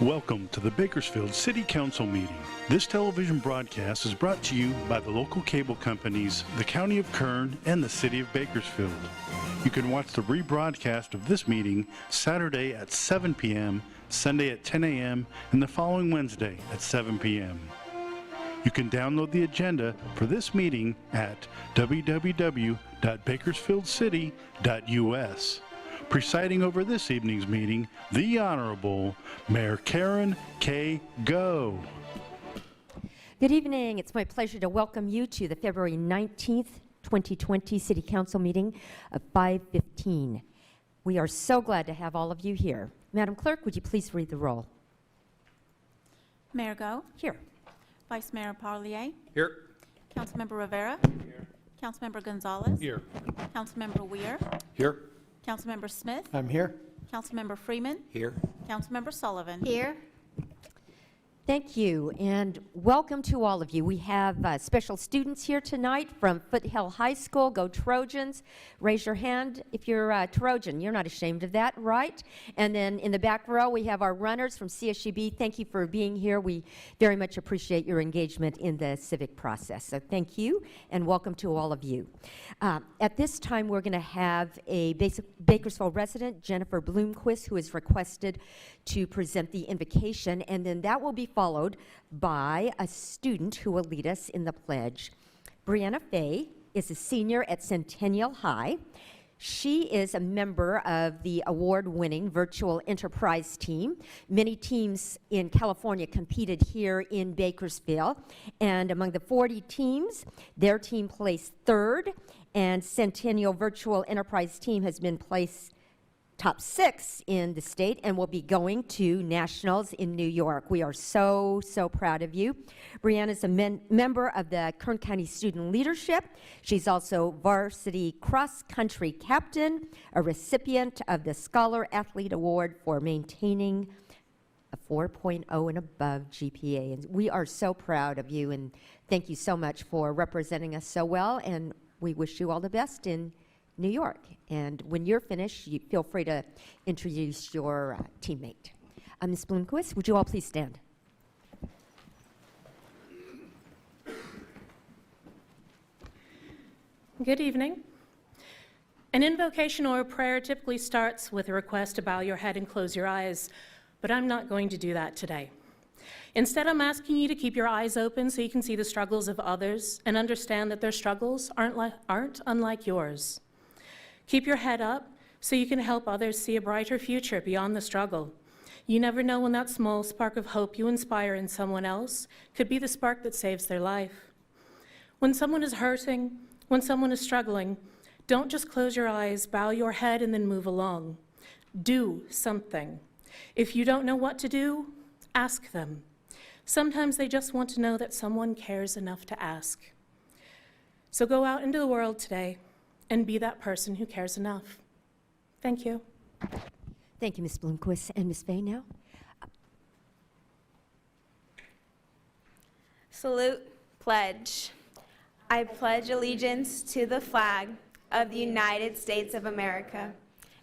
Welcome to the Bakersfield City Council meeting. This television broadcast is brought to you by the local cable companies, the County of Kern, and the City of Bakersfield. You can watch the rebroadcast of this meeting Saturday at 7 p.m., Sunday at 10 a.m., and the following Wednesday at 7 p.m. You can download the agenda for this meeting at www.bakersfieldcity.us. Presiding over this evening's meeting, the Honorable Mayor Karen K. Go. Good evening. It's my pleasure to welcome you to the February 19th, 2020 City Council meeting of 5:15. We are so glad to have all of you here. Madam Clerk, would you please read the roll? Mayor Go. Here. Vice Mayor Parlier. Here. Councilmember Rivera. Here. Councilmember Gonzalez. Here. Councilmember Weir. Here. Councilmember Smith. I'm here. Councilmember Freeman. Here. Councilmember Sullivan. Here. Thank you, and welcome to all of you. We have special students here tonight from Foothill High School. Go Trojans. Raise your hand if you're a Trojan. You're not ashamed of that, right? And then in the back row, we have our runners from CSUB. Thank you for being here. We very much appreciate your engagement in the civic process. So thank you, and welcome to all of you. At this time, we're going to have a Bakersfield resident, Jennifer Bloomquist, who has requested to present the invocation, and then that will be followed by a student who will lead us in the pledge. Brianna Fay is a senior at Centennial High. She is a member of the award-winning Virtual Enterprise team. Many teams in California competed here in Bakersfield, and among the 40 teams, their team placed third, and Centennial Virtual Enterprise team has been placed top 6 in the state and will be going to nationals in New York. We are so proud of you. Brianna is a member of the Kern County Student Leadership. She's also varsity cross-country captain, a recipient of the Scholar Athlete Award for maintaining a 4.0 and above GPA. And we are so proud of you, and thank you so much for representing us so well, and we wish you all the best in New York. And when you're finished, you feel free to introduce your teammate. Ms. Bloomquist, would you all please stand? Good evening. An invocation or a prayer typically starts with a request to bow your head and close your eyes, but I'm not going to do that today. Instead, I'm asking you to keep your eyes open so you can see the struggles of others and understand that their struggles aren't unlike yours. Keep your head up so you can help others see a brighter future beyond the struggle. You never know when that small spark of hope you inspire in someone else could be the spark that saves their life. When someone is hurting, when someone is struggling, don't just close your eyes, bow your head, and then move along. Do something. If you don't know what to do, ask them. Sometimes they just want to know that someone cares enough to ask. So go out into the world today and be that person who cares enough. Thank you. Thank you, Ms. Bloomquist. And Ms. Fay now? Salute, pledge. I pledge allegiance to the flag of the United States of America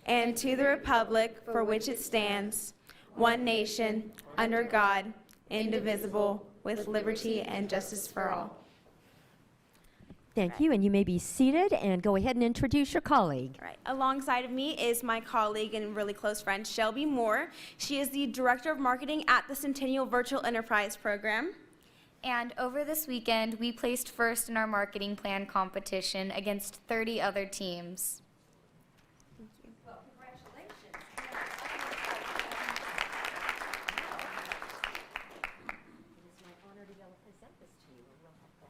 and to the republic for which it stands, one nation, under God, indivisible, with liberty and justice for all. Thank you, and you may be seated and go ahead and introduce your colleague. All right. Alongside of me is my colleague and really close friend, Shelby Moore. She is the Director of Marketing at the Centennial Virtual Enterprise Program. And over this weekend, we placed first in our marketing plan competition against 30 other teams. Thank you. Well, congratulations. It is my honor to be able to present this to you. We'll have that.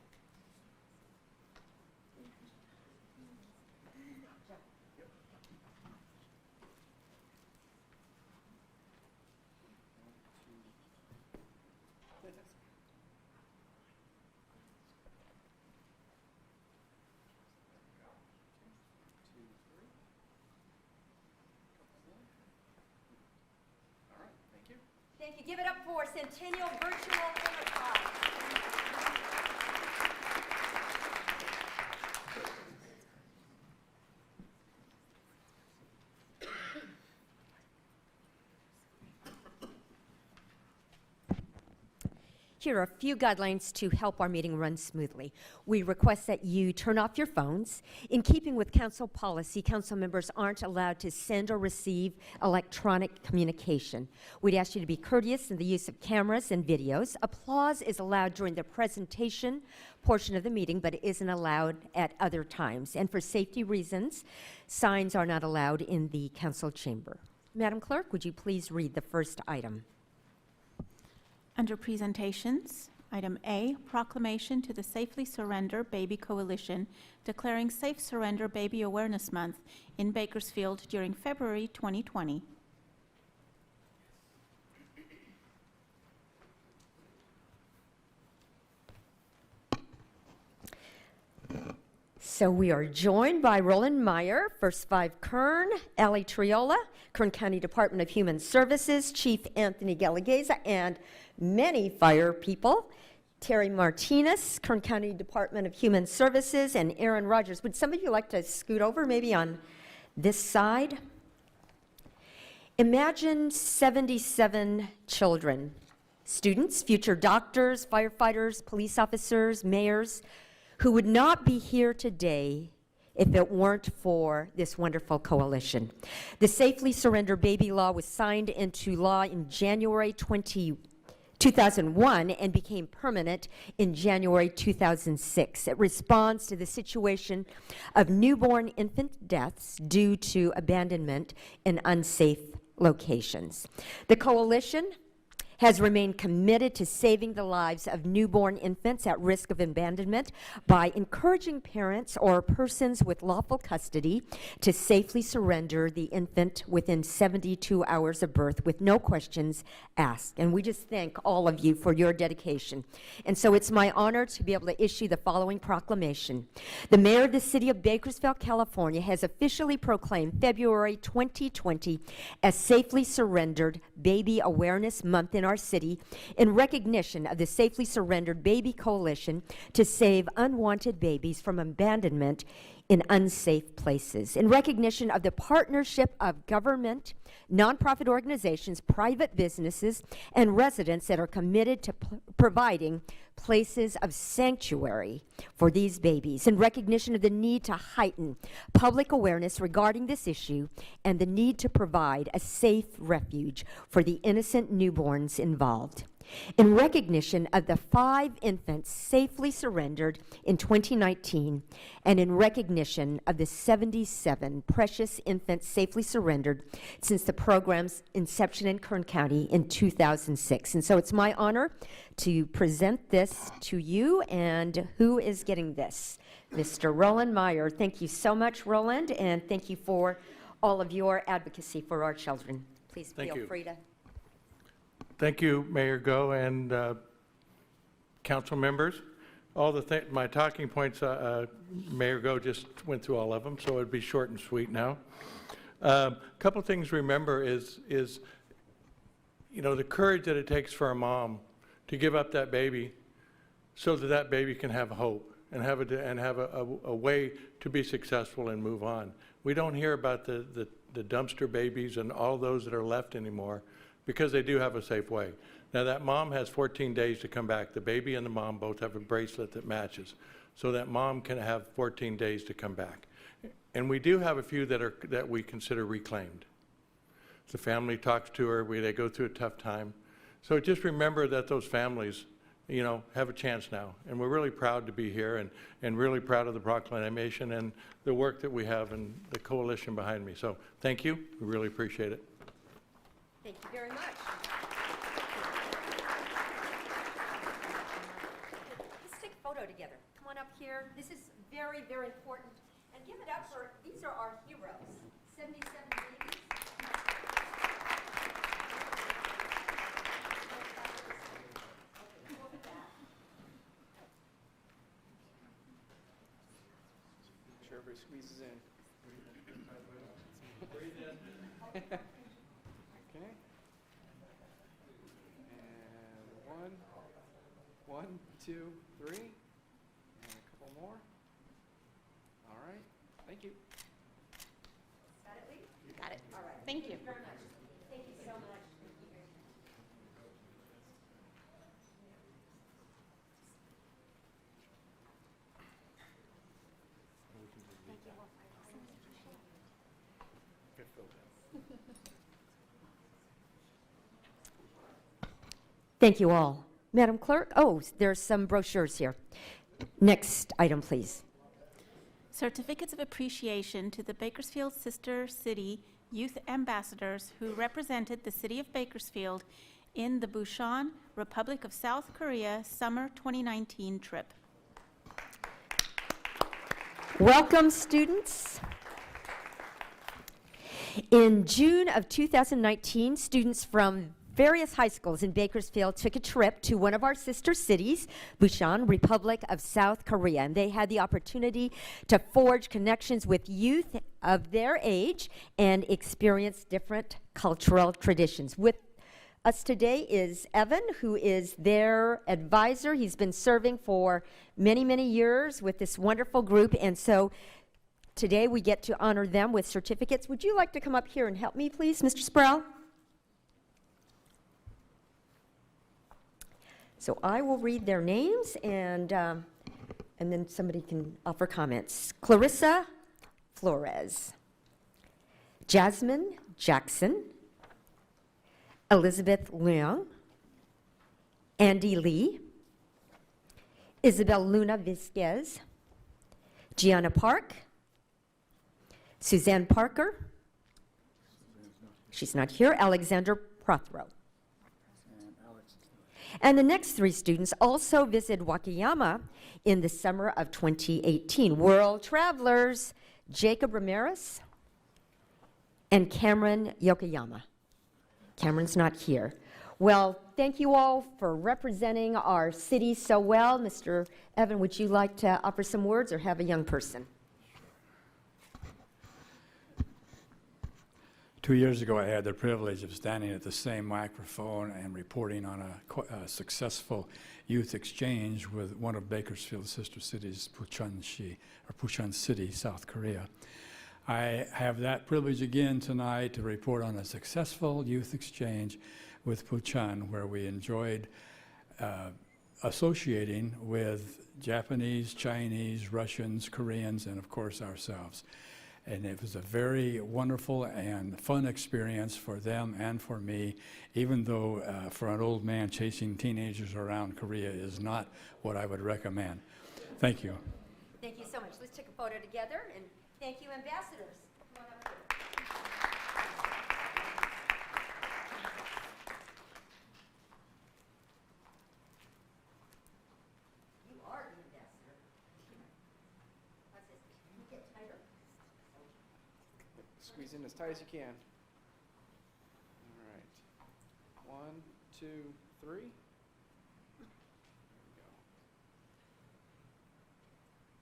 Thank you. Give it up for Centennial Virtual Enterprise. here are a few guidelines to help our meeting run smoothly. We request that you turn off your phones. In keeping with council policy, council members aren't allowed to send or receive electronic communication. We'd ask you to be courteous in the use of cameras and videos. Applause is allowed during the presentation portion of the meeting, but it isn't allowed at other times. And for safety reasons, signs are not allowed in the council chamber. Madam Clerk, would you please read the first item? Under presentations, item A, proclamation to the Safely Surrender Baby Coalition declaring Safe Surrender Baby Awareness Month in Bakersfield during February 2020. So we are joined by Roland Meyer, First 5 Kern, Ali Triola, Kern County Department of Human Services, Chief Anthony Gallegeza, and many fire people, Terry Martinez, Kern County Department of Human Services, and Aaron Rogers. Would some of you like to scoot over maybe on this side? Imagine 77 children, students, future doctors, firefighters, police officers, mayors, who would not be here today if it weren't for this wonderful coalition. The Safely Surrender Baby Law was signed into law in January 2001 and became permanent in January 2006. It responds to the situation of newborn infant deaths due to abandonment in unsafe locations. The coalition has remained committed to saving the lives of newborn infants at risk of abandonment by encouraging parents or persons with lawful custody to safely surrender the infant within 72 hours of birth with no questions asked. And we just thank all of you for your dedication. And so it's my honor to be able to issue the following proclamation. The mayor of the city of Bakersfield, California, has officially proclaimed February 2020 as Safely Surrendered Baby Awareness Month in our city in recognition of the Safely Surrendered Baby Coalition to save unwanted babies from abandonment in unsafe places. In recognition of the partnership of government, nonprofit organizations, private businesses, and residents that are committed to providing places of sanctuary for these babies. In recognition of the need to heighten public awareness regarding this issue and the need to provide a safe refuge for the innocent newborns involved. In recognition of the 5 infants safely surrendered in 2019, and in recognition of the 77 precious infants safely surrendered since the program's inception in Kern County in 2006. And so it's my honor to present this to you. And who is getting this? Mr. Roland Meyer. Thank you so much, Roland, and thank you for all of your advocacy for our children. Please feel free to. Thank you, Mayor Go and council members. All my talking points, Mayor Go just went through all of them, so it'd be short and sweet now. A couple things to remember is you know, the courage that it takes for a mom to give up that baby so that that baby can have hope and have a way to be successful and move on. We don't hear about the dumpster babies and all those that are left anymore, because they do have a safe way. Now that mom has 14 days to come back. The baby and the mom both have a bracelet that matches. So that mom can have 14 days to come back. And we do have a few that we consider reclaimed. The family talks to her, they go through a tough time. So just remember that those families, you know, have a chance now. And we're really proud to be here and really proud of the proclamation and the work that we have and the coalition behind me. So thank you, we really appreciate it. Thank you very much. Let's take a photo together. Come on up here. This is very, very important. And give it up for, these are our heroes. 77 babies. Make sure everybody squeezes in. Okay. And 1, 2, 3. And a couple more. All right. Thank you. Got it, Lee? Got it. All right. Thank you. Very much. Thank you so much. Thank you all. Madam Clerk, oh, there's some brochures here. Next item, please. Certificates of appreciation to the Bakersfield Sister City Youth Ambassadors who represented the city of Bakersfield in the Busan, Republic of South Korea Summer 2019 trip. Welcome, students. In June of 2019, students from various high schools in Bakersfield took a trip to one of our sister cities, Busan, Republic of South Korea, and they had the opportunity to forge connections with youth of their age and experience different cultural traditions. With us today is Evan, who is their advisor. He's been serving for many, many years with this wonderful group, and so today we get to honor them with certificates. Would you like to come up here and help me, please, Mr. Sproul? So I will read their names, and then somebody can offer comments. Clarissa Flores, Jasmine Jackson, Elizabeth Leung, Andy Lee, Isabel Luna Vizquez, Gianna Park, Suzanne Parker, she's not here, Alexander Prothero. And the next three students also visited Wakayama in the summer of 2018. World travelers, Jacob Ramirez and Cameron Yokoyama. Cameron's not here. Well, thank you all for representing our city so well. Mr. Evan, would you like to offer some words or have a young person? 2 years ago, I had the privilege of standing at the same microphone and reporting on a successful youth exchange with one of Bakersfield's sister cities, Busan City, South Korea. I have that privilege again tonight to report on a successful youth exchange with Busan, where we enjoyed associating with Japanese, Chinese, Russians, Koreans, and of course ourselves. And it was a very wonderful and fun experience for them and for me, even though for an old man chasing teenagers around Korea is not what I would recommend. Thank you. Thank you so much. Let's take a photo together, and thank you, ambassadors. Come on up here. You are the ambassador. Watch this. Can you get tighter? Squeeze in as tight as you can. All right. 1, 2, 3. There we go.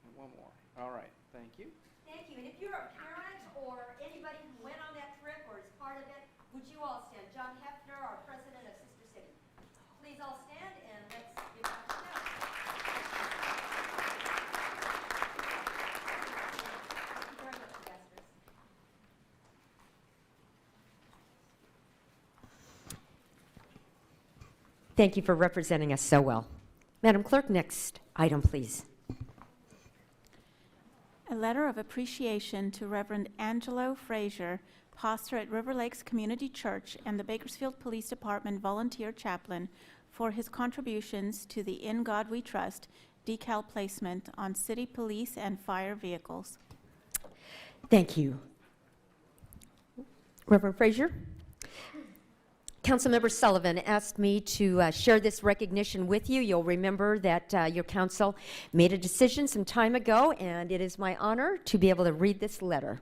And one more. All right. Thank you. Thank you. And if you're a parent or anybody who went on that trip or is part of it, would you all stand? John Hefner, our president of Sister City. Please all stand and let's give them a shout. Thank you very much, ambassadors. Thank you for representing us so well. Madam Clerk, next item, please. A letter of appreciation to Reverend Angelo Frazier, pastor at River Lakes Community Church and the Bakersfield Police Department volunteer chaplain, for his contributions to the In God We Trust decal placement on city police and fire vehicles. Thank you. Reverend Frazier? Councilmember Sullivan asked me to share this recognition with you. You'll remember that your council made a decision some time ago, and it is my honor to be able to read this letter.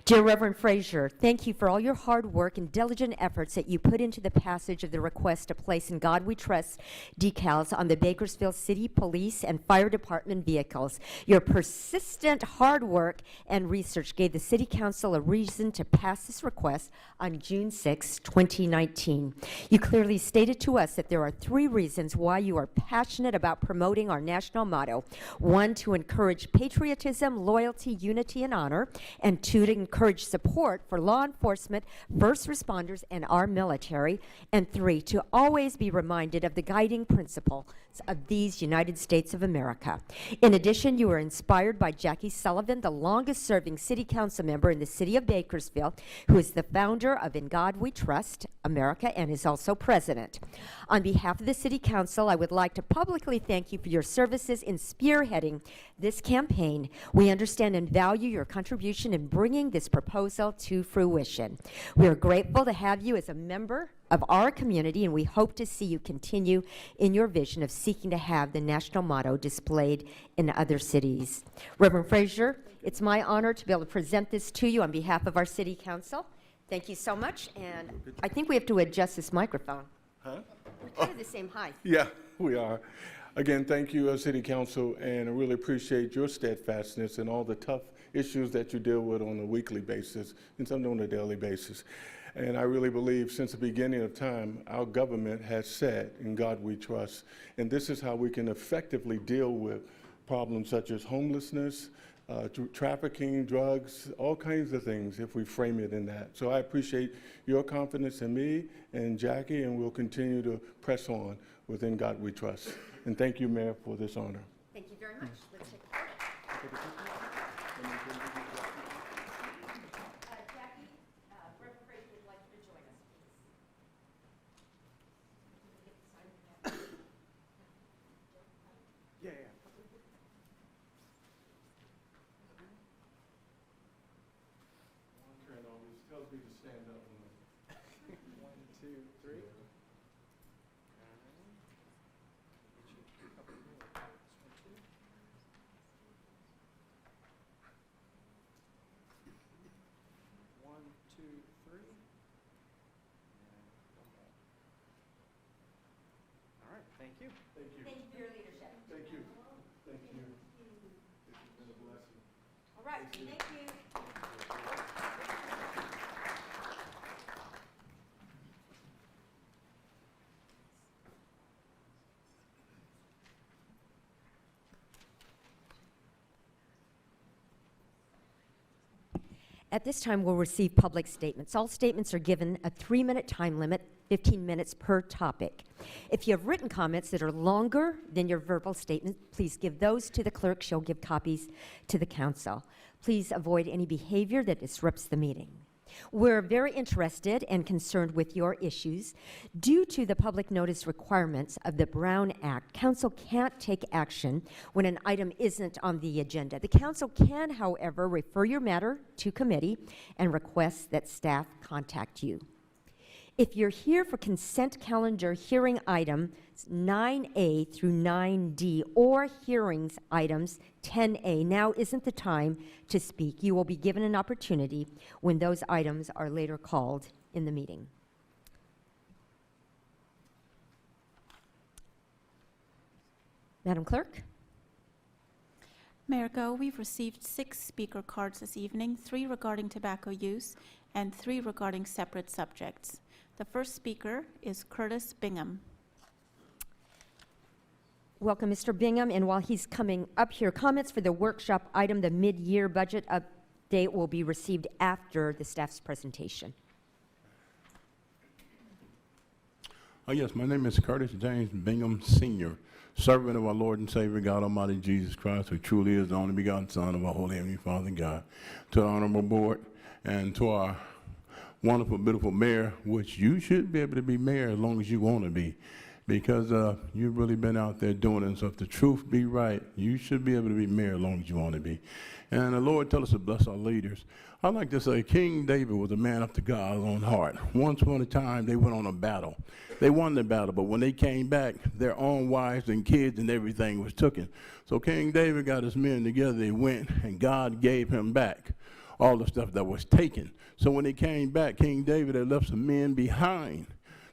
Dear Reverend Frazier, thank you for all your hard work and diligent efforts that you put into the passage of the request to place In God We Trust decals on the Bakersfield City Police and Fire Department vehicles. Your persistent hard work and research gave the City Council a reason to pass this request on June 6, 2019. You clearly stated to us that there are 3 reasons why you are passionate about promoting our national motto. 1, to encourage patriotism, loyalty, unity, and honor, and 2, to encourage support for law enforcement, first responders, and our military. And 3, to always be reminded of the guiding principles of these United States of America. In addition, you are inspired by Jackie Sullivan, the longest-serving city council member in the city of Bakersfield, who is the founder of In God We Trust America and is also president. On behalf of the City Council, I would like to publicly thank you for your services in spearheading this campaign. We understand and value your contribution in bringing this proposal to fruition. We are grateful to have you as a member of our community, and we hope to see you continue in your vision of seeking to have the national motto displayed in other cities. Reverend Frazier, it's my honor to be able to present this to you on behalf of our City Council. Thank you so much, and I think we have to adjust this microphone. Huh? We're kind of the same height. Yeah, we are. Again, thank you, City Council, and I really appreciate your steadfastness and all the tough issues that you deal with on a weekly basis and some on a daily basis. And I really believe since the beginning of time, our government has said, in God we trust, and this is how we can effectively deal with problems such as homelessness, trafficking, drugs, all kinds of things if we frame it in that. So I appreciate your confidence in me and Jackie, and we'll continue to press on within God we trust. And thank you, Mayor, for this honor. Thank you very much. Let's take a photo. Jackie, Reverend Frazier would like you to join us, please. Yeah. Karen always tells me to stand up. 1, 2, 3. All right, thank you. Thank you. Thank you for your leadership. Thank you. Thank you. It's been a blessing. All right, thank you. At this time, we'll receive public statements. All statements are given a 3-minute time limit, 15 minutes per topic. If you have written comments that are longer than your verbal statement, please give those to the clerk. She'll give copies to the council. Please avoid any behavior that disrupts the meeting. We're very interested and concerned with your issues. Due to the public notice requirements of the Brown Act, council can't take action when an item isn't on the agenda. The council can, however, refer your matter to committee and request that staff contact you. If you're here for consent calendar hearing items 9A through 9D or hearings items 10A, now isn't the time to speak. You will be given an opportunity when those items are later called in the meeting. Madam Clerk? Mayor Go, we've received 6 speaker cards this evening, 3 regarding tobacco use and 3 regarding separate subjects. The first speaker is Curtis Bingham. Welcome, Mr. Bingham, and while he's coming up here, comments for the workshop item, the mid-year budget update, will be received after the staff's presentation. Yes, my name is Curtis James Bingham, Sr., servant of our Lord and Savior, God Almighty Jesus Christ, who truly is the only begotten Son of our Holy Heavenly Father God. To the Honorable Board and to our wonderful, beautiful mayor, which you should be able to be mayor as long as you want to be, because you've really been out there doing it. And so if the truth be right, you should be able to be mayor as long as you want to be. And the Lord tell us to bless our leaders. I'd like to say King David was a man after God's own heart. Once upon a time, they went on a battle. They won the battle, but when they came back, their own wives and kids and everything was taken. So King David got his men together. They went, and God gave him back all the stuff that was taken. So when they came back, King David had left some men behind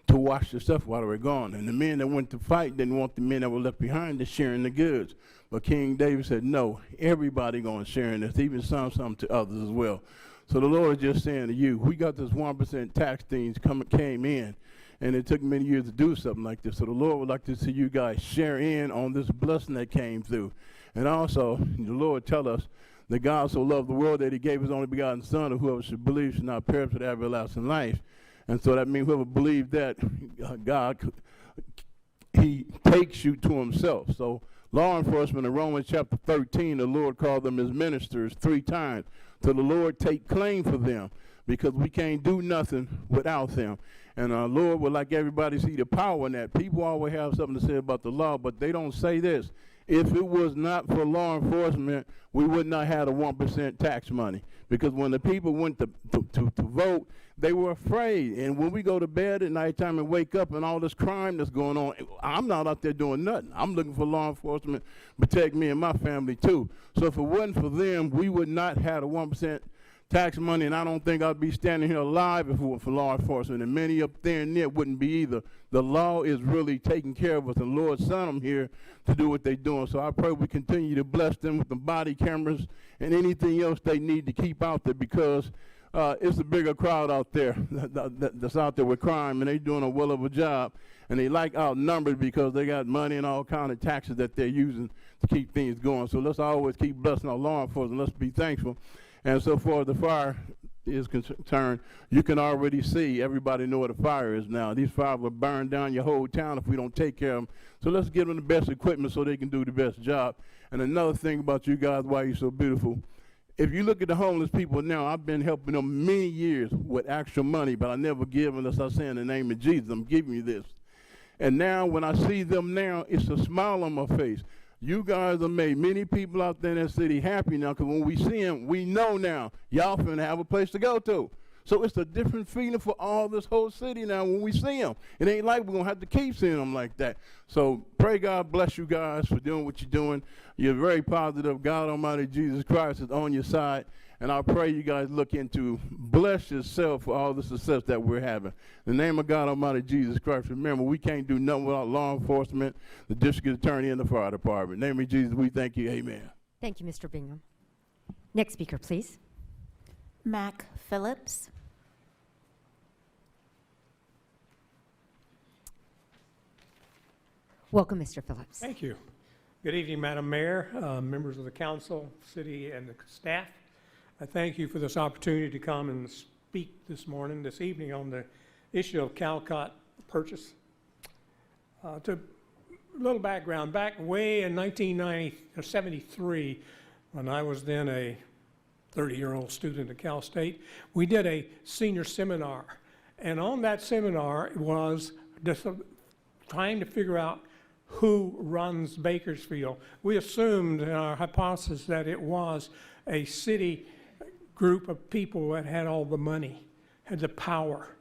to watch the stuff while they were gone. And the men that went to fight didn't want the men that were left behind to sharing the goods. But King David said, no, everybody going to share in this, even some to others as well. So the Lord is just saying to you, we got this 1% tax things came in, and it took many years to do something like this. So the Lord would like to see you guys share in on this blessing that came through. And also, the Lord tell us that God so loved the world that he gave his only begotten Son, of whoever should believe should not perish but have everlasting life. And so that means whoever believes that, God, he takes you to himself. So law enforcement in Romans chapter 13, the Lord called them his ministers 3 times. So the Lord take claim for them, because we can't do nothing without them. And our Lord would like everybody to see the power in that. People always have something to say about the law, but they don't say this. If it was not for law enforcement, we would not have the 1% tax money. Because when the people went to vote, they were afraid. And when we go to bed at nighttime and wake up and all this crime that's going on, I'm not out there doing nothing. I'm looking for law enforcement to protect me and my family too. So if it wasn't for them, we would not have the 1% tax money, and I don't think I'd be standing here alive if it were for law enforcement, and many up there and there wouldn't be either. The law is really taking care of us, and Lord sent them here to do what they're doing. So I pray we continue to bless them with the body cameras and anything else they need to keep out there, because it's a bigger crowd out there that's out there with crime, and they're doing a well of a job, and they like outnumbered because they got money and all kind of taxes that they're using to keep things going. So let's always keep blessing our law enforcement. Let's be thankful. And so far as the fire is concerned, you can already see, everybody know what a fire is now. These fires will burn down your whole town if we don't take care of them. So let's give them the best equipment so they can do the best job. And another thing about you guys, why you're so beautiful, if you look at the homeless people now, I've been helping them many years with actual money, but I never give unless I say in the name of Jesus, I'm giving you this. And now when I see them now, it's a smile on my face. You guys have made many people out there in that city happy now, because when we see them, we know now y'all finna have a place to go to. So it's a different feeling for all this whole city now when we see them. It ain't like we're going to have to keep seeing them like that. So pray God bless you guys for doing what you're doing. You're very positive. God Almighty Jesus Christ is on your side. And I pray you guys look into, bless yourself for all the success that we're having. In the name of God Almighty Jesus Christ, remember, we can't do nothing without law enforcement, the district attorney, and the fire department. In the name of Jesus, we thank you. Amen. Thank you, Mr. Bingham. Next speaker, please. Mac Phillips. Welcome, Mr. Phillips. Thank you. Good evening, Madam Mayor, members of the council, city, and the staff. I thank you for this opportunity to come and speak this evening on the issue of Calcott purchase. To a little background, back way in 1973, when I was then a 30-year-old student at Cal State, we did a senior seminar. And on that seminar was just trying to figure out who runs Bakersfield. We assumed in our hypothesis that it was a city group of people that had all the money, had the power.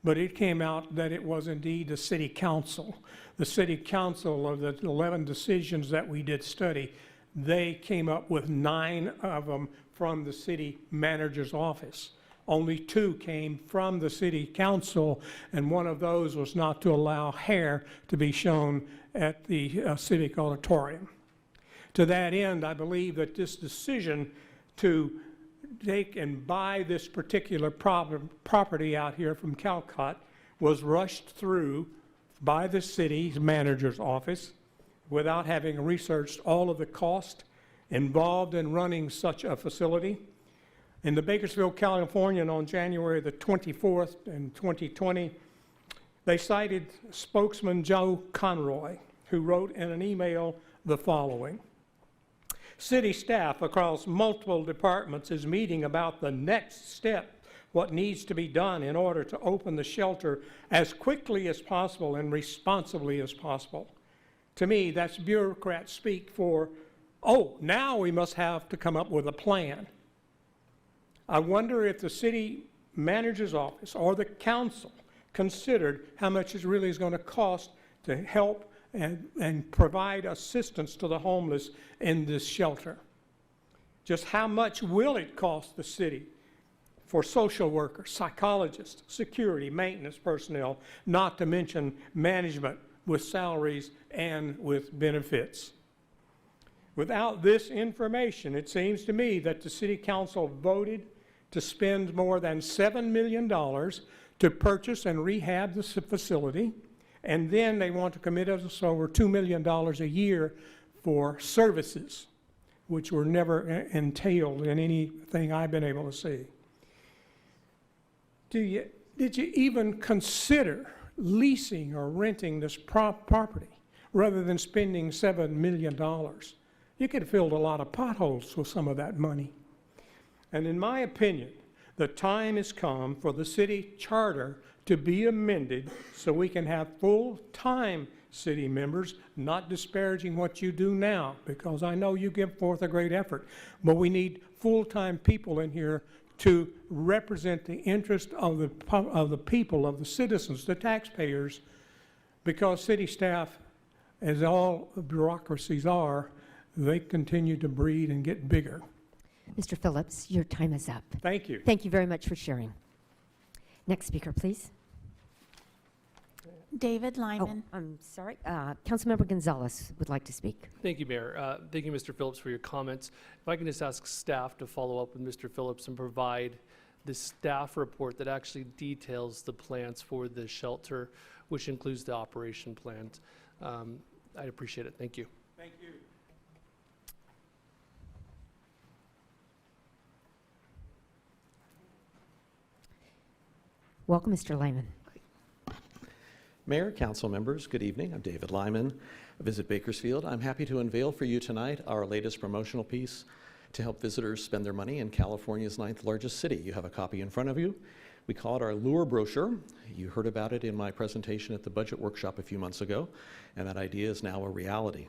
But it came out that it was indeed the city council. The city council, of the 11 decisions that we did study, they came up with 9 of them from the city manager's office. Only 2 came from the city council, and one of those was not to allow hair to be shown at the civic auditorium. To that end, I believe that this decision to take and buy this particular property out here from Calcott was rushed through by the city's manager's office without having researched all of the cost involved in running such a facility. In the Bakersfield Californian on January the 24th in 2020, they cited spokesman Joe Conroy, who wrote in an email the following: city staff across multiple departments is meeting about the next step, what needs to be done in order to open the shelter as quickly as possible and responsibly as possible. To me, that's bureaucrat speak for, oh, now we must have to come up with a plan. I wonder if the city manager's office or the council considered how much it really is going to cost to help and provide assistance to the homeless in this shelter. Just how much will it cost the city for social workers, psychologists, security, maintenance personnel, not to mention management with salaries and with benefits? Without this information, it seems to me that the city council voted to spend more than $7 million to purchase and rehab this facility, and then they want to commit us over $2 million a year for services. which were never entailed in anything I've been able to see. Did you even consider leasing or renting this property rather than spending $7 million? You could have filled a lot of potholes with some of that money. And in my opinion, the time has come for the city charter to be amended so we can have full-time city members, not disparaging what you do now, because I know you give forth a great effort, but we need full-time people in here to represent the interest of the people, of the citizens, the taxpayers, because city staff, as all bureaucracies are, they continue to breed and get bigger. Mr. Phillips, your time is up. Thank you. Thank you very much for sharing. Next speaker, please. David Oh, Lyman. I'm sorry. Councilmember Gonzalez would like to speak. Thank you, Mayor. Thank you, Mr. Phillips, for your comments. If I can just ask staff to follow up with Mr. Phillips and provide the staff report that actually details the plans for the shelter, which includes the operation plans. I'd appreciate it. Thank you. Thank you. Welcome, Mr. Lyman. Mayor, council members, good evening. I'm David Lyman, Visit Bakersfield. I'm happy to unveil for you tonight our latest promotional piece to help visitors spend their money in California's 9th largest city. You have a copy in front of you. We call it our Lure Brochure. You heard about it in my presentation at the budget workshop a few months ago, and that idea is now a reality.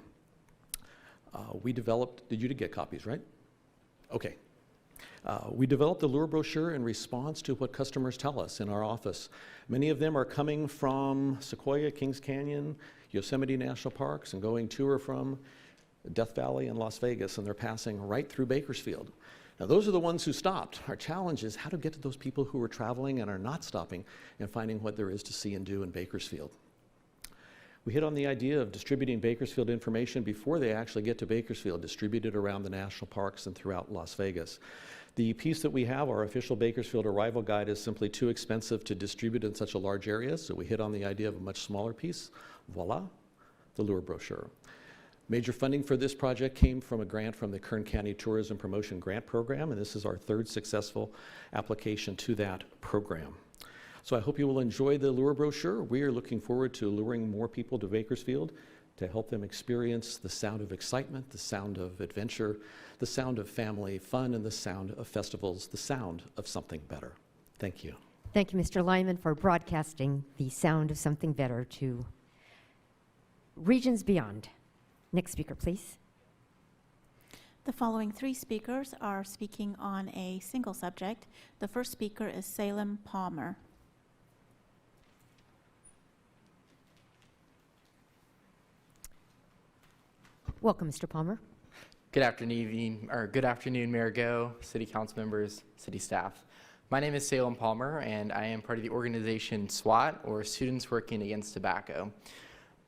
We developed, did you get copies, right? Okay. We developed the Lure Brochure in response to what customers tell us in our office. Many of them are coming from Sequoia, Kings Canyon, Yosemite National Parks, and going to or from Death Valley and Las Vegas, and they're passing right through Bakersfield. Now, those are the ones who stopped. Our challenge is how to get to those people who are traveling and are not stopping and finding what there is to see and do in Bakersfield. We hit on the idea of distributing Bakersfield information before they actually get to Bakersfield, distributed around the national parks and throughout Las Vegas. The piece that we have, our official Bakersfield arrival guide, is simply too expensive to distribute in such a large area, so we hit on the idea of a much smaller piece. Voila, the Lure Brochure. Major funding for this project came from a grant from the Kern County Tourism Promotion Grant Program, and this is our third successful application to that program. So I hope you will enjoy the Lure Brochure. We are looking forward to luring more people to Bakersfield to help them experience the sound of excitement, the sound of adventure, the sound of family fun, and the sound of festivals, the sound of something better. Thank you. Thank you, Mr. Lyman, for broadcasting the sound of something better to regions beyond. Next speaker, please. The following three speakers are speaking on a single subject. The first speaker is Salem Palmer. Welcome, Mr. Palmer. Good afternoon, Mayor Go, City Council members, City staff. My name is Salem Palmer, and I am part of the organization SWAT, or Students Working Against Tobacco.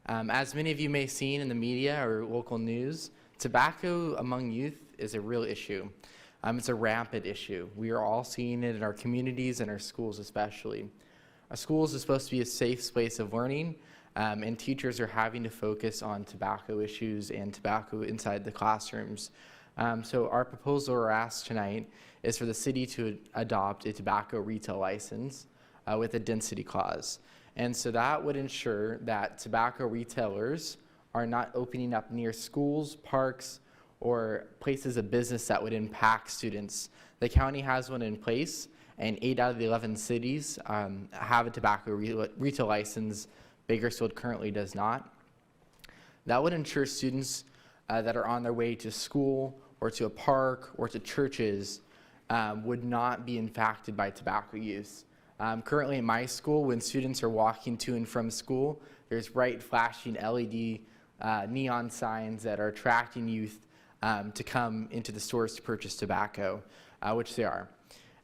As many of you may have seen in the media or local news, tobacco among youth is a real issue. It's a rampant issue. We are all seeing it in our communities and our schools especially. Our schools is supposed to be a safe space of learning, and teachers are having to focus on tobacco issues and tobacco inside the classrooms. So our proposal or ask tonight is for the city to adopt a tobacco retail license with a density clause. And so that would ensure that tobacco retailers are not opening up near schools, parks, or places of business that would impact students. The county has one in place, and 8 out of the 11 cities have a tobacco retail license. Bakersfield currently does not. That would ensure students that are on their way to school or to a park or to churches would not be impacted by tobacco use. Currently at my school, when students are walking to and from school, there's bright flashing LED neon signs that are attracting youth to come into the stores to purchase tobacco, which they are.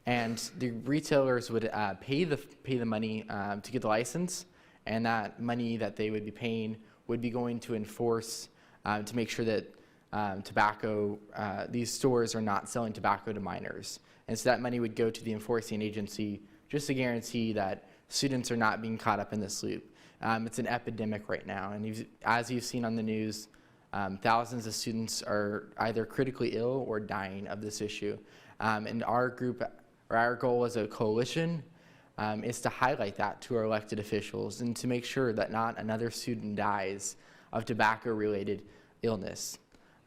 And the retailers would pay the money to get the license, and that money that they would be paying would be going to enforce to make sure that these stores are not selling tobacco to minors. And so that money would go to the enforcing agency just to guarantee that students are not being caught up in this loop. It's an epidemic right now, and as you've seen on the news, Thousands of students are either critically ill or dying of this issue. And our group, or our goal as a coalition, is to highlight that to our elected officials and to make sure that not another student dies of tobacco-related illness.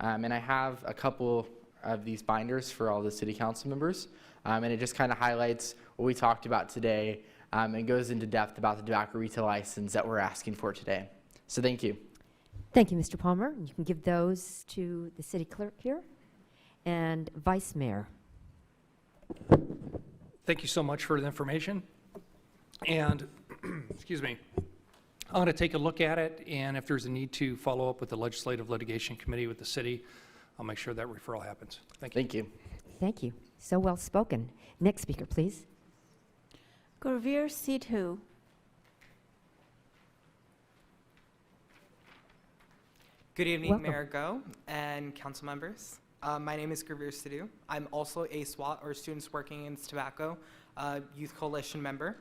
And I have a couple of these binders for all the city council members, and it just kind of highlights what we talked about today and goes into depth about the tobacco retail license that we're asking for today. So thank you. Thank you, Mr. Palmer. You can give those to the city clerk here and Vice Mayor. Thank you so much for the information. And, excuse me, I'm going to take a look at it, and if there's a need to follow up with the Legislative Litigation Committee with the city, I'll make sure that referral happens. Thank you. Thank you. Thank you. So well spoken. Next speaker, please. Gurveer Sidhu. Good evening, Welcome. Mayor Go and council members. My name is Gurveer Sidhu. I'm also a SWAT, or Students Working Against Tobacco, Youth Coalition member.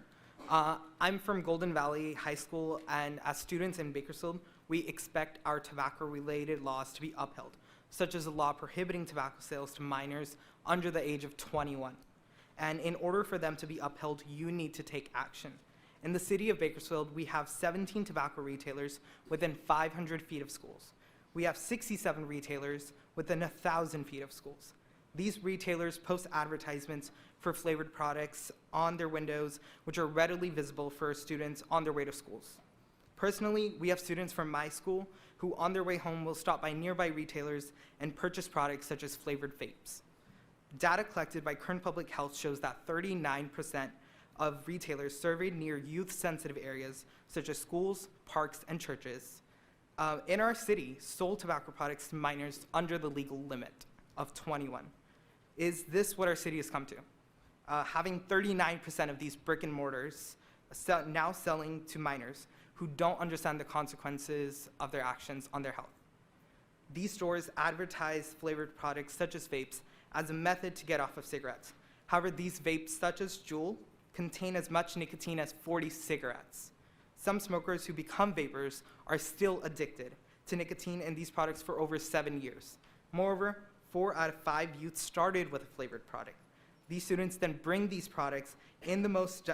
I'm from Golden Valley High School, and as students in Bakersfield, we expect our tobacco-related laws to be upheld, such as a law prohibiting tobacco sales to minors under the age of 21. And in order for them to be upheld, you need to take action. In the city of Bakersfield, we have 17 tobacco retailers within 500 feet of schools. We have 67 retailers within 1,000 feet of schools. These retailers post advertisements for flavored products on their windows, which are readily visible for students on their way to schools. Personally, we have students from my school who on their way home will stop by nearby retailers and purchase products such as flavored vapes. Data collected by Kern Public Health shows that 39% of retailers surveyed near youth-sensitive areas such as schools, parks, and churches in our city sold tobacco products to minors under the legal limit of 21. Is this what our city has come to? Having 39% of these brick and mortars now selling to minors who don't understand the consequences of their actions on their health. These stores advertise flavored products such as vapes as a method to get off of cigarettes. However, these vapes, such as Juul, contain as much nicotine as 40 cigarettes. Some smokers who become vapors are still addicted to nicotine in these products for over 7 years. Moreover, 4 out of 5 youth started with a flavored product. These students then bring these products in the most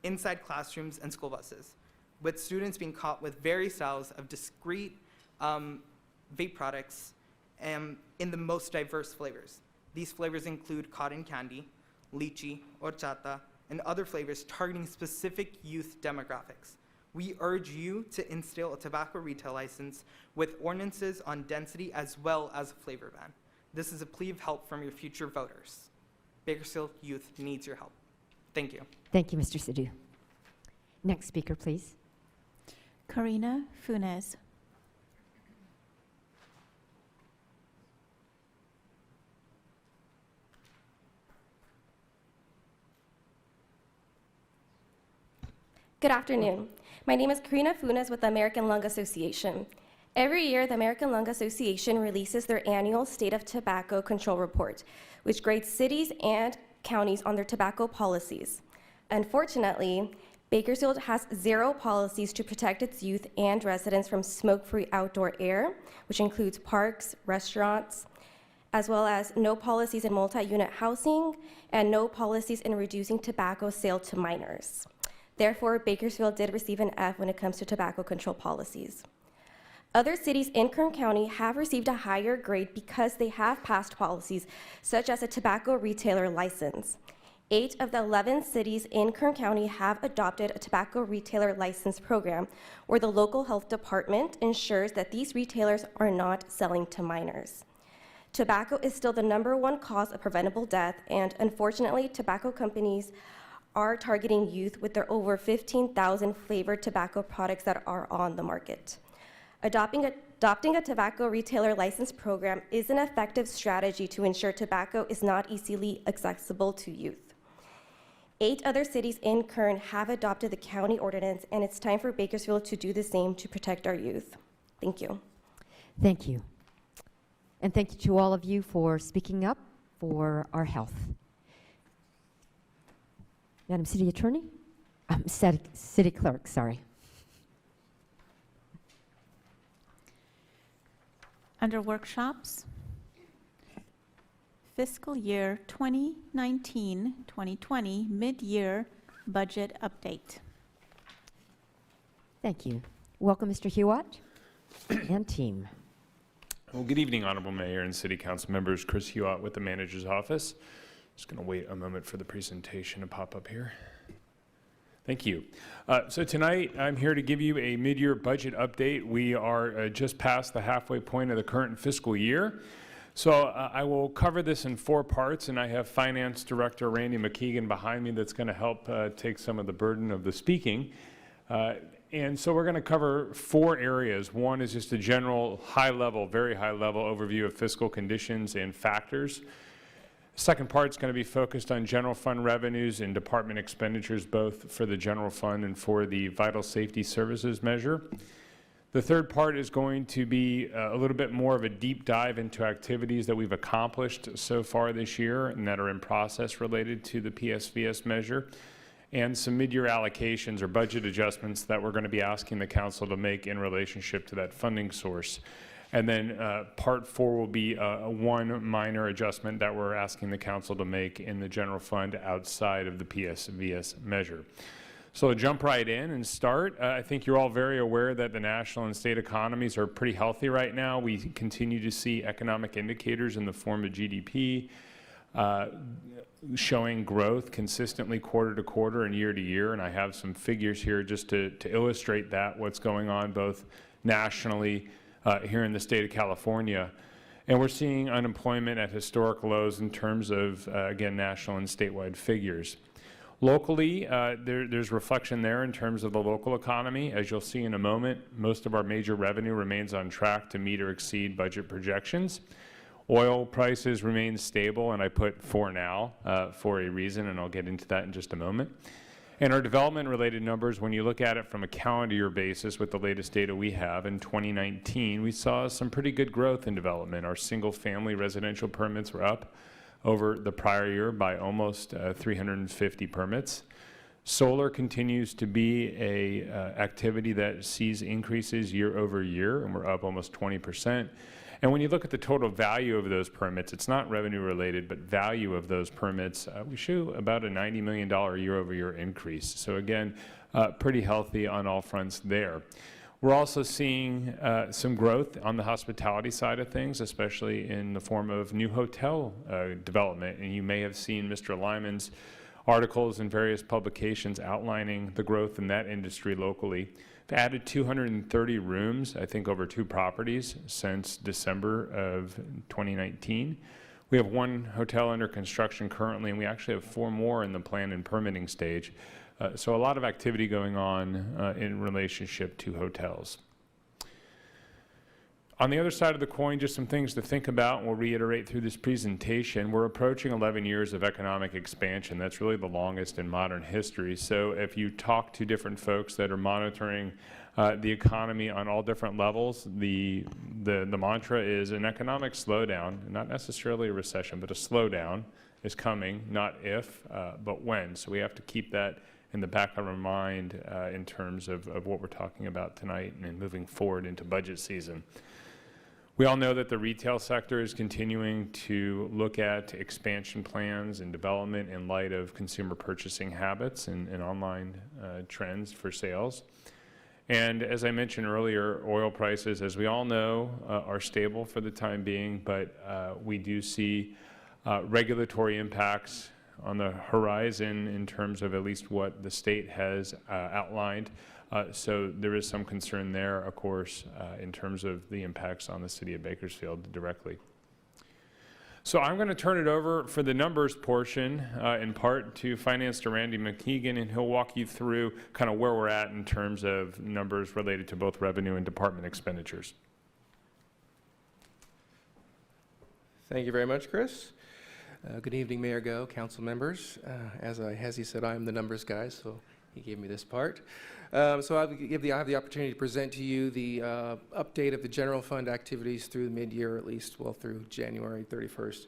inside classrooms and school buses, with students being caught with various styles of discrete vape products in the most diverse flavors. These flavors include cotton candy, lychee, horchata, and other flavors targeting specific youth demographics. We urge you to instill a tobacco retail license with ordinances on density as well as a flavor ban. This is a plea of help from your future voters. Bakersfield youth needs your help. Thank you. Thank you, Mr. Sidhu. Next speaker, please. Karina Funes. Good afternoon. My name is Karina Funes with the American Lung Association. Every year, the American Lung Association releases their annual State of Tobacco Control Report, which grades cities and counties on their tobacco policies. Unfortunately, Bakersfield has 0 policies to protect its youth and residents from smoke-free outdoor air, which includes parks, restaurants, as well as no policies in multi-unit housing and no policies in reducing tobacco sale to minors. Therefore, Bakersfield did receive an F when it comes to tobacco control policies. Other cities in Kern County have received a higher grade because they have passed policies, such as a tobacco retailer license. 8 of the 11 cities in Kern County have adopted a tobacco retailer license program where the local health department ensures that these retailers are not selling to minors. Tobacco is still the #1 cause of preventable death, and unfortunately, tobacco companies are targeting youth with their over 15,000 flavored tobacco products that are on the market. Adopting a tobacco retailer license program is an effective strategy to ensure tobacco is not easily accessible to youth. 8 other cities in Kern have adopted the county ordinance, and it's time for Bakersfield to do the same to protect our youth. Thank you. Thank you. And thank you to all of you for speaking up for our health. Madam City Attorney? City Clerk, sorry. Under workshops, fiscal year 2019-2020 mid-year budget update. Thank you. Welcome, Mr. Hewitt and team. Well, good evening, Honorable Mayor and City Council members. Chris Hewitt with the Manager's Office. Just going to wait a moment for the presentation to pop up here. Thank you. So tonight, I'm here to give you a mid-year budget update. We are just past the halfway point of the current fiscal year. So I will cover this in 4 parts, and I have Finance Director Randy McKeegan behind me that's going to help take some of the burden of the speaking. And so we're going to cover 4 areas. One is just a general high-level, very high-level overview of fiscal conditions and factors. Second part is going to be focused on general fund revenues and department expenditures, both for the general fund and for the vital safety services measure. The third part is going to be a little bit more of a deep dive into activities that we've accomplished so far this year and that are in process related to the PSVS measure, and some mid-year allocations or budget adjustments that we're going to be asking the council to make in relationship to that funding source. And then part 4 will be one minor adjustment that we're asking the council to make in the general fund outside of the PSVS measure. So to jump right in and start, I think you're all very aware that the national and state economies are pretty healthy right now. We continue to see economic indicators in the form of GDP showing growth consistently quarter to quarter and year to year. And I have some figures here just to illustrate that, what's going on both nationally here in the state of California. And we're seeing unemployment at historic lows in terms of, again, national and statewide figures. Locally, there's reflection there in terms of the local economy. As you'll see in a moment, most of our major revenue remains on track to meet or exceed budget projections. Oil prices remain stable, and I put for now for a reason, and I'll get into that in just a moment. And our development-related numbers, when you look at it from a calendar year basis with the latest data we have, in 2019, we saw some pretty good growth in development. Our single-family residential permits were up over the prior year by almost 350 permits. Solar continues to be a activity that sees increases year over year, and we're up almost 20%. And when you look at the total value of those permits, it's not revenue related, but value of those permits, we show about a $90 million year-over-year increase. So again, pretty healthy on all fronts there. We're also seeing some growth on the hospitality side of things, especially in the form of new hotel development. And you may have seen Mr. Lyman's articles in various publications outlining the growth in that industry locally. We've added 230 rooms, I think, over 2 properties since December of 2019. We have 1 hotel under construction currently, and we actually have 4 more in the plan and permitting stage. So a lot of activity going on in relationship to hotels. On the other side of the coin, just some things to think about, and we'll reiterate through this presentation. We're approaching 11 years of economic expansion. That's really the longest in modern history. So if you talk to different folks that are monitoring the economy on all different levels, the mantra is an economic slowdown, not necessarily a recession, but a slowdown is coming, not if, but when. So we have to keep that in the back of our mind in terms of what we're talking about tonight and moving forward into budget season. We all know that the retail sector is continuing to look at expansion plans and development in light of consumer purchasing habits and online trends for sales. And as I mentioned earlier, oil prices, as we all know, are stable for the time being, but we do see regulatory impacts on the horizon in terms of at least what the state has outlined. So there is some concern there, of course, in terms of the impacts on the city of Bakersfield directly. So I'm going to turn it over for the numbers portion, in part, to Finance Director Randy McKeegan, and he'll walk you through kind of where we're at in terms of numbers related to both revenue and department expenditures. Thank you very much, Chris. Good evening, Mayor Go, council members. As he said, I'm the numbers guy, so he gave me this part. So I have the opportunity to present to you the update of the general fund activities through mid-year, at least, well, through January 31st,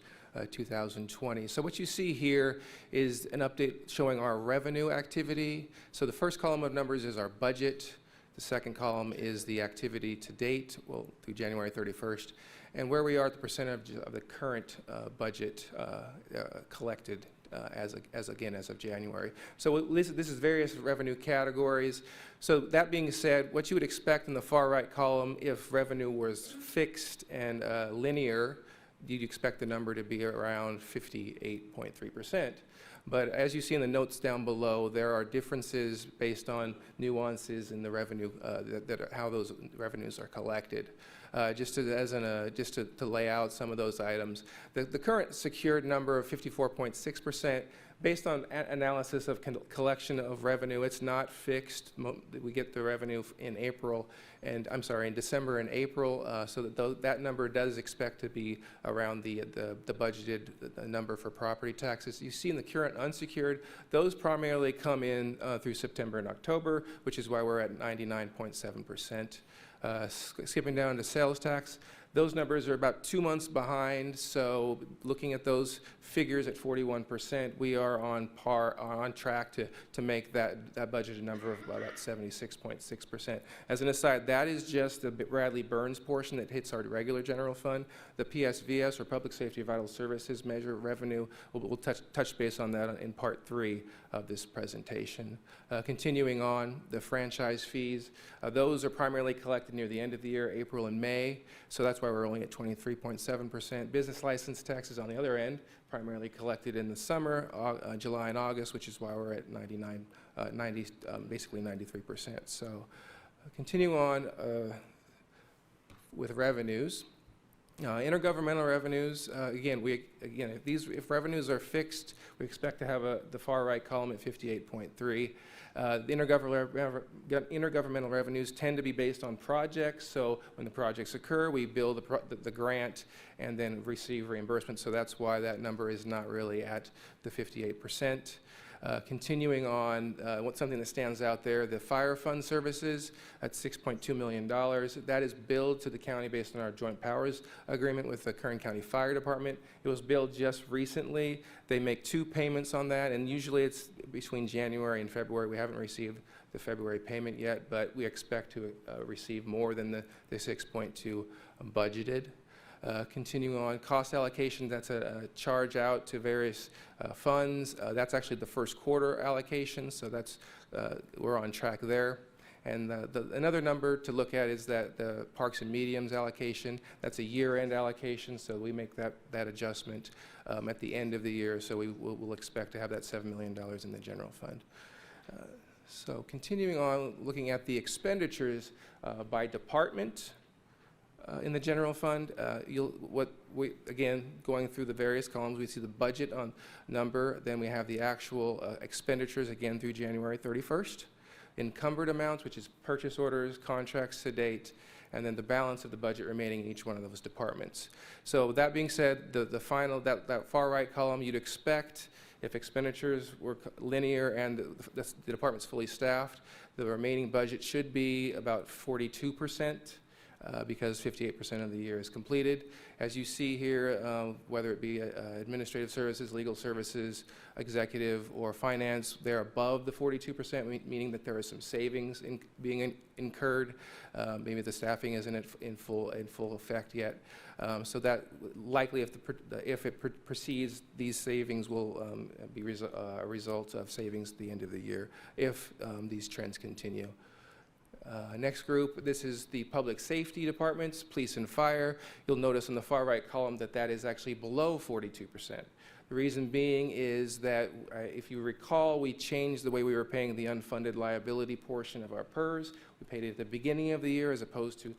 2020. So what you see here is an update showing our revenue activity. So the first column of numbers is our budget. The second column is the activity to date, well, through January 31st, and where we are at the percentage of the current budget collected as of January. So this is various revenue categories. So that being said, what you would expect in the far right column, if revenue was fixed and linear, you'd expect the number to be around 58.3%. But as you see in the notes down below, there are differences based on nuances in the revenue, how those revenues are collected. Just to lay out some of those items, the current secured number of 54.6%, based on analysis of collection of revenue, it's not fixed. We get the revenue in December and April, so that number does expect to be around the budgeted number for property taxes. You see in the current unsecured, those primarily come in through September and October, which is why we're at 99.7%. Skipping down to sales tax, those numbers are about 2 months behind, so looking at those figures at 41%, we are on track to make that budgeted number of about 76.6%. As an aside, that is just the Bradley Burns portion that hits our regular general fund. The PSVS, or Public Safety Vital Services measure revenue, we'll touch base on that in part 3 of this presentation. Continuing on, the franchise fees, those are primarily collected near the end of the year, April and May, so that's why we're only at 23.7%. Business license taxes on the other end, primarily collected in the summer, July and August, which is why we're at basically 93%. So continuing on with revenues. Intergovernmental revenues, if revenues are fixed, we expect to have the far right column at 58.3. The intergovernmental revenues tend to be based on projects, so when the projects occur, we bill the grant and then receive reimbursement, so that's why that number is not really at the 58%. Continuing on, something that stands out there, the fire fund services at $6.2 million. That is billed to the county based on our joint powers agreement with the Kern County Fire Department. It was billed just recently. They make 2 payments on that, and usually it's between January and February. We haven't received the February payment yet, but we expect to receive more than the 6.2 budgeted. Continuing on, cost allocation, that's a charge out to various funds. That's actually the first quarter allocation, so that's we're on track there. And another number to look at is that the Parks and Mediums allocation. That's a year-end allocation, so we make that adjustment at the end of the year, so we'll expect to have that $7 million in the general fund. So continuing on, looking at the expenditures by department. In the general fund, going through the various columns, we see the budget on number, then we have the actual expenditures again through January 31st. Encumbered amounts, which is purchase orders, contracts to date, and then the balance of the budget remaining in each one of those departments. So that being said, the final, that far right column, you'd expect if expenditures were linear and the department's fully staffed, the remaining budget should be about 42%. Because 58% of the year is completed. As you see here, whether it be administrative services, legal services, executive, or finance, they're above the 42%, meaning that there is some savings being incurred. Maybe the staffing isn't in full effect yet. So that likely, if it proceeds, these savings will be a result of savings at the end of the year if these trends continue. Next group, this is the public safety departments, police and fire. You'll notice on the far right column that is actually below 42%. The reason being is that, if you recall, we changed the way we were paying the unfunded liability portion of our PERS. We paid it at the beginning of the year as opposed to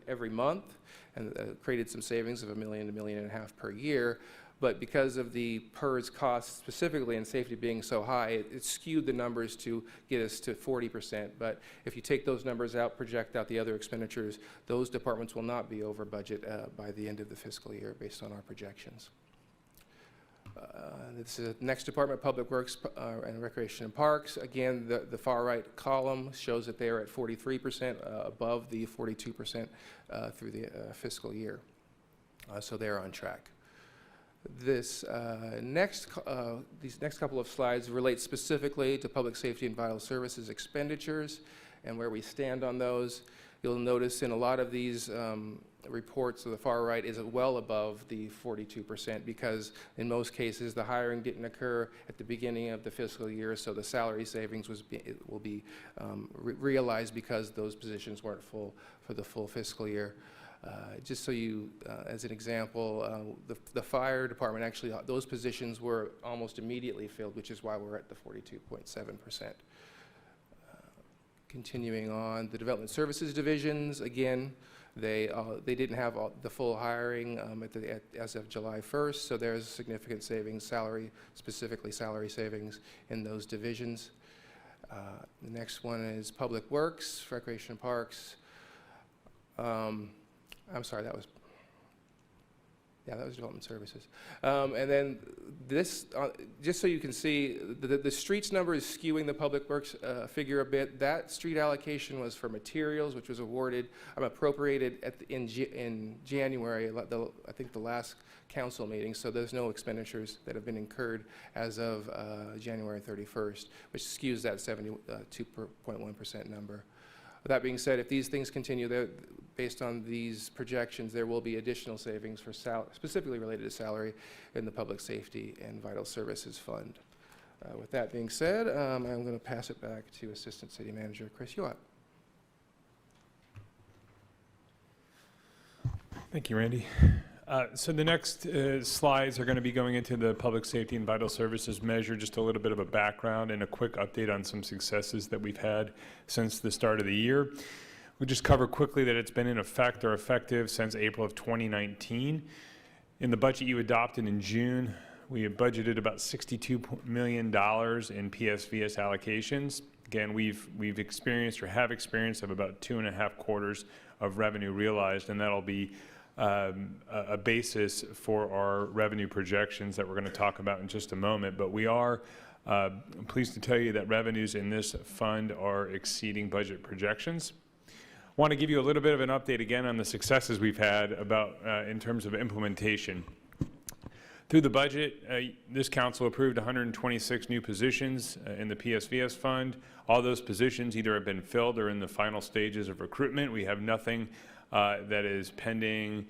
every month, and created some savings of $1 million to $1.5 million per year. But because of the PERS costs specifically and safety being so high, it skewed the numbers to get us to 40%. But if you take those numbers out, project out the other expenditures, those departments will not be over budget by the end of the fiscal year based on our projections. This is the next department, Public Works and Recreation and Parks. Again, the far right column shows that they are at 43%, above the 42% through the fiscal year. So they're on track. These next couple of slides relate specifically to public safety and vital services expenditures. and where we stand on those. You'll notice in a lot of these reports to the far right is well above the 42%, because in most cases the hiring didn't occur at the beginning of the fiscal year, so the salary savings will be realized because those positions weren't full for the full fiscal year. Just so you, as an example, the fire department, actually those positions were almost immediately filled, which is why we're at the 42.7%. Continuing on, the development services divisions, again, they didn't have the full hiring as of July 1st, so there's significant savings, specifically salary savings in those divisions. The next one is Public Works, Recreation and Parks. I'm sorry, that was Development Services. And then this, just so you can see, the streets number is skewing the Public Works figure a bit. That street allocation was for materials, which was appropriated in January, I think the last council meeting, so there's no expenditures that have been incurred as of January 31st, which skews that 72.1% number. That being said, if these things continue, based on these projections, there will be additional savings for specifically related to salary in the Public Safety and Vital Services Fund. With that being said, I'm going to pass it back to Assistant City Manager Chris Youatt. Thank you, Randy. So the next slides are going to be going into the Public Safety and Vital Services measure, just a little bit of a background and a quick update on some successes that we've had since the start of the year. We'll just cover quickly that it's been in effect or effective since April of 2019. In the budget you adopted in June, we have budgeted about $62 million in PSVS allocations. Again, we've experienced or have experienced of about 2.5 quarters of revenue realized, and that'll be a basis for our revenue projections that we're going to talk about in just a moment. But we are pleased to tell you that revenues in this fund are exceeding budget projections. I want to give you a little bit of an update again on the successes we've had in terms of implementation. Through the budget, this council approved 126 new positions in the PSVS fund. All those positions either have been filled or in the final stages of recruitment. We have nothing that is pending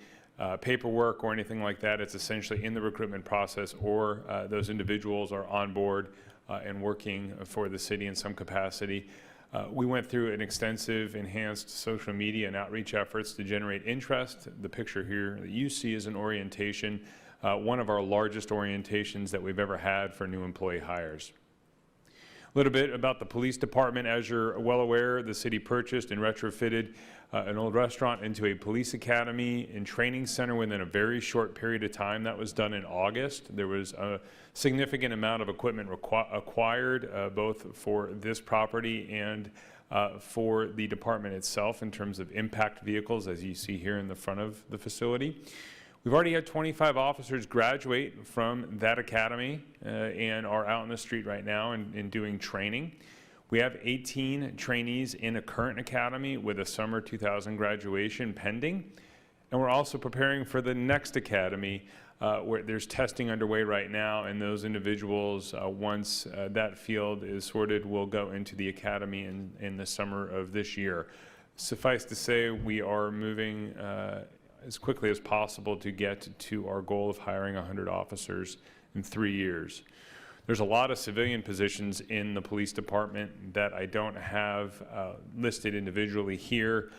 paperwork or anything like that. It's essentially in the recruitment process, or those individuals are on board and working for the city in some capacity. We went through an extensive enhanced social media and outreach efforts to generate interest. The picture here that you see is an orientation, one of our largest orientations that we've ever had for new employee hires. A little bit about the police department. As you're well aware, the city purchased and retrofitted an old restaurant into a police academy and training center within a very short period of time. That was done in August. There was a significant amount of equipment acquired, both for this property and for the department itself in terms of impact vehicles, as you see here in the front of the facility. We've already had 25 officers graduate from that academy and are out in the street right now and doing training. We have 18 trainees in a current academy with a summer 2000 graduation pending. And we're also preparing for the next academy where there's testing underway right now, and those individuals, once that field is sorted, will go into the academy in the summer of this year. Suffice to say, we are moving as quickly as possible to get to our goal of hiring 100 officers in 3 years. There's a lot of civilian positions in the police department that I don't have listed individually here,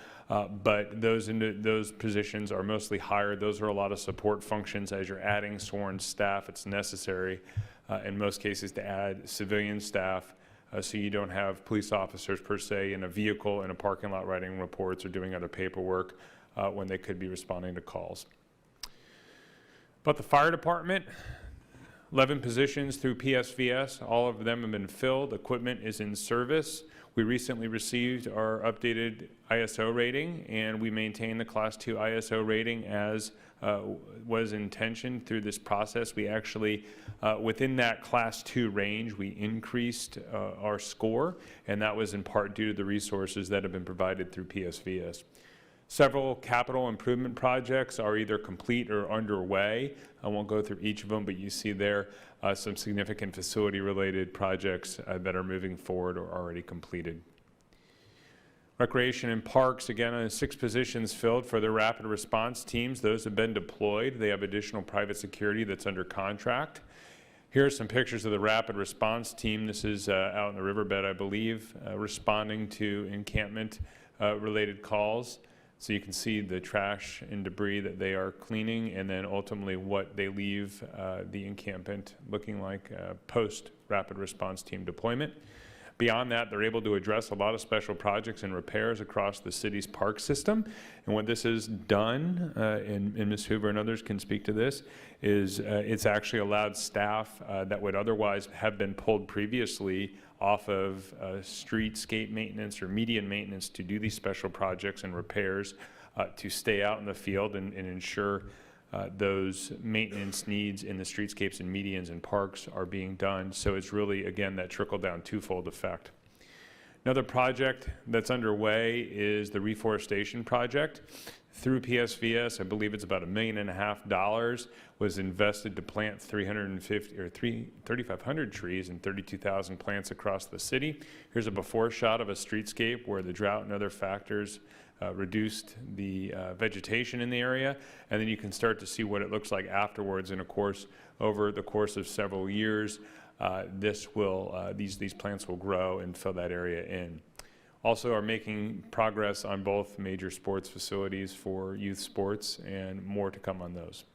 but those positions are mostly hired. Those are a lot of support functions. As you're adding sworn staff, it's necessary in most cases to add civilian staff so you don't have police officers per se in a vehicle in a parking lot writing reports or doing other paperwork when they could be responding to calls. But the fire department, 11 positions through PSVS. All of them have been filled. Equipment is in service. We recently received our updated ISO rating, and we maintain the Class 2 ISO rating as was intentioned through this process. We actually, within that Class 2 range, we increased our score, and that was in part due to the resources that have been provided through PSVS. Several capital improvement projects are either complete or underway. I won't go through each of them, but you see there some significant facility-related projects that are moving forward or already completed. Recreation and Parks, again, 6 positions filled for the rapid response teams. Those have been deployed. They have additional private security that's under contract. Here are some pictures of the rapid response team. This is out in the riverbed, I believe, responding to encampment related calls. So you can see the trash and debris that they are cleaning, and then ultimately what they leave the encampment looking like post rapid response team deployment. Beyond that, they're able to address a lot of special projects and repairs across the city's park system. And what this has done, and Ms. Hoover and others can speak to this, is it's actually allowed staff that would otherwise have been pulled previously off of streetscape maintenance or median maintenance to do these special projects and repairs to stay out in the field and ensure those maintenance needs in the streetscapes and medians and parks are being done. So it's really, again, that trickle-down twofold effect. Another project that's underway is the reforestation project. Through PSVS, I believe it's about $1.5 million was invested to plant 3,500 trees and 32,000 plants across the city. Here's a before shot of a streetscape where the drought and other factors reduced the vegetation in the area, and then you can start to see what it looks like afterwards. And of course, over the course of several years, these plants will grow and fill that area in. Also are making progress on both major sports facilities for youth sports, and more to come on those.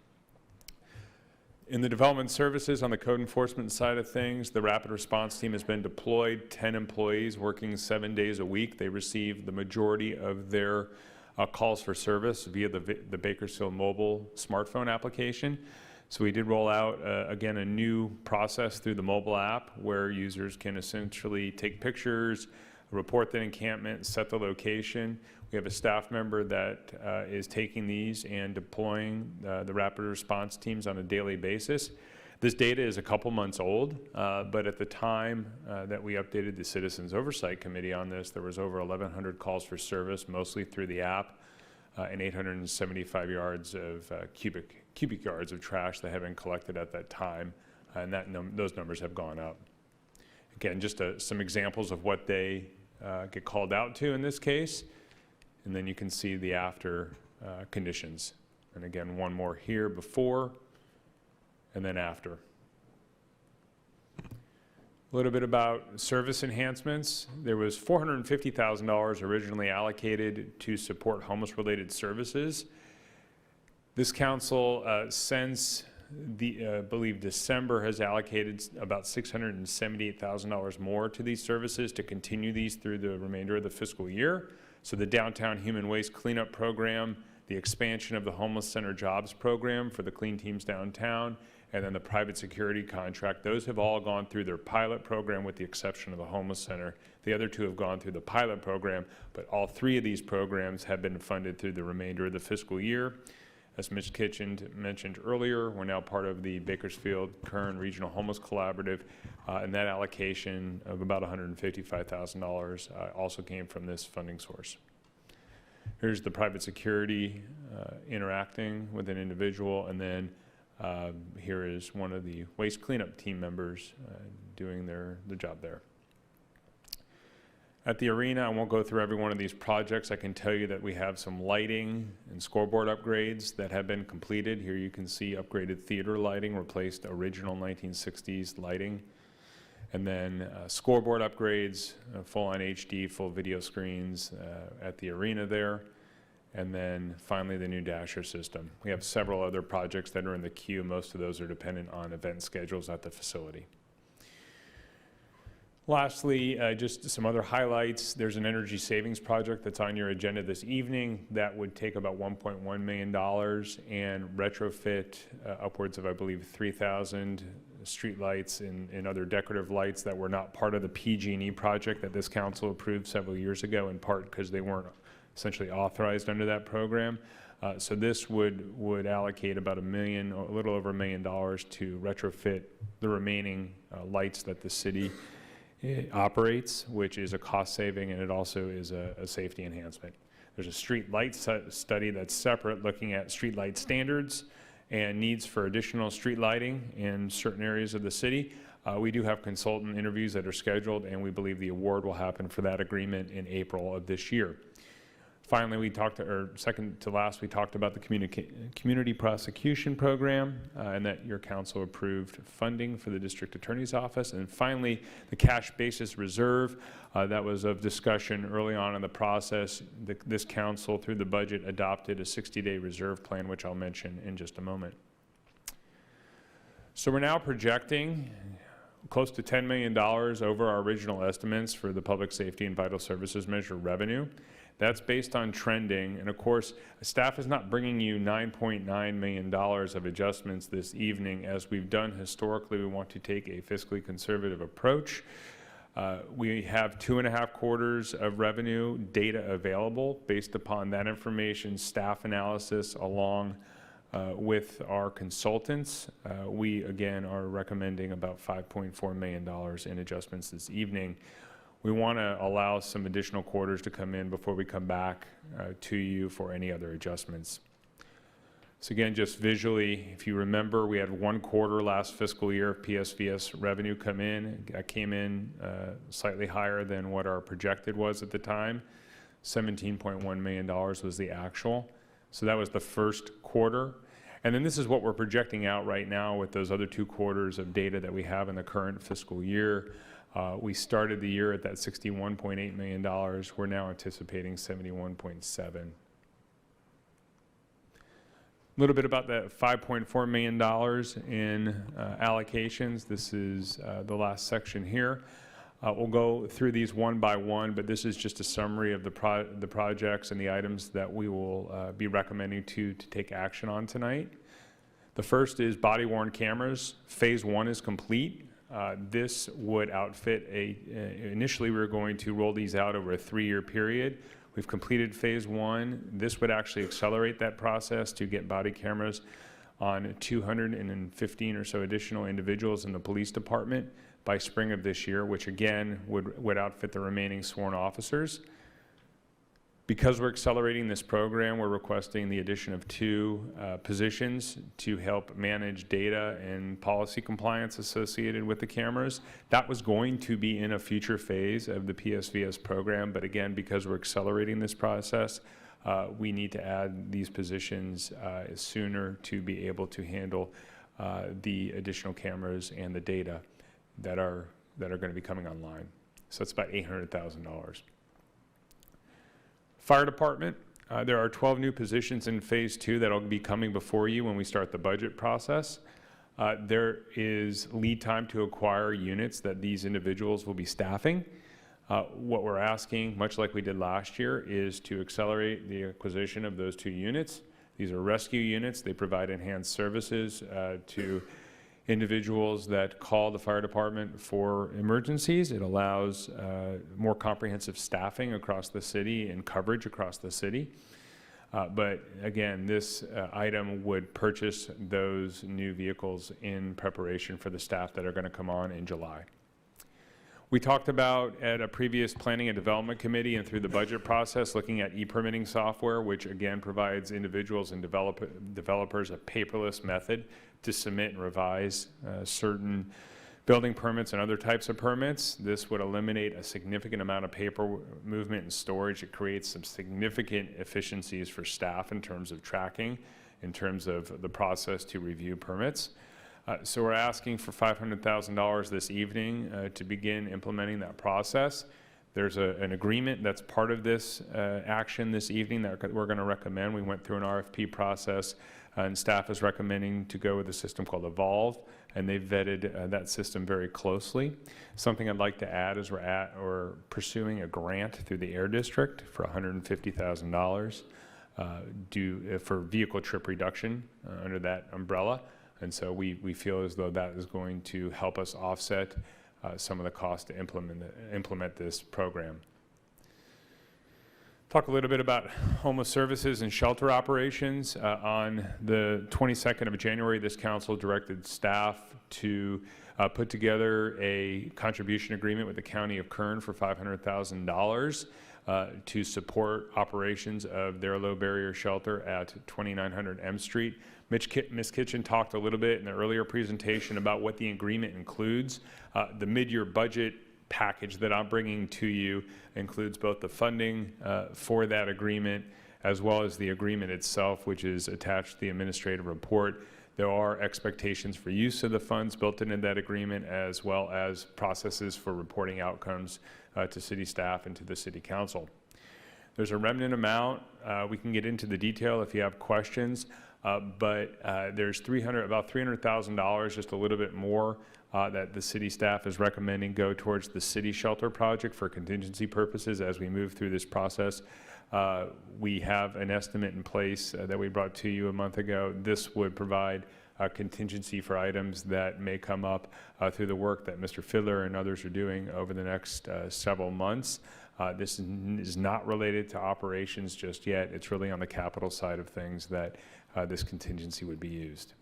In the development services, on the code enforcement side of things, the rapid response team has been deployed, 10 employees working 7 days a week. They receive the majority of their calls for service via the Bakersfield mobile smartphone application. So we did roll out, again, a new process through the mobile app where users can essentially take pictures, report the encampment, set the location. We have a staff member that is taking these and deploying the rapid response teams on a daily basis. This data is a couple months old, but at the time that we updated the Citizens Oversight Committee on this, there was over 1,100 calls for service, mostly through the app, and 875 yards of cubic yards of trash that have been collected at that time, and those numbers have gone up. Again, just some examples of what they get called out to in this case. And then you can see the after conditions. And again, one more here before and then after. A little bit about service enhancements. There was $450,000 originally allocated to support homeless-related services. This council, since I believe December, has allocated about $678,000 more to these services to continue these through the remainder of the fiscal year. So the Downtown Human Waste Cleanup Program, the expansion of the Homeless Center Jobs Program for the Clean Teams Downtown, and then the private security contract, those have all gone through their pilot program with the exception of the Homeless Center. The other two have gone through the pilot program, but all 3 of these programs have been funded through the remainder of the fiscal year. As Ms. Kitchen mentioned earlier, we're now part of the Bakersfield-Kern Regional Homeless Collaborative, and that allocation of about $155,000 also came from this funding source. Here's the private security interacting with an individual, and then here is one of the waste cleanup team members doing the job there. At the arena, I won't go through every one of these projects. I can tell you that we have some lighting and scoreboard upgrades that have been completed. Here you can see upgraded theater lighting, replaced original 1960s lighting. And then scoreboard upgrades, full on HD, full video screens at the arena there. And then finally the new dasher system. We have several other projects that are in the queue. Most of those are dependent on event schedules at the facility. Lastly, just some other highlights. There's an energy savings project that's on your agenda this evening that would take about $1.1 million and retrofit upwards of, I believe, 3,000 street lights and other decorative lights that were not part of the PG&E project that this council approved several years ago, in part because they weren't essentially authorized under that program. So this would allocate about a little over $1 million to retrofit the remaining lights that the city operates, which is a cost saving, and it also is a safety enhancement. There's a street light study that's separate, looking at street light standards and needs for additional street lighting in certain areas of the city. We do have consultant interviews that are scheduled, and we believe the award will happen for that agreement in April of this year. Finally, second to last, we talked about the community prosecution program and that your council approved funding for the district attorney's office. And finally, the cash basis reserve, that was of discussion early on in the process. This council, through the budget, adopted a 60-day reserve plan, which I'll mention in just a moment. So we're now projecting close to $10 million over our original estimates for the public safety and vital services measure revenue. That's based on trending, and of course, staff is not bringing you $9.9 million of adjustments this evening. As we've done historically, we want to take a fiscally conservative approach. We have 2.5 quarters of revenue data available based upon that information, staff analysis, along with our consultants. We, again, are recommending about $5.4 million in adjustments this evening. We want to allow some additional quarters to come in before we come back to you for any other adjustments. So again, just visually, if you remember, we had 1 quarter last fiscal year of PSVS revenue come in. That came in slightly higher than what our projected was at the time. $17.1 million was the actual. So that was the first quarter. And then this is what we're projecting out right now with those other 2 quarters of data that we have in the current fiscal year. We started the year at that $61.8 million. We're now anticipating $71.7. A little bit about that $5.4 million in allocations. This is the last section here. We'll go through these one by one, but this is just a summary of the projects and the items that we will be recommending to take action on tonight. The first is body-worn cameras. Phase 1 is complete. This would outfit initially we were going to roll these out over a 3-year period. We've completed phase 1. This would actually accelerate that process to get body cameras on 215 or so additional individuals in the police department by spring of this year, which again would outfit the remaining sworn officers. Because we're accelerating this program, we're requesting the addition of 2 positions to help manage data and policy compliance associated with the cameras. That was going to be in a future phase of the PSVS program, but again, because we're accelerating this process, we need to add these positions sooner to be able to handle the additional cameras and the data that are going to be coming online. So it's about $800,000. Fire department, there are 12 new positions in phase 2 that will be coming before you when we start the budget process. There is lead time to acquire units that these individuals will be staffing. What we're asking, much like we did last year, is to accelerate the acquisition of those 2 units. These are rescue units. They provide enhanced services to individuals that call the fire department for emergencies. It allows more comprehensive staffing across the city and coverage across the city. But again, this item would purchase those new vehicles in preparation for the staff that are going to come on in July. We talked about at a previous planning and development committee and through the budget process looking at e-permitting software, which again provides individuals and developers a paperless method to submit and revise certain building permits and other types of permits. This would eliminate a significant amount of paper movement and storage. It creates some significant efficiencies for staff in terms of tracking, in terms of the process to review permits. So we're asking for $500,000 this evening to begin implementing that process. There's an agreement that's part of this action this evening that we're going to recommend. We went through an RFP process, and staff is recommending to go with a system called Evolve, and they've vetted that system very closely. Something I'd like to add is we're pursuing a grant through the Air District for $150,000 for vehicle trip reduction under that umbrella. And so we feel as though that is going to help us offset some of the cost to implement this program. Talk a little bit about homeless services and shelter operations. On the 22nd of January, this council directed staff to put together a contribution agreement with the County of Kern for $500,000. to support operations of their low barrier shelter at 2900 M Street. Ms. Kitchen talked a little bit in the earlier presentation about what the agreement includes. The mid-year budget package that I'm bringing to you includes both the funding for that agreement as well as the agreement itself, which is attached to the administrative report. There are expectations for use of the funds built into that agreement, as well as processes for reporting outcomes to city staff and to the city council. There's a remnant amount. We can get into the detail if you have questions, but there's about $300,000, just a little bit more, that the city staff is recommending go towards the city shelter project for contingency purposes as we move through this process. We have an estimate in place that we brought to you a month ago. This would provide a contingency for items that may come up through the work that Mr. Fiddler and others are doing over the next several months. This is not related to operations just yet. It's really on the capital side of things that this contingency would be used.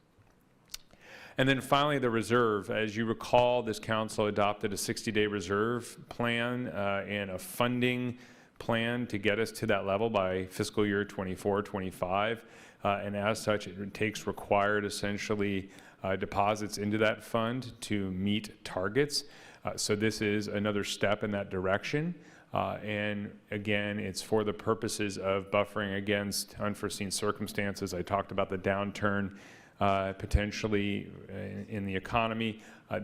And then finally, the reserve. As you recall, this council adopted a 60-day reserve plan and a funding plan to get us to that level by fiscal year 24-25. And as such, it takes required, essentially, deposits into that fund to meet targets. So this is another step in that direction. And again, it's for the purposes of buffering against unforeseen circumstances. I talked about the downturn potentially in the economy.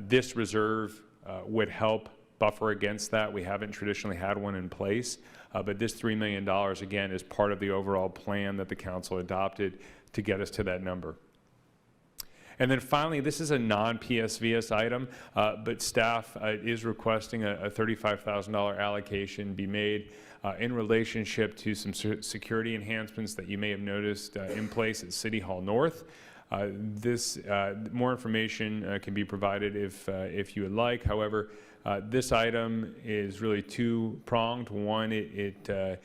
This reserve would help buffer against that. We haven't traditionally had one in place, but this $3 million, again, is part of the overall plan that the council adopted to get us to that number. And then finally, this is a non-PSVS item, but staff is requesting a $35,000 allocation be made in relationship to some security enhancements that you may have noticed in place at City Hall North. More information can be provided if you would like. However, this item is really two-pronged. One, it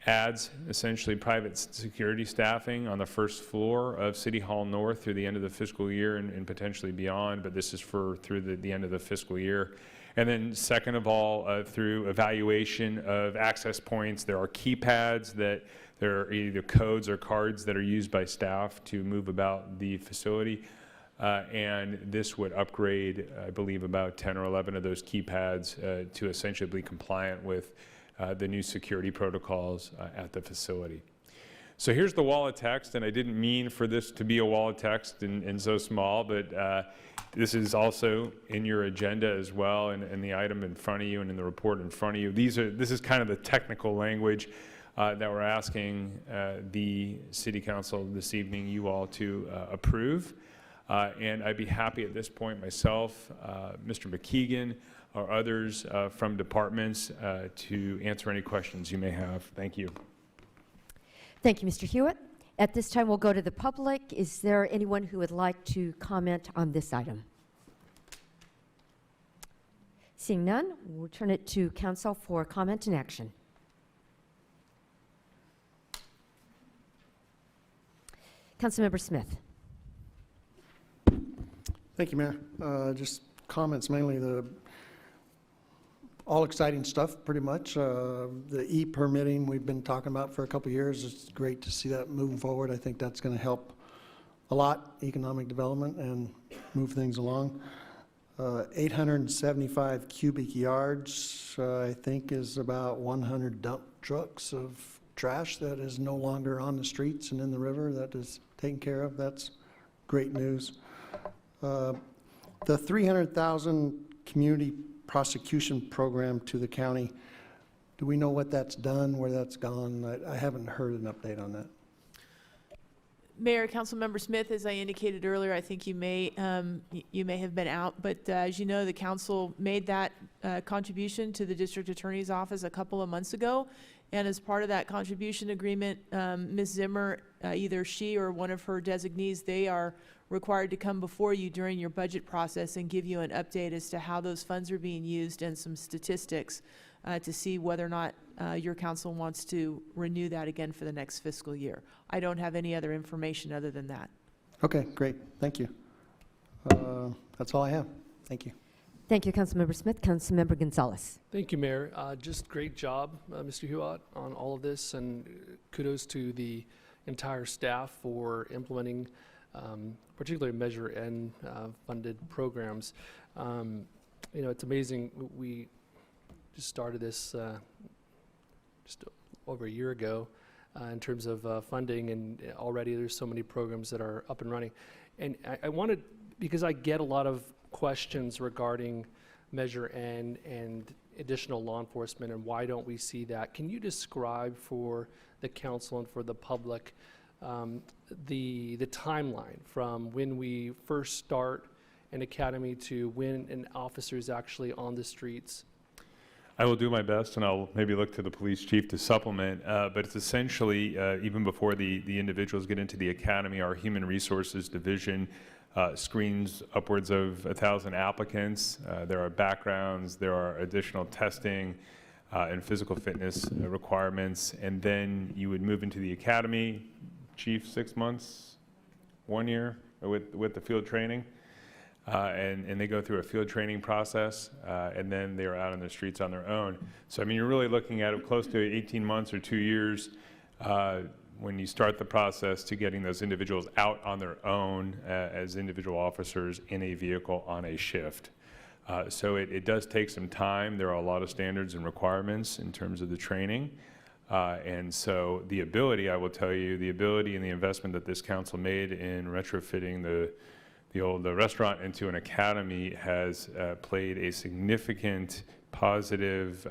adds essentially private security staffing on the first floor of City Hall North through the end of the fiscal year and potentially beyond, but this is through the end of the fiscal year. And then second of all, through evaluation of access points, there are keypads that there are either codes or cards that are used by staff to move about the facility. And this would upgrade, I believe, about 10 or 11 of those keypads to essentially be compliant with the new security protocols at the facility. So here's the wall of text, and I didn't mean for this to be a wall of text and so small, but this is also in your agenda as well, and the item in front of you and in the report in front of you. This is kind of the technical language that we're asking the City Council this evening, you all to approve. And I'd be happy at this point myself, Mr. McKeegan, or others from departments to answer any questions you may have. Thank you. Thank you, Mr. Hewitt. At this time, we'll go to the public. Is there anyone who would like to comment on this item? Seeing none, we'll turn it to council for comment and action. Councilmember Smith. Thank you, Mayor. Just comments, mainly all exciting stuff, pretty much. The e-permitting we've been talking about for a couple of years. It's great to see that moving forward. I think that's going to help a lot, economic development, and move things along. 875 cubic yards, I think, is about 100 dump trucks of trash that is no longer on the streets and in the river. That is taken care of. That's great news. The $300,000 community prosecution program to the county, do we know what that's done, where that's gone? I haven't heard an update on that. Mayor, Councilmember Smith, as I indicated earlier, I think you may have been out, but as you know, the council made that contribution to the district attorney's office a couple of months ago, and as part of that contribution agreement, Ms. Zimmer, either she or one of her designees, they are required to come before you during your budget process and give you an update as to how those funds are being used and some statistics to see whether or not your council wants to renew that again for the next fiscal year. I don't have any other information other than that. Okay, great. Thank you. That's all I have. Thank you. Thank you, Councilmember Smith. Councilmember Gonzalez. Thank you, Mayor. Just great job, Mr. Huot, on all of this, and kudos to the entire staff for implementing particularly Measure N funded programs. It's amazing. We just started this just over a year ago in terms of funding, and already there's so many programs that are up and running. And I wanted, because I get a lot of questions regarding Measure N and additional law enforcement and why don't we see that. Can you describe for the council and for the public the timeline from when we first start an academy to when an officer is actually on the streets? I will do my best, and I'll maybe look to the police chief to supplement, but it's essentially, even before the individuals get into the academy, our human resources division screens upwards of 1,000 applicants. There are backgrounds, there are additional testing and physical fitness requirements, and then you would move into the academy. Chief, 6 months, 1 year with the field training. And they go through a field training process, and then they're out on the streets on their own. So, I mean, you're really looking at close to 18 months or 2 years when you start the process to getting those individuals out on their own as individual officers in a vehicle on a shift. So it does take some time. There are a lot of standards and requirements in terms of the training. And so the ability, I will tell you, the ability and the investment that this council made in retrofitting the old restaurant into an academy has played a significant positive,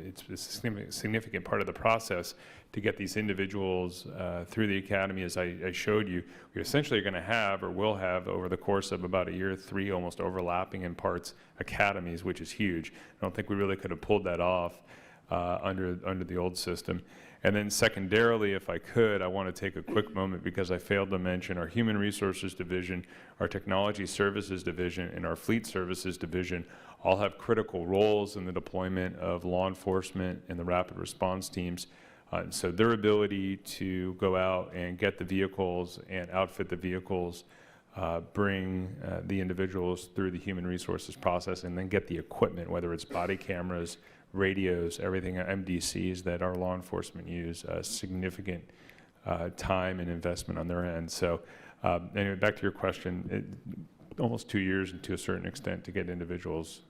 it's a significant part of the process to get these individuals through the academy. As I showed you, we essentially are going to have, or will have, over the course of about a year, 3 almost overlapping in parts academies, which is huge. I don't think we really could have pulled that off under the old system. And then secondarily, if I could, I want to take a quick moment because I failed to mention our Human Resources Division, our Technology Services Division, and our Fleet Services Division all have critical roles in the deployment of law enforcement and the rapid response teams. So their ability to go out and get the vehicles and outfit the vehicles, bring the individuals through the human resources process, and then get the equipment, whether it's body cameras, radios, everything, MDCs that our law enforcement use, significant time and investment on their end. So anyway, back to your question, almost 2 years and to a certain extent to get individuals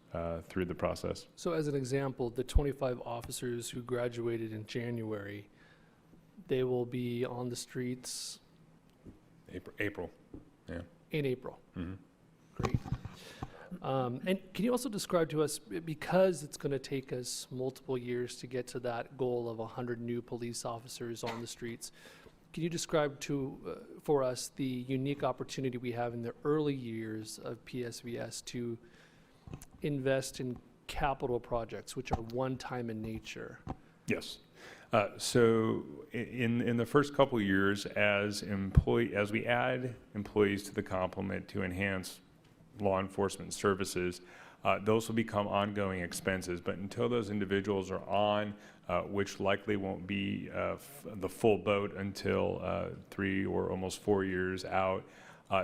through the process. So as an example, the 25 officers who graduated in January, they will be on the streets? April, yeah. In April. Mm-hmm. Great. And can you also describe to us, because it's going to take us multiple years to get to that goal of 100 new police officers on the streets, can you describe for us the unique opportunity we have in the early years of PSVS to invest in capital projects, which are one-time in nature? Yes. So in the first couple of years, as we add employees to the complement to enhance law enforcement services, those will become ongoing expenses. But until those individuals are on, which likely won't be the full boat until 3 or almost 4 years out,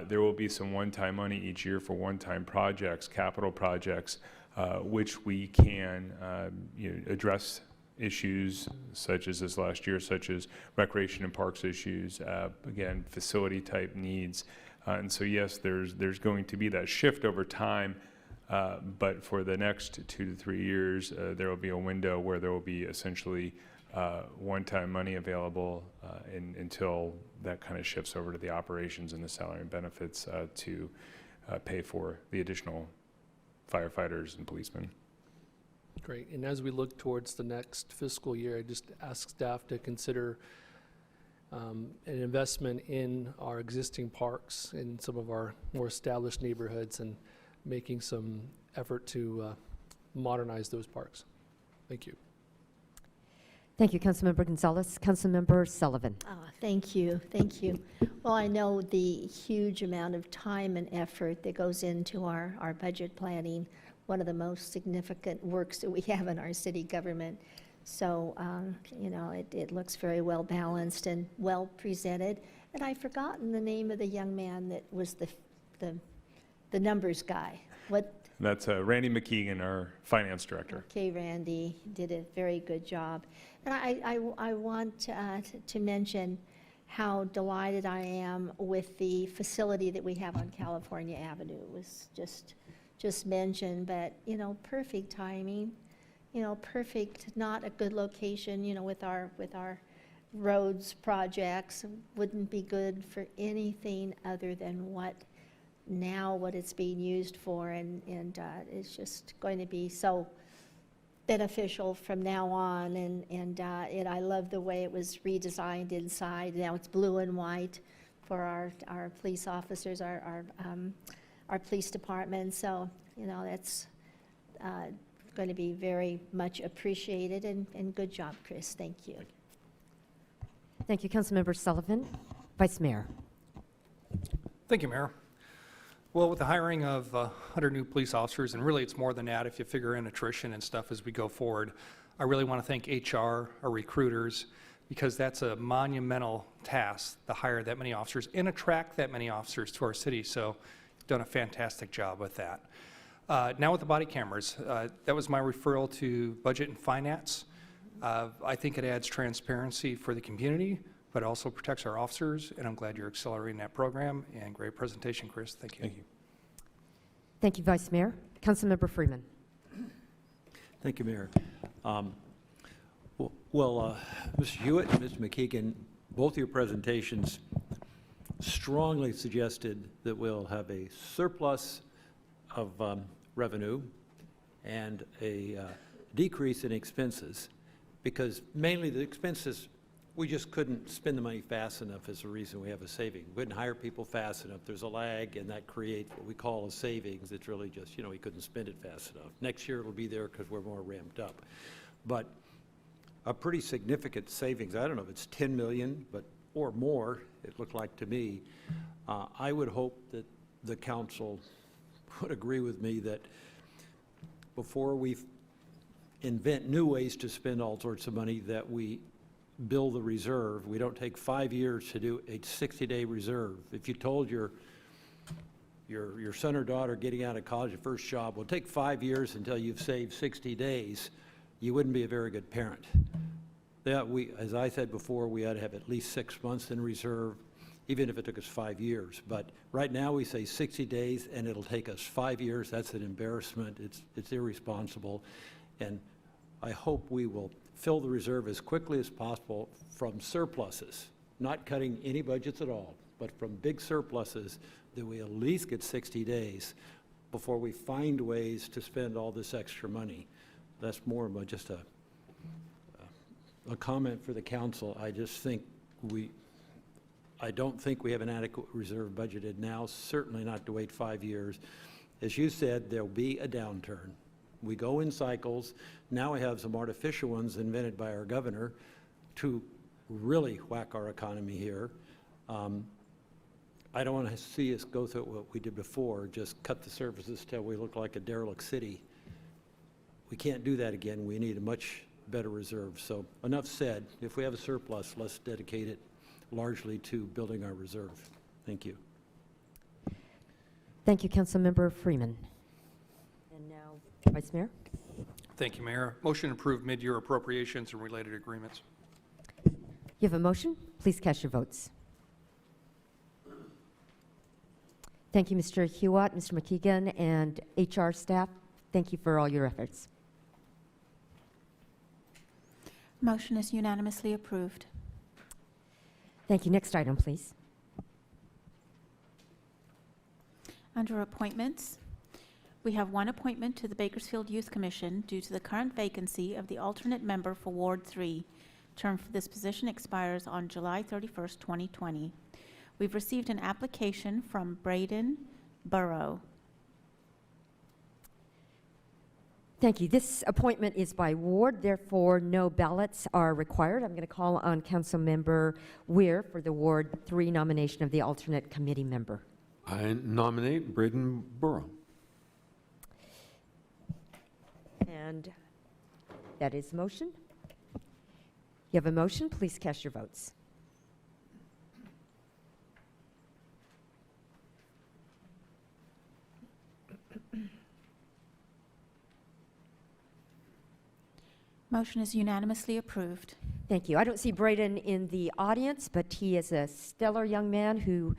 there will be some one-time money each year for one-time projects, capital projects, which we can address issues such as this last year, such as recreation and parks issues, again, facility type needs. And so yes, there's going to be that shift over time, but for the next 2 to 3 years, there will be a window where there will be essentially one-time money available until that kind of shifts over to the operations and the salary and benefits to pay for the additional firefighters and policemen. Great. And as we look towards the next fiscal year, I just ask staff to consider an investment in our existing parks in some of our more established neighborhoods and making some effort to modernize those parks. Thank you. Thank you, Councilmember Gonzalez. Councilmember Sullivan. Thank you. Thank you. Well, I know the huge amount of time and effort that goes into our budget planning, one of the most significant works that we have in our city government. So, it looks very well balanced and well presented. And I've forgotten the name of the young man that was the numbers guy. What? That's Randy McKeegan, our finance director. Okay, Randy, did a very good job. And I want to mention how delighted I am with the facility that we have on California Avenue. It was just mentioned, but, you know, perfect timing, you know, perfect, not a good location, you know, with our roads projects. Wouldn't be good for anything other than what it's being used for, and it's just going to be so beneficial from now on, and I love the way it was redesigned inside. Now it's blue and white for our police officers, our police department. So, you know, that's going to be very much appreciated, and good job, Chris. Thank you. Thank you, Councilmember Sullivan. Vice Mayor. Thank you, Mayor. Well, with the hiring of 100 new police officers, and really it's more than that if you figure in attrition and stuff as we go forward, I really want to thank HR, our recruiters, because that's a monumental task to hire that many officers and attract that many officers to our city. So you've done a fantastic job with that. Now with the body cameras, that was my referral to Budget and Finance. I think it adds transparency for the community, but also protects our officers, and I'm glad you're accelerating that program. And great presentation, Chris. Thank you. Thank you. Thank you, Vice Mayor. Councilmember Freeman. Thank you, Mayor. Mr. Hewitt and Mr. McKeegan, both of your presentations strongly suggested that we'll have a surplus of revenue and a decrease in expenses, because mainly the expenses, we just couldn't spend the money fast enough is the reason we have a saving. We couldn't hire people fast enough. There's a lag, and that creates what we call a savings. It's really just, you know, we couldn't spend it fast enough. Next year it'll be there because we're more ramped up. But a pretty significant savings, I don't know if it's 10 million, but or more, it looked like to me. I would hope that the council would agree with me that before we invent new ways to spend all sorts of money, that we build the reserve. We don't take 5 years to do a 60-day reserve. If you told your son or daughter getting out of college, your first job, will take 5 years until you've saved 60 days, you wouldn't be a very good parent. As I said before, we ought to have at least 6 months in reserve, even if it took us 5 years. But right now we say 60 days, and it'll take us 5 years. That's an embarrassment. It's irresponsible. And I hope we will fill the reserve as quickly as possible from surpluses, not cutting any budgets at all, but from big surpluses, that we at least get 60 days before we find ways to spend all this extra money. That's more of just a comment for the council. I just think I don't think we have an adequate reserve budgeted now, certainly not to wait 5 years. As you said, there'll be a downturn. We go in cycles. Now we have some artificial ones invented by our governor to really whack our economy here. I don't want to see us go through what we did before, just cut the services till we look like a derelict city. We can't do that again. We need a much better reserve. So enough said. If we have a surplus, let's dedicate it largely to building our reserve. Thank you. Thank you, Councilmember Freeman. And now, Vice Mayor. Thank you, Mayor. Motion to approve mid-year appropriations and related agreements. You have a motion? Please cast your votes. Thank you, Mr. Hewitt, Mr. McKeegan, and HR staff. Thank you for all your efforts. Motion is unanimously approved. Thank you. Next item, please. Under appointments, we have one appointment to the Bakersfield Youth Commission due to the current vacancy of the alternate member for Ward 3. Term for this position expires on July 31st, 2020. We've received an application from Braden Burrow. Thank you. This appointment is by ward, therefore no ballots are required. I'm going to call on Councilmember Weir for the Ward 3 nomination of the alternate committee member. I nominate Braden Burrow. And that is motion. You have a motion. Please cast your votes. Motion is unanimously approved. Thank you. I don't see Braden in the audience, but he is a stellar young man who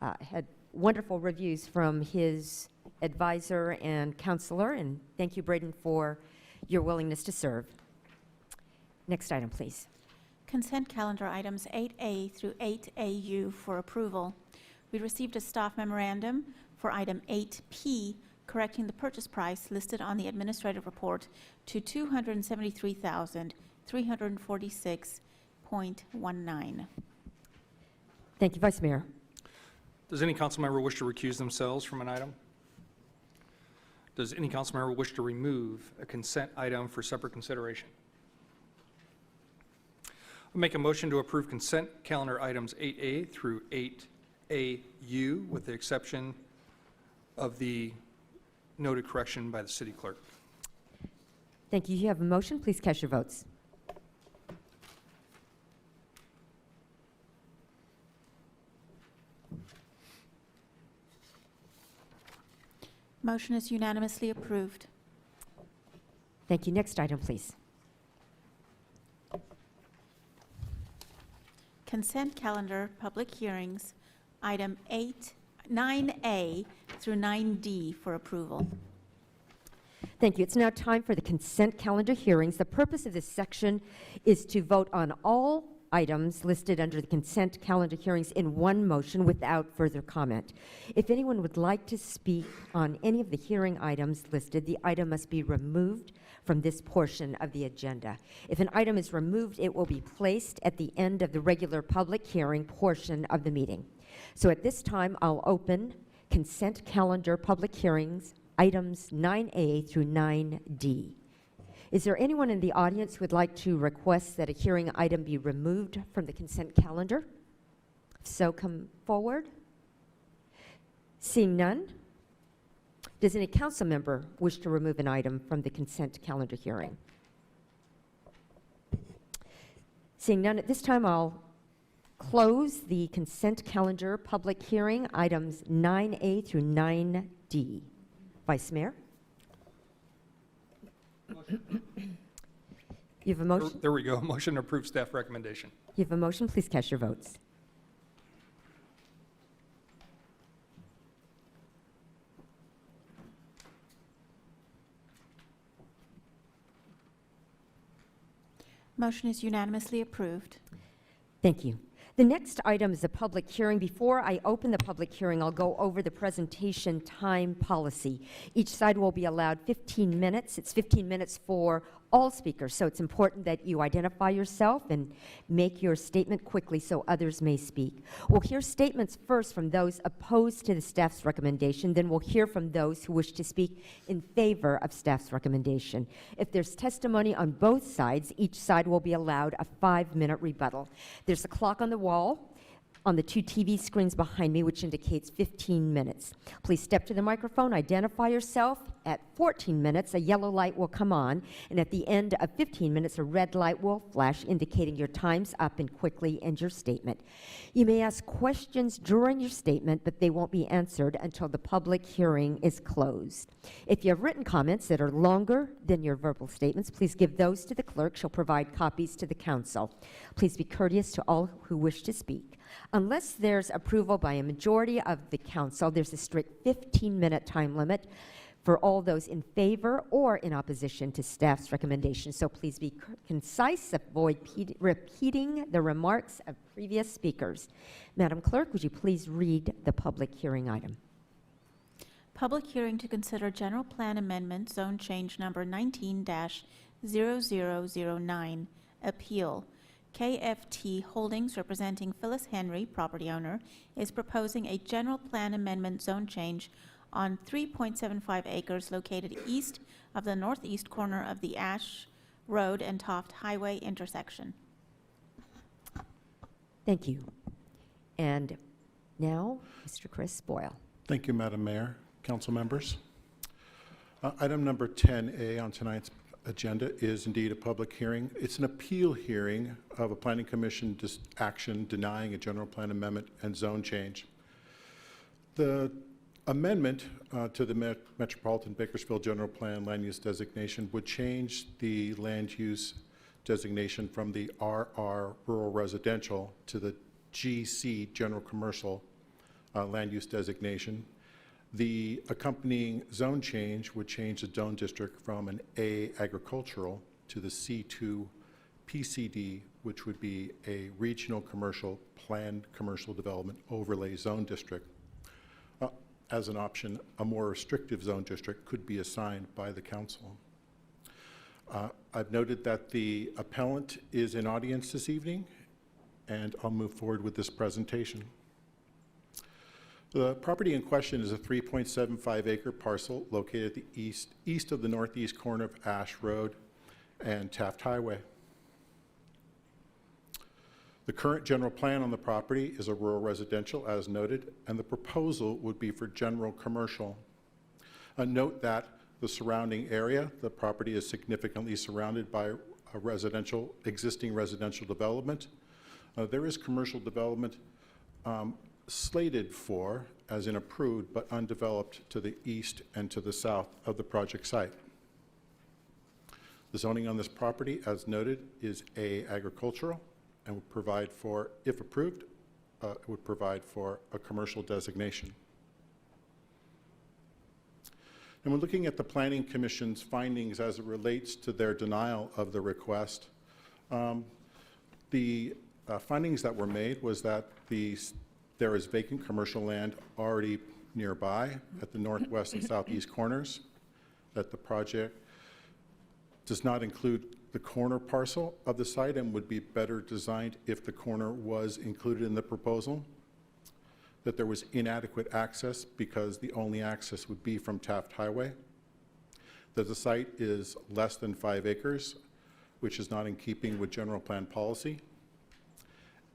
had wonderful reviews from his advisor and counselor, and thank you, Braden, for your willingness to serve. Next item, please. Consent calendar items 8A through 8AU for approval. We received a staff memorandum for item 8P, correcting the purchase price listed on the administrative report to $273,346.19. Thank you, Vice Mayor. Does any council member wish to recuse themselves from an item? Does any council member wish to remove a consent item for separate consideration? I'll make a motion to approve consent calendar items 8A through 8AU with the exception of the noted correction by the city clerk. Thank you. You have a motion. Please cast your votes. Motion is unanimously approved. Thank you. Next item, please. Consent calendar public hearings, item 9A through 9D for approval. Thank you. It's now time for the consent calendar hearings. The purpose of this section is to vote on all items listed under the consent calendar hearings in one motion without further comment. If anyone would like to speak on any of the hearing items listed, the item must be removed from this portion of the agenda. If an item is removed, it will be placed at the end of the regular public hearing portion of the meeting. So at this time, I'll open consent calendar public hearings, items 9A through 9D. Is there anyone in the audience who would like to request that a hearing item be removed from the consent calendar? If so, come forward. Seeing none, does any council member wish to remove an item from the consent calendar hearing? Seeing none, at this time I'll close the consent calendar public hearing, items 9A through 9D. Vice Mayor? You have a motion? There we go. Motion to approve staff recommendation. You have a motion. Please cast your votes. Motion is unanimously approved. Thank you. The next item is a public hearing. Before I open the public hearing, I'll go over the presentation time policy. Each side will be allowed 15 minutes. It's 15 minutes for all speakers, so it's important that you identify yourself and make your statement quickly so others may speak. We'll hear statements first from those opposed to the staff's recommendation, then we'll hear from those who wish to speak in favor of staff's recommendation. If there's testimony on both sides, each side will be allowed a 5-minute rebuttal. There's a clock on the wall on the 2 TV screens behind me, which indicates 15 minutes. Please step to the microphone, identify yourself. At 14 minutes, a yellow light will come on, and at the end of 15 minutes, a red light will flash, indicating your time's up, and quickly end your statement. You may ask questions during your statement, but they won't be answered until the public hearing is closed. If you have written comments that are longer than your verbal statements, please give those to the clerk. She'll provide copies to the council. Please be courteous to all who wish to speak. Unless there's approval by a majority of the council, there's a strict 15-minute time limit for all those in favor or in opposition to staff's recommendation. So please be concise, avoid repeating the remarks of previous speakers. Madam Clerk, would you please read the public hearing item? Public hearing to consider general plan amendment zone change number 19-0009, appeal. KFT Holdings, representing Phyllis Henry, property owner, is proposing a general plan amendment zone change on 3.75 acres located east of the northeast corner of the Ash Road and Toft Highway intersection. Thank you. And now, Mr. Chris Boyle. Thank you, Madam Mayor, council members. Item number 10A on tonight's agenda is indeed a public hearing. It's an appeal hearing of a planning commission action denying a general plan amendment and zone change. The Amendment to the Metropolitan Bakersfield General Plan land use designation would change the land use designation from the RR rural residential to the GC general commercial land use designation. The accompanying zone change would change the zone district from an A agricultural to the C2 PCD, which would be a regional commercial planned commercial development overlay zone district. As an option, a more restrictive zone district could be assigned by the council. I've noted that the appellant is in audience this evening, and I'll move forward with this presentation. The property in question is a 3.75 acre parcel located at the east of the northeast corner of Ash Road and Taft Highway. The current general plan on the property is a rural residential, as noted, and the proposal would be for general commercial. Note that the surrounding area, the property is significantly surrounded by a existing residential development. There is commercial development slated for, as in approved, but undeveloped to the east and to the south of the project site. The zoning on this property, as noted, is A agricultural, and would provide for, if approved, it would provide for a commercial designation. And when looking at the Planning Commission's findings as it relates to their denial of the request, the findings that were made was that there is vacant commercial land already nearby at the northwest and southeast corners, that the project does not include the corner parcel of the site and would be better designed if the corner was included in the proposal, that there was inadequate access because the only access would be from Taft Highway, that the site is less than 5 acres, which is not in keeping with general plan policy,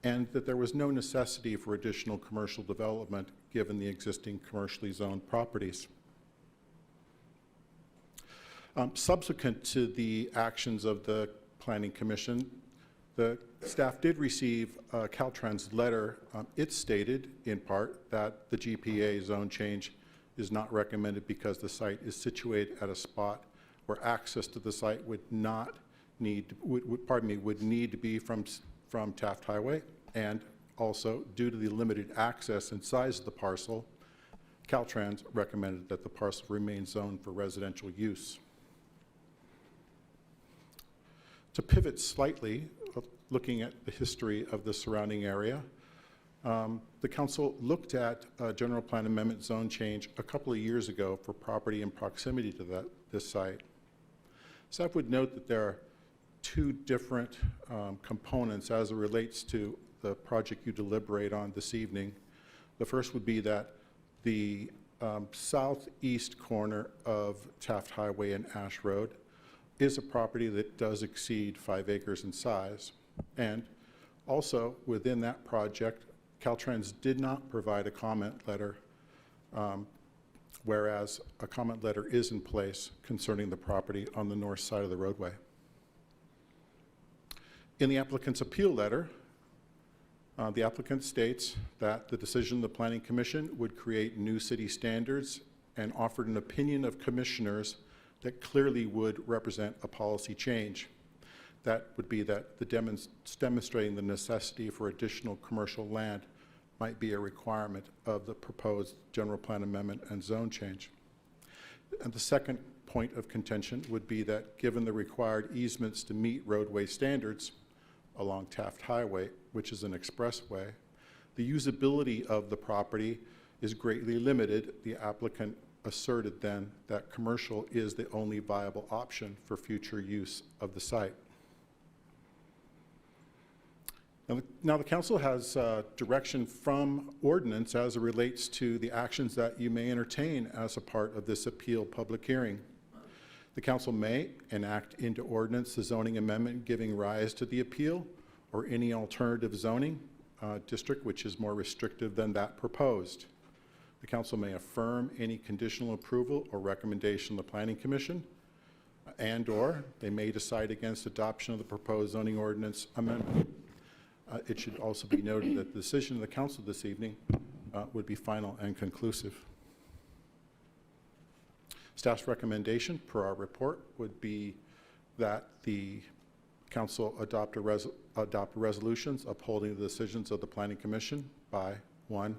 and that there was no necessity for additional commercial development given the existing commercially zoned properties. Subsequent to the actions of the Planning Commission, the staff did receive Caltrans' letter. It stated, in part, that the GPA zone change is not recommended because the site is situated at a spot where access to the site would need to be from Taft Highway, and also due to the limited access and size of the parcel, Caltrans recommended that the parcel remain zoned for residential use. To pivot slightly, looking at the history of the surrounding area, the council looked at general plan amendment zone change a couple of years ago for property in proximity to this site. Staff would note that there are two different components as it relates to the project you deliberate on this evening. The first would be that the southeast corner of Taft Highway and Ash Road is a property that does exceed 5 acres in size. And also within that project, Caltrans did not provide a comment letter, whereas a comment letter is in place concerning the property on the north side of the roadway. In the applicant's appeal letter, the applicant states that the decision of the Planning Commission would create new city standards and offered an opinion of commissioners that clearly would represent a policy change. That would be that demonstrating the necessity for additional commercial land might be a requirement of the proposed general plan amendment and zone change. And the second point of contention would be that given the required easements to meet roadway standards along Taft Highway, which is an expressway, the usability of the property is greatly limited. The applicant asserted then that commercial is the only viable option for future use of the site. Now the council has direction from ordinance as it relates to the actions that you may entertain as a part of this appeal public hearing. The council may enact into ordinance the zoning amendment giving rise to the appeal or any alternative zoning district which is more restrictive than that proposed. The council may affirm any conditional approval or recommendation of the Planning Commission, and/or they may decide against adoption of the proposed zoning ordinance amendment. It should also be noted that the decision of the council this evening would be final and conclusive. Staff's recommendation per our report would be that the council adopt resolutions upholding the decisions of the Planning Commission by 1,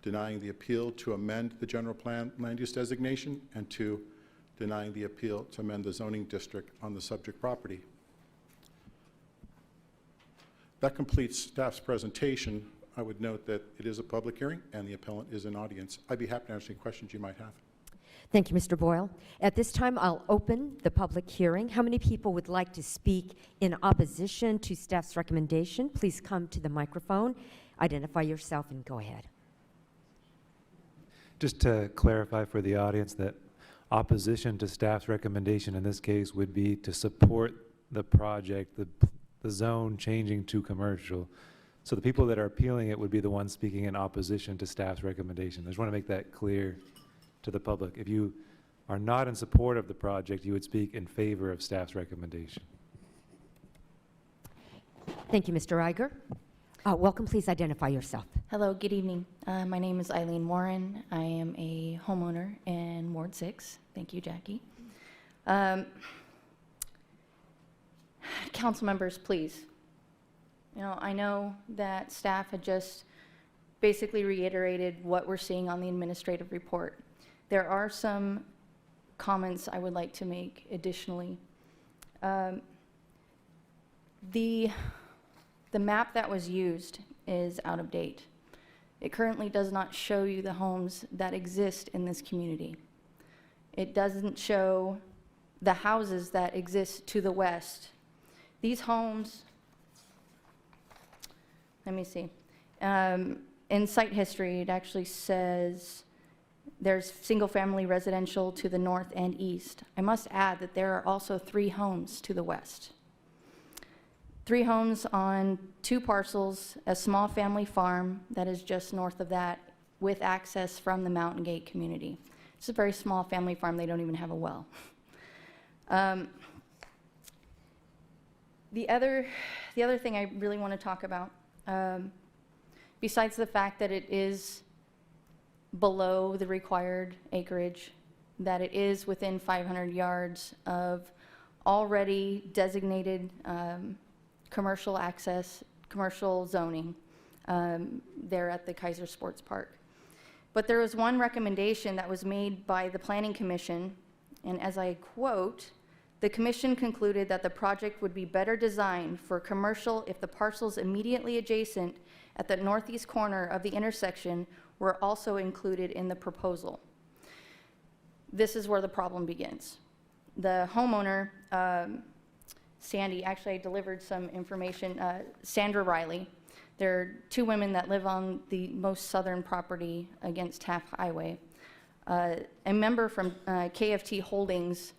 denying the appeal to amend the general plan land use designation, and 2, denying the appeal to amend the zoning district on the subject property. That completes staff's presentation. I would note that it is a public hearing and the appellant is in audience. I'd be happy to answer any questions you might have. Thank you, Mr. Boyle. At this time, I'll open the public hearing. How many people would like to speak in opposition to staff's recommendation? Please come to the microphone, identify yourself, and go ahead. Just to clarify for the audience that opposition to staff's recommendation in this case would be to support the project, the zone changing to commercial. So the people that are appealing it would be the ones speaking in opposition to staff's recommendation. I just want to make that clear to the public. If you are not in support of the project, you would speak in favor of staff's recommendation. Thank you, Mr. Iger. Welcome, please identify yourself. Hello, good evening. My name is Eileen Warren. I am a homeowner in Ward 6. Thank you, Jackie. Council members, please. I know that staff had just basically reiterated what we're seeing on the administrative report. There are some comments I would like to make additionally. The map that was used is out of date. It currently does not show you the homes that exist in this community. It doesn't show the houses that exist to the west. These homes, let me see. In site history, it actually says there's single-family residential to the north and east. I must add that there are also 3 homes to the west. 3 homes on 2 parcels, a small family farm that is just north of that with access from the Mountain Gate community. It's a very small family farm. They don't even have a well. The other thing I really want to talk about, besides the fact that it is below the required acreage, that it is within 500 yards of already designated commercial access, commercial zoning there at the Kaiser Sports Park. But there was one recommendation that was made by the Planning Commission, and as I quote, the commission concluded that the project would be better designed for commercial if the parcels immediately adjacent at the northeast corner of the intersection were also included in the proposal. This is where the problem begins. The homeowner, Sandy, actually I delivered some information, Sandra Riley. There are 2 women that live on the most southern property against Taft Highway. A member from KFT Holdings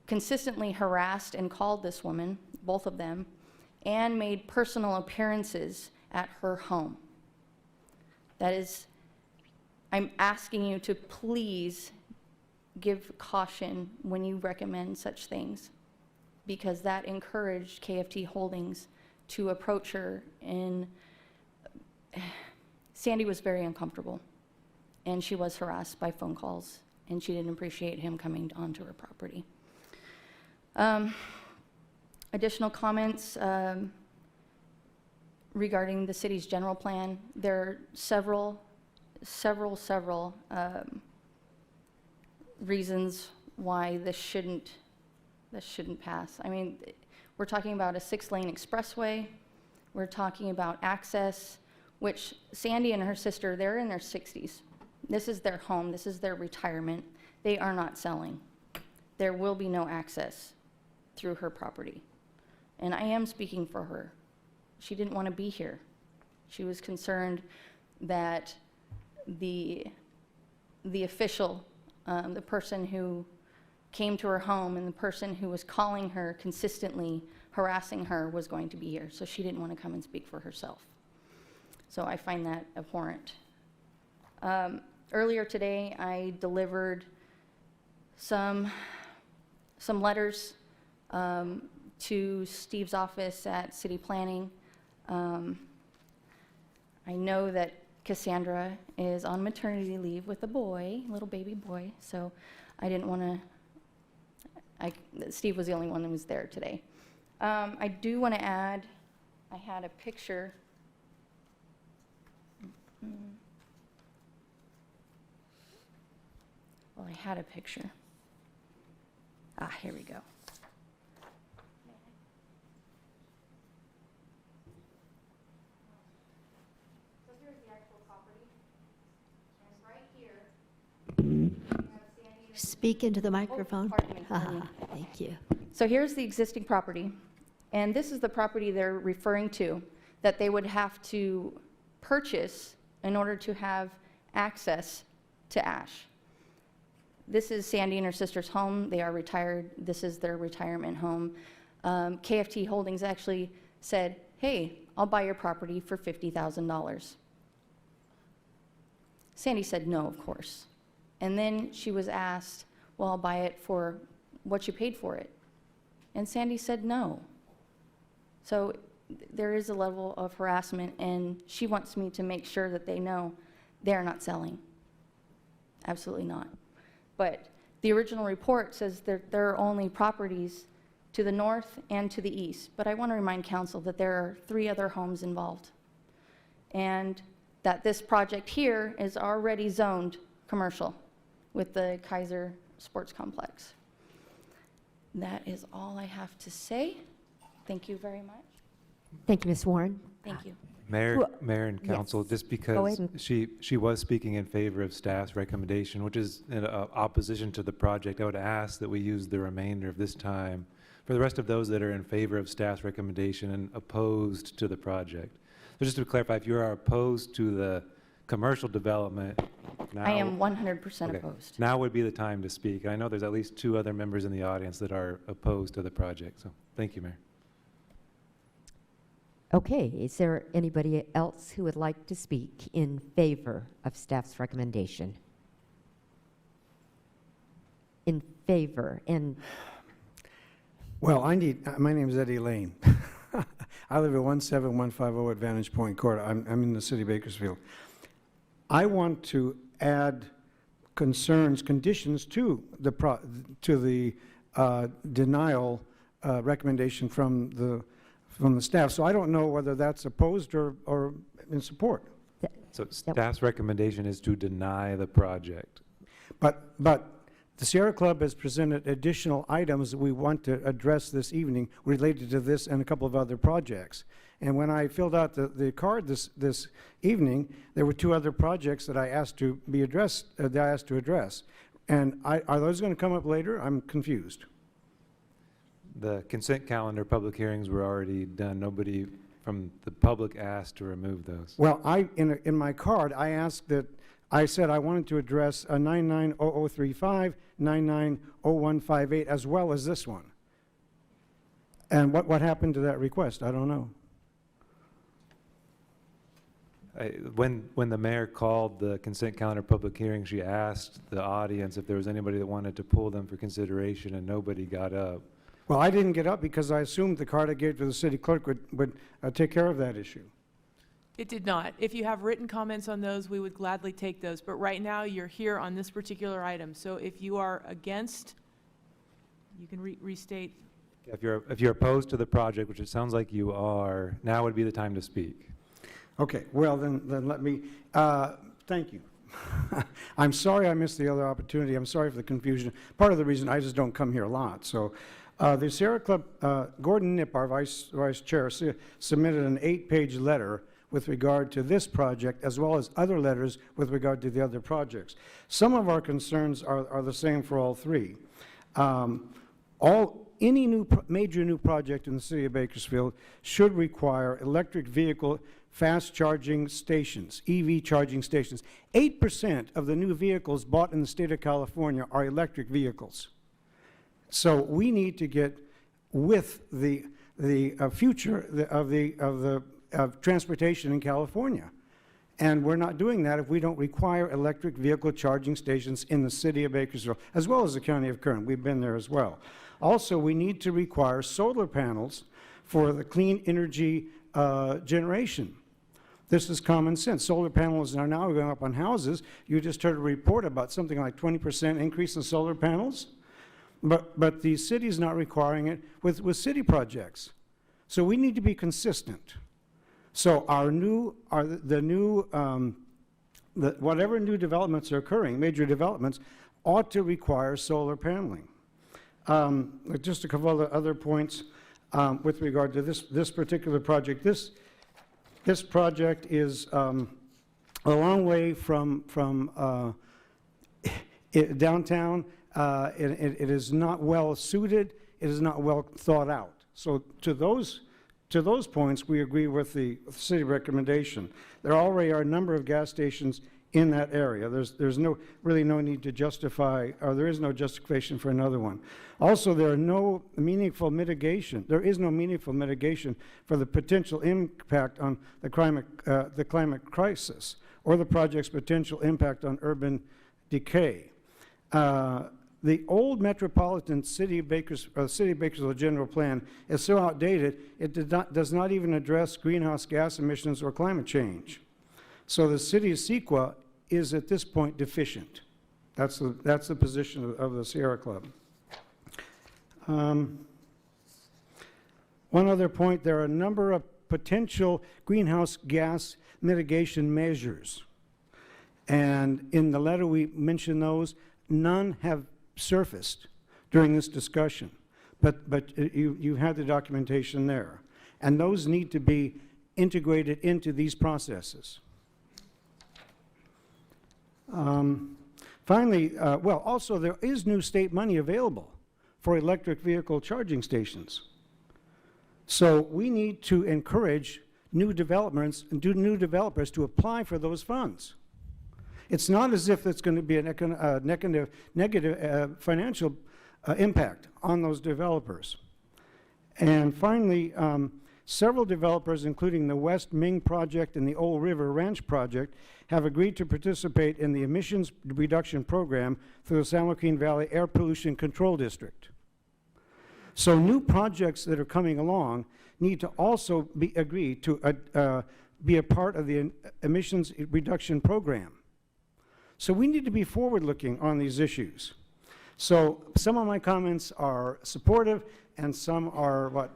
consistently harassed and called this woman, both of them, and made personal appearances at her home. That is, I'm asking you to please give caution when you recommend such things, because that encouraged KFT Holdings to approach her, and Sandy was very uncomfortable, and she was harassed by phone calls, and she didn't appreciate him coming onto her property. Additional comments regarding the city's general plan. There are several reasons why this shouldn't pass. I mean, we're talking about a 6-lane expressway. We're talking about access, which Sandy and her sister, they're in their 60s. This is their home. This is their retirement. They are not selling. There will be no access through her property. And I am speaking for her. She didn't want to be here. She was concerned that the official, the person who came to her home and the person who was calling her consistently, harassing her, was going to be here. So she didn't want to come and speak for herself. So I find that abhorrent. Earlier today, I delivered some letters to Steve's office at City Planning. I know that Cassandra is on maternity leave with a boy, little baby boy, so I didn't want to, Steve was the only one who was there today. I do want to add, I had a picture. Well, I had a picture. Here we go. So here's the actual property, and it's right here. Speak into the microphone. Pardon me. Thank you. So here's the existing property, and this is the property they're referring to, that they would have to purchase in order to have access to Ash. This is Sandy and her sister's home. They are retired. This is their retirement home. KFT Holdings actually said, hey, I'll buy your property for $50,000. Sandy said no, of course. And then she was asked, well, I'll buy it for what you paid for it. And Sandy said no. So there is a level of harassment, and she wants me to make sure that they know they're not selling. Absolutely not. But the original report says that there are only properties to the north and to the east. But I want to remind council that there are 3 other homes involved, and that this project here is already zoned commercial with the Kaiser Sports Complex. That is all I have to say. Thank you very much. Thank you, Ms. Warren. Thank you. Mayor and council, Yes. just Go because ahead and- she was speaking in favor of staff's recommendation, which is in opposition to the project, I would ask that we use the remainder of this time for the rest of those that are in favor of staff's recommendation and opposed to the project. So just to clarify, if you are opposed to the commercial development, now... I am 100% Okay. opposed. Now would be the time to speak. I know there's at least 2 other members in the audience that are opposed to the project, so thank you, Mayor. Okay, is there anybody else who would like to speak in favor of staff's recommendation? In favor, and Well, my name is Eddie Lane. I live at 17150 Advantage Point Court. I'm in the city of Bakersfield. I want to add conditions to the denial recommendation from the staff. So I don't know whether that's opposed or in support. So staff's recommendation is to deny the project. But the Sierra Club has presented additional items that we want to address this evening related to this and a couple of other projects. And when I filled out the card this evening, there were 2 other projects that I asked to be addressed, that I asked to address. And are those going to come up later? I'm confused. The consent calendar public hearings were already done. Nobody from the public asked to remove those. Well, in my card, I said I wanted to address 990035, 990158, as well as this one. And what happened to that request? I don't know. When the mayor called the consent calendar public hearing, she asked the audience if there was anybody that wanted to pull them for consideration, and nobody got up. Well, I didn't get up because I assumed the card I gave to the city clerk would take care of that issue. It did not. If you have written comments on those, we would gladly take those. But right now, you're here on this particular item. So if you are against, you can restate. If you're opposed to the project, which it sounds like you are, now would be the time to speak. Okay, well, then let me, thank you. I'm sorry I missed the other opportunity. I'm sorry for the confusion. Part of the reason I just don't come here a lot. So the Sierra Club, Gordon Knipp, our vice chair, submitted an 8-page letter with regard to this project, as well as other letters with regard to the other projects. Some of our concerns are the same for all 3. Any major new project in the city of Bakersfield should require electric vehicle fast charging stations, EV charging stations. 8% of the new vehicles bought in the state of California are electric vehicles. So we need to get with the future of transportation in California. And we're not doing that if we don't require electric vehicle charging stations in the city of Bakersfield, as well as the county of Kern. We've been there as well. Also, we need to require solar panels for the clean energy generation. This is common sense. Solar panels are now going up on houses. You just heard a report about something like 20% increase in solar panels. But the city's not requiring it with city projects. So we need to be consistent. So whatever new developments are occurring, major developments, ought to require solar paneling. Just a couple of other points with regard to this particular project. This project is a long way from downtown. It is not well suited. It is not well thought out. So to those points, we agree with the city recommendation. There already are a number of gas stations in that area. There's really no need to justify, or there is no justification for another one. Also, there is no meaningful mitigation for the potential impact on the climate crisis or the project's potential impact on urban decay. The old metropolitan City of Bakersfield general plan is so outdated, it does not even address greenhouse gas emissions or climate change. So the city of Sequa is at this point deficient. That's the position of the Sierra Club. One other point, there are a number of potential greenhouse gas mitigation measures. And in the letter we mentioned those. None have surfaced during this discussion, but you have the documentation there. And those need to be integrated into these processes. Finally, well, also there is new state money available for electric vehicle charging stations. So we need to encourage new developers to apply for those funds. It's not as if it's going to be a negative financial impact on those developers. And finally, several developers, including the West Ming project and the Old River Ranch project, have agreed to participate in the emissions reduction program through the San Joaquin Valley Air Pollution Control District. So new projects that are coming along need to also be agreed to be a part of the emissions reduction program. So we need to be forward-looking on these issues. So some of my comments are supportive, and some are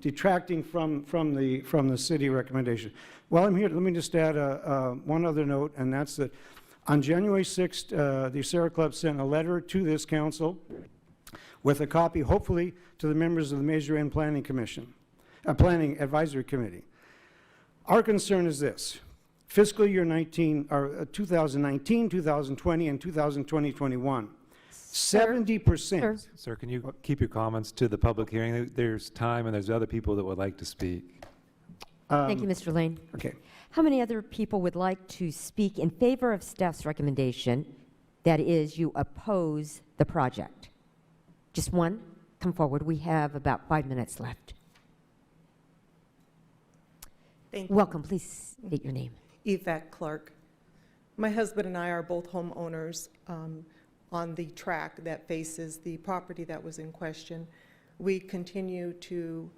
detracting from the city recommendation. While I'm here, let me just add one other note, and that's that on January 6th, the Sierra Club sent a letter to this council with a copy, hopefully, to the members of the Measure N Planning Commission, Planning Advisory Committee. Our concern is this. Fiscal year 2019, 2020, and 2021, 70%. Sir, can you keep your comments to the public hearing? There's time, and there's other people that would like to speak. Thank you, Mr. Lane. Okay. How many other people would like to speak in favor of staff's recommendation, that is, you oppose the project? Just one? Come forward. We have about 5 minutes left. Thank you. Welcome. Please state your name. Yvette Clark. My husband and I are both homeowners on the track that faces the property that was in question. We continue to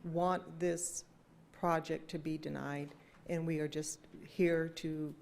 want this project to be denied, and we are just here to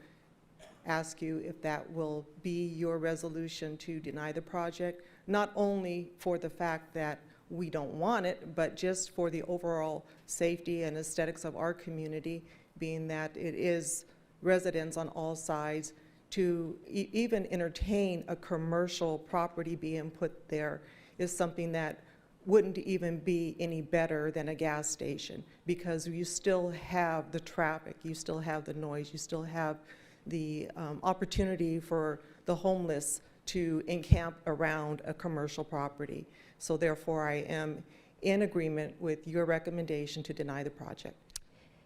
ask you if that will be your resolution to deny the project, not only for the fact that we don't want it, but just for the overall safety and aesthetics of our community, being that it is residents on all sides. To even entertain a commercial property being put there is something that wouldn't even be any better than a gas station, because you still have the traffic, you still have the noise, you still have the opportunity for the homeless to encamp around a commercial property. So therefore, I am in agreement with your recommendation to deny the project.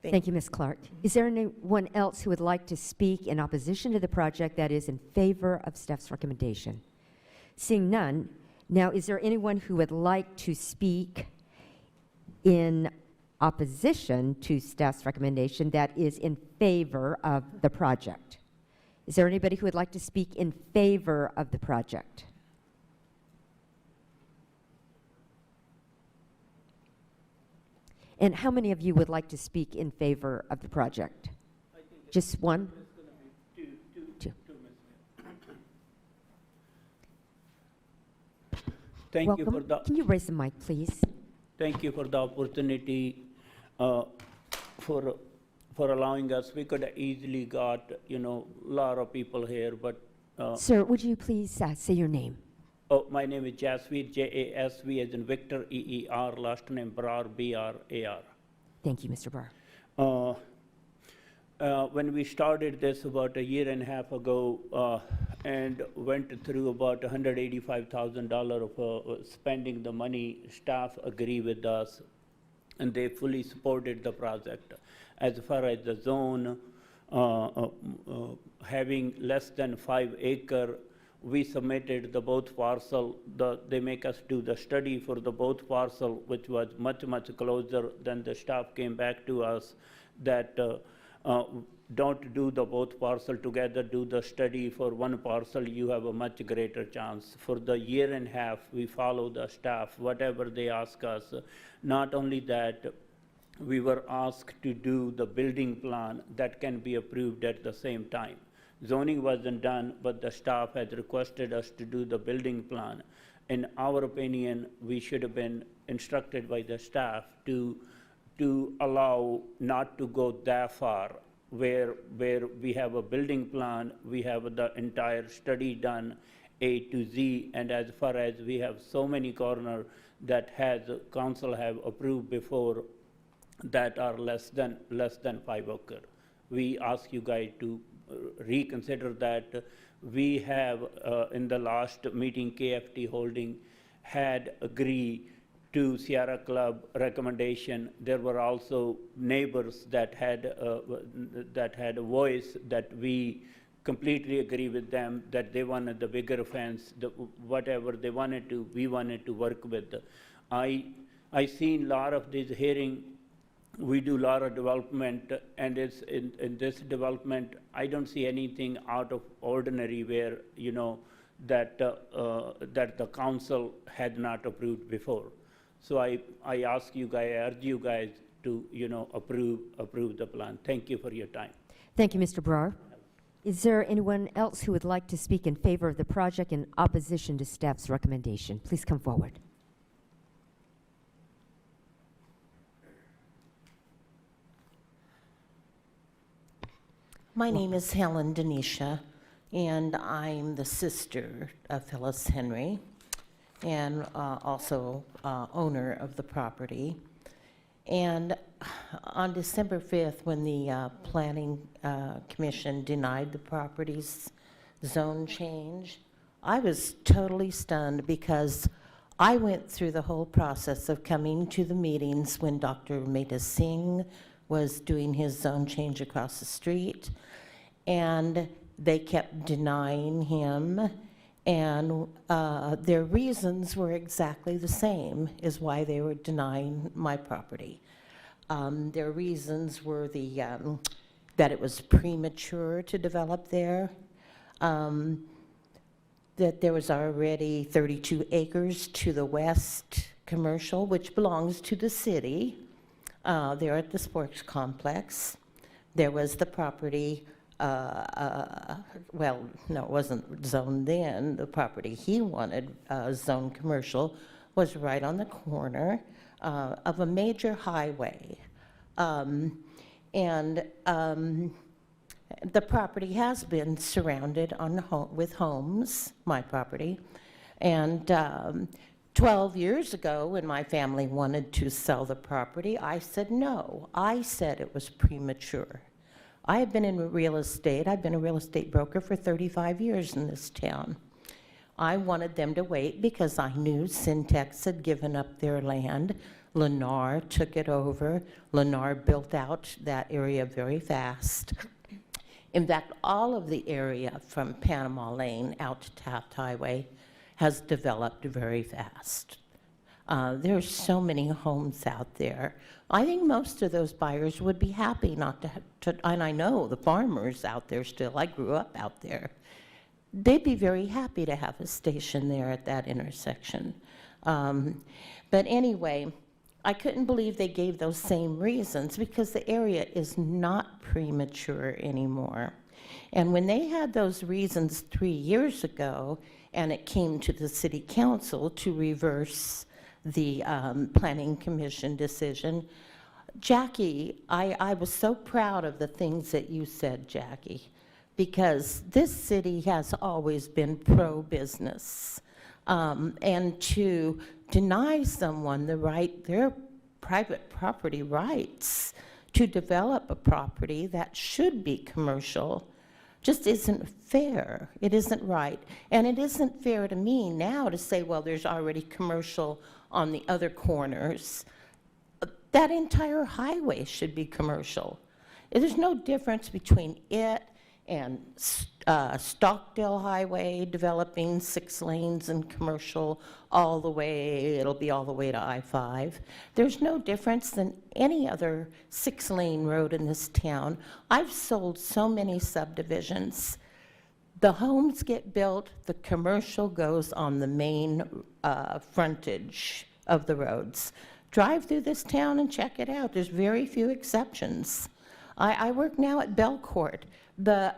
Thank you, Ms. Clark. Is there anyone else who would like to speak in opposition to the project, that is in favor of staff's recommendation? Seeing none, now is there anyone who would like to speak in opposition to staff's recommendation, that is in favor of the project? Is there anybody who would like to speak in favor of the project? And how many of you would like to speak in favor of the project? Just one? Two. Thank you for Welcome. the, Can you raise the mic, please? thank you for the opportunity for allowing us. We could have easily got, a lot of people here, but, Sir, would you please say your name? oh, my name is Jasveer, Jasv as in Victor, EER, last name Brar, BRAR. Thank you, Mr. Barr. When we started this about a year and a half ago, and went through about $185,000 of spending the money, staff agree with us, and they fully supported the project. As far as the zone, having less than 5 acre, we submitted the both parcel. They make us do the study for the both parcel, which was much, much closer. Then the staff came back to us that don't do the both parcel together, do the study for one parcel, you have a much greater chance. For the year and a half, we follow the staff, whatever they ask us. Not only that, we were asked to do the building plan that can be approved at the same time. Zoning wasn't done, but the staff had requested us to do the building plan. In our opinion, we should have been instructed by the staff to allow not to go that far, where we have a building plan, we have the entire study done, A to Z, and as far as we have so many corners that council have approved before that are less than 5 acre. We ask you guys to reconsider that. We have, in the last meeting, KFT Holding had agreed to Sierra Club recommendation. There were also neighbors that had a voice that we completely agree with them, that they wanted the bigger fence, whatever they wanted to, we wanted to work with. I seen a lot of this hearing. We do a lot of development, and it's in this development, I don't see anything out of ordinary where, that the council had not approved before. So I ask you guys, I urge you guys to, approve the plan. Thank you for your time. Thank you, Mr. Brar. Is there anyone else who would like to speak in favor of the project in opposition to staff's recommendation? Please come forward. My name is Helen Denisha, and I'm the sister of Phyllis Henry, and also owner of the property. And on December 5th, when the Planning Commission denied the property's zone change, I was totally stunned because I went through the whole process of coming to the meetings when Dr. Mehta Singh was doing his zone change across the street, and they kept denying him, and their reasons were exactly the same as why they were denying my property. Their reasons were that it was premature to develop there, that there was already 32 acres to the west commercial, which belongs to the city, there at the sports complex. There was the property, well, no, it wasn't zoned then. The property he wanted zoned commercial was right on the corner of a major highway. The property has been surrounded with homes, my property, and 12 years ago, when my family wanted to sell the property, I said no. I said it was premature. I have been in real estate. I've been a real estate broker for 35 years in this town. I wanted them to wait because I knew Syntex had given up their land. Lennar took it over. Lennar built out that area very fast. In fact, all of the area from Panama Lane out to Taft Highway has developed very fast. There's so many homes out there. I think most of those buyers would be happy not to, and I know the farmers out there still, I grew up out there. They'd be very happy to have a station there at that intersection. But anyway, I couldn't believe they gave those same reasons because the area is not premature anymore. And when they had those reasons 3 years ago, and it came to the city council to reverse the planning commission decision, Jackie, I was so proud of the things that you said, Jackie, because this city has always been pro-business. And to deny someone the right, their private property rights to develop a property that should be commercial just isn't fair. It isn't right. And it isn't fair to me now to say, well, there's already commercial on the other corners. That entire highway should be commercial. There's no difference between it and Stockdale Highway developing 6 lanes and commercial all the way, it'll be all the way to I-5. There's no difference than any other 6-lane road in this town. I've sold so many subdivisions. The homes get built, the commercial goes on the main frontage of the roads. Drive through this town and check it out. There's very few exceptions. I work now at Belcourt. The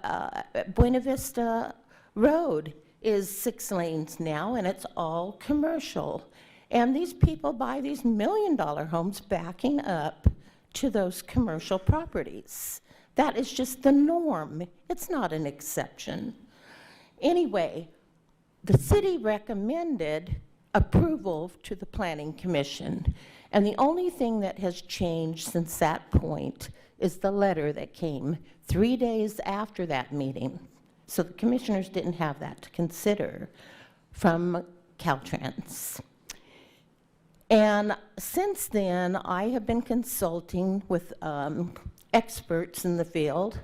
Buena Vista Road is 6 lanes now, and it's all commercial. And these people buy these million-dollar homes backing up to those commercial properties. That is just the norm. It's not an exception. Anyway, the city recommended approval to the Planning Commission, and the only thing that has changed since that point is the letter that came 3 days after that meeting. So the commissioners didn't have that to consider from Caltrans. And since then, I have been consulting with experts in the field.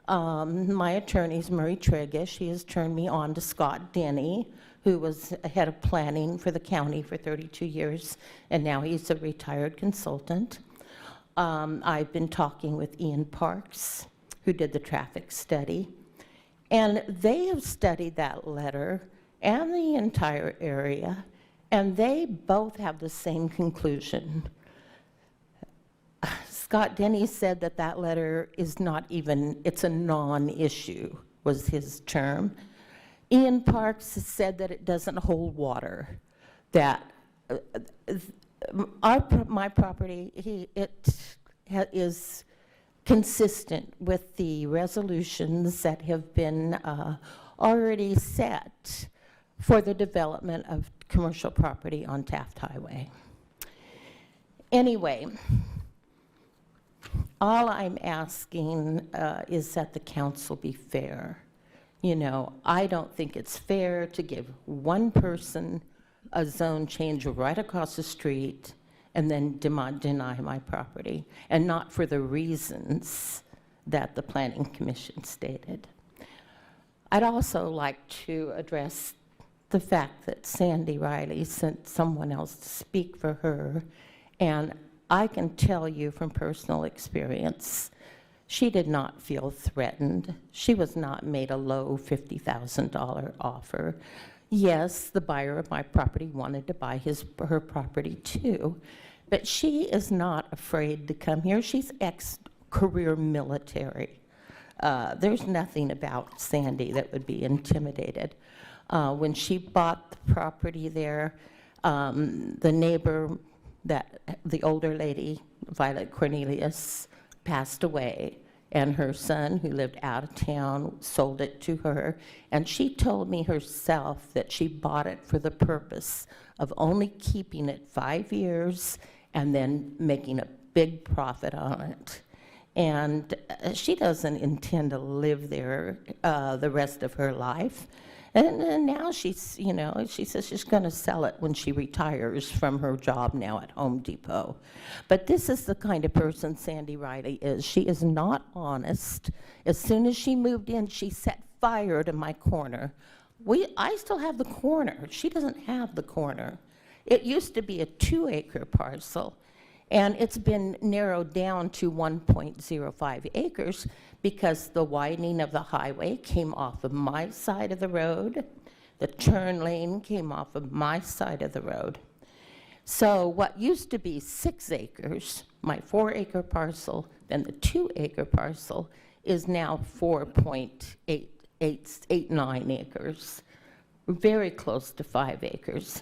My attorney is Murray Tregish. He has turned me on to Scott Denny, who was head of planning for the county for 32 years, and now he's a retired consultant. I've been talking with Ian Parks, who did the traffic study, and they have studied that letter and the entire area, and they both have the same conclusion. Scott Denny said that that letter is not even, it's a non-issue, was his term. Ian Parks has said that it doesn't hold water, that my property, is consistent with the resolutions that have been already set for the development of commercial property on Taft Highway. Anyway, all I'm asking is that the council be fair. You know, I don't think it's fair to give one person a zone change right across the street and then deny my property, and not for the reasons that the Planning Commission stated. I'd also like to address the fact that Sandy Riley sent someone else to speak for her, and I can tell you from personal experience, she did not feel threatened. She was not made a low $50,000 offer. Yes, the buyer of my property wanted to buy her property too, but she is not afraid to come here. She's ex-career military. There's nothing about Sandy that would be intimidated. When she bought the property there, the neighbor, the older lady, Violet Cornelius, passed away, and her son, who lived out of town, sold it to her. And she told me herself that she bought it for the purpose of only keeping it 5 years and then making a big profit on it. And she doesn't intend to live there the rest of her life. And now she's, you know, she says she's going to sell it when she retires from her job now at Home Depot. But this is the kind of person Sandy Riley is. She is not honest. As soon as she moved in, she set fire to my corner. I still have the corner. She doesn't have the corner. It used to be a 2-acre parcel, and it's been narrowed down to 1.05 acres because the widening of the highway came off of my side of the road. The turn lane came off of my side of the road. So what used to be 6 acres, my 4-acre parcel, then the 2-acre parcel, is now 4.89 acres, very close to 5 acres.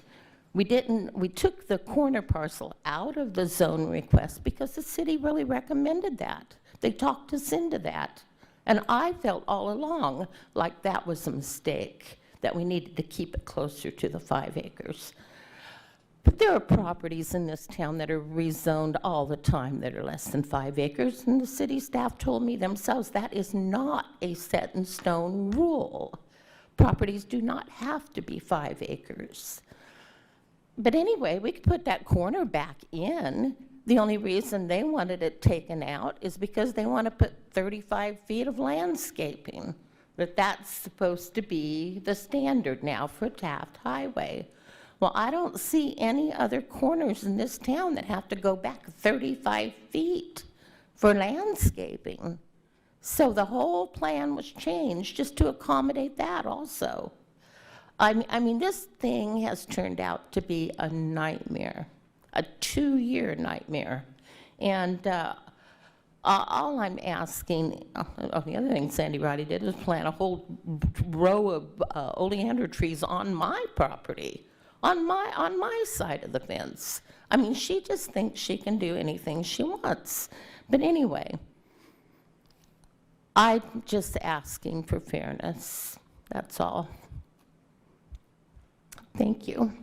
We took the corner parcel out of the zone request because the city really recommended that. They talked us into that. And I felt all along like that was a mistake, that we needed to keep it closer to the 5 acres. But there are properties in this town that are rezoned all the time that are less than 5 acres, and the city staff told me themselves that is not a set in stone rule. Properties do not have to be 5 acres. But anyway, we could put that corner back in. The only reason they wanted it taken out is because they want to put 35 feet of landscaping. But that's supposed to be the standard now for Taft Highway. Well, I don't see any other corners in this town that have to go back 35 feet for landscaping. So the whole plan was changed just to accommodate that also. I mean, this thing has turned out to be a nightmare, a 2-year nightmare. And all I'm asking, the other thing Sandy Roddy did was plant a whole row of oleander trees on my property, on my side of the fence. I mean, she just thinks she can do anything she wants. But anyway, I'm just asking for fairness, that's all. Thank you.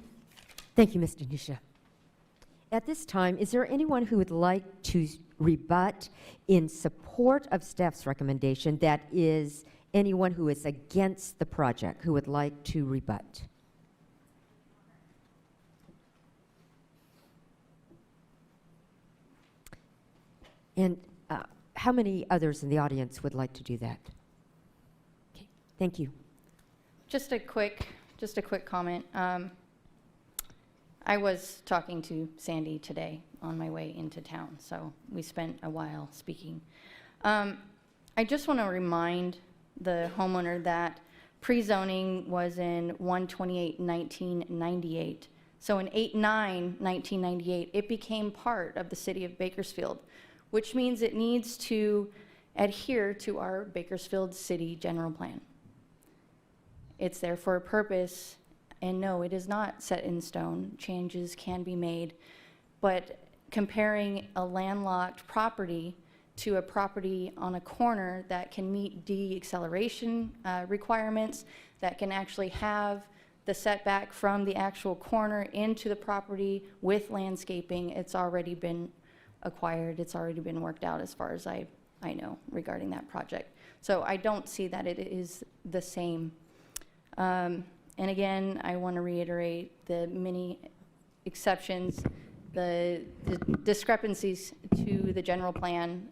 Thank you, Ms. Denisha. At this time, is there anyone who would like to rebut in support of staff's recommendation? That is anyone who is against the project who would like to rebut. And how many others in the audience would like to do that? Okay, thank you. Just a quick comment. I was talking to Sandy today on my way into town, so we spent a while speaking. I just want to remind the homeowner that pre-zoning was in 1/28/1998. So in 8/9/1998, it became part of the city of Bakersfield, which means it needs to adhere to our Bakersfield City General Plan. It's there for a purpose, and no, it is not set in stone. Changes can be made, but comparing a landlocked property to a property on a corner that can meet de-acceleration requirements, that can actually have the setback from the actual corner into the property with landscaping, it's already been acquired, it's already been worked out as far as I know regarding that project. So I don't see that it is the same. And again, I want to reiterate the many exceptions, the discrepancies to the general plan,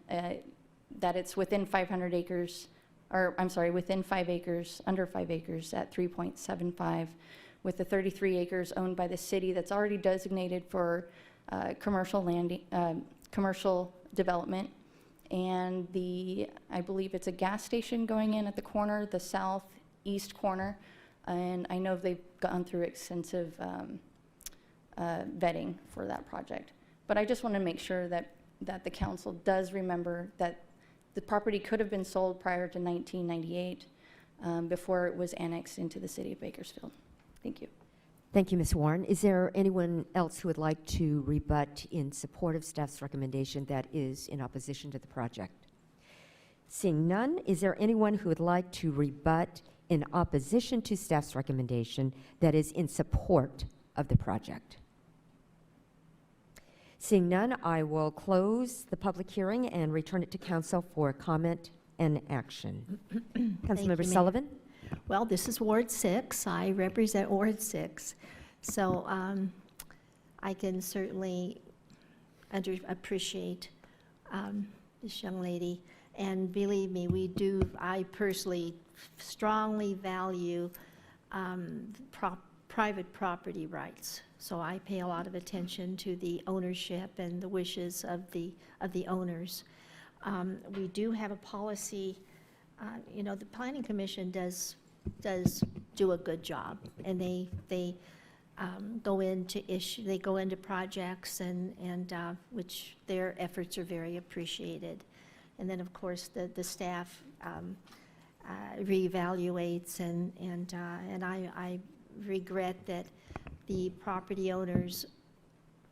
that it's within 500 acres, or I'm sorry, within 5 acres, under 5 acres at 3.75, with the 33 acres owned by the city that's already designated for commercial development. And I believe it's a gas station going in at the corner, the southeast corner. And I know they've gone through extensive vetting for that project. But I just want to make sure that the council does remember that the property could have been sold prior to 1998 before it was annexed into the city of Bakersfield. Thank you. Thank you, Ms. Warren. Is there anyone else who would like to rebut in support of staff's recommendation that is in opposition to the project? Seeing none, is there anyone who would like to rebut in opposition to staff's recommendation that is in support of the project? Seeing none, I will close the public hearing and return it to council for comment and action. Councilmember Mayor. Sullivan? Well, this is Ward 6. I represent Ward 6. So I can certainly appreciate this young lady. And believe me, I personally strongly value private property rights. So I pay a lot of attention to the ownership and the wishes of the owners. We do have a policy, the Planning Commission does do a good job, and they go into they go into projects and which their efforts are very appreciated. And then, of course, the staff reevaluates and I regret that the property owners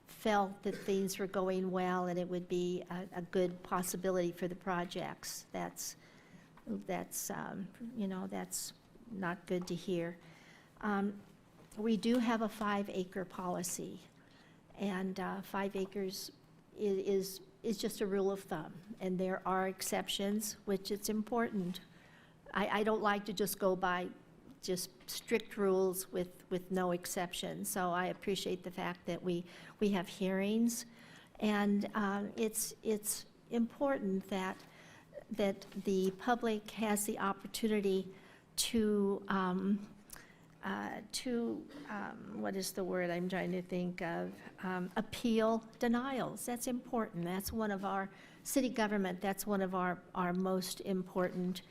felt that things were going well and it would be a good possibility for the projects. That's you know, that's not good to hear. We do have a 5-acre policy, and 5 acres is just a rule of thumb, and there are exceptions, which it's important. I don't like to just go by just strict rules with no exceptions, so I appreciate the fact that we have hearings, and it's important that the public has the opportunity to what is the word I'm trying to think of? Appeal denials. That's important. That's one of our city government. That's one of our most important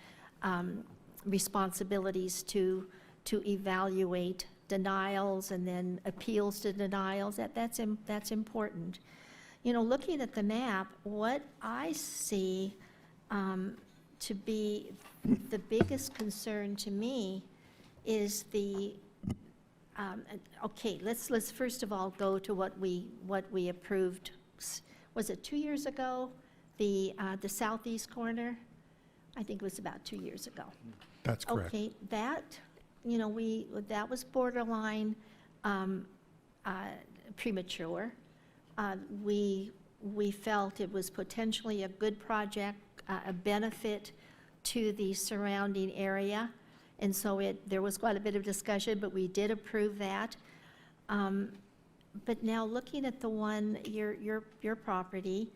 responsibilities to evaluate denials and then appeals to denials. That's important. You know, looking at the map, what I see to be the biggest concern to me is the okay, let's first of all go to what we approved. Was it 2 years ago? The southeast corner? I think it was about 2 years ago. That's correct. Okay, that, you know, that was borderline premature. We felt it was potentially a good project, a benefit to the surrounding area. And so there was quite a bit of discussion, but we did approve that. But now looking at the one, your property,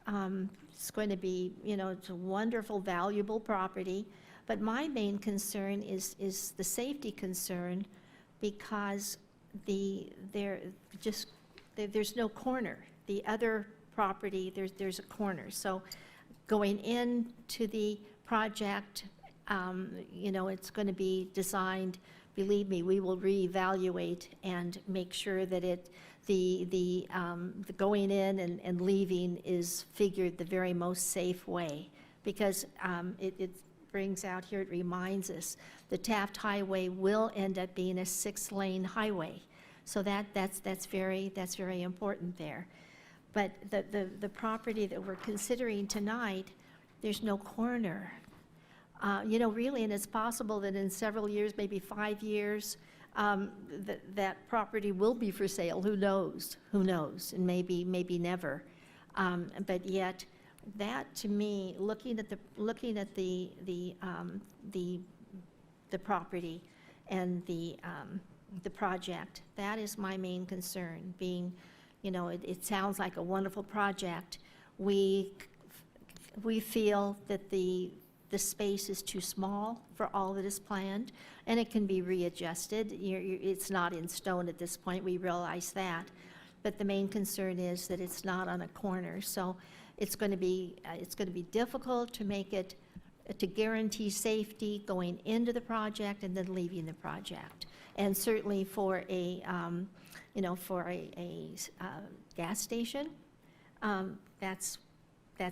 it's going to be, you know, it's a wonderful, valuable property. But my main concern is the safety concern, because there's no corner. The other property, there's a corner. So going into the project, you know, it's going to be designed, believe me, we will reevaluate and make sure that the going in and leaving is figured the very most safe way, because it brings out here, it reminds us, the Taft Highway will end up being a 6-lane highway. So that's very important there. But the property that we're considering tonight, there's no corner. You know, really, and it's possible that in several years, maybe 5 years, that property will be for sale. Who knows? Who knows? And maybe never. But yet, that to me, looking at the property and the project, that is my main concern. Being, you know, it sounds like a wonderful project. We feel that the space is too small for all that is planned, and it can be readjusted. It's not in stone at this point, we realize that. But the main concern is that it's not on a corner. So it's going to be difficult to make it, to guarantee safety going into the project and then leaving the project. And certainly for a, you know, for a gas station, that's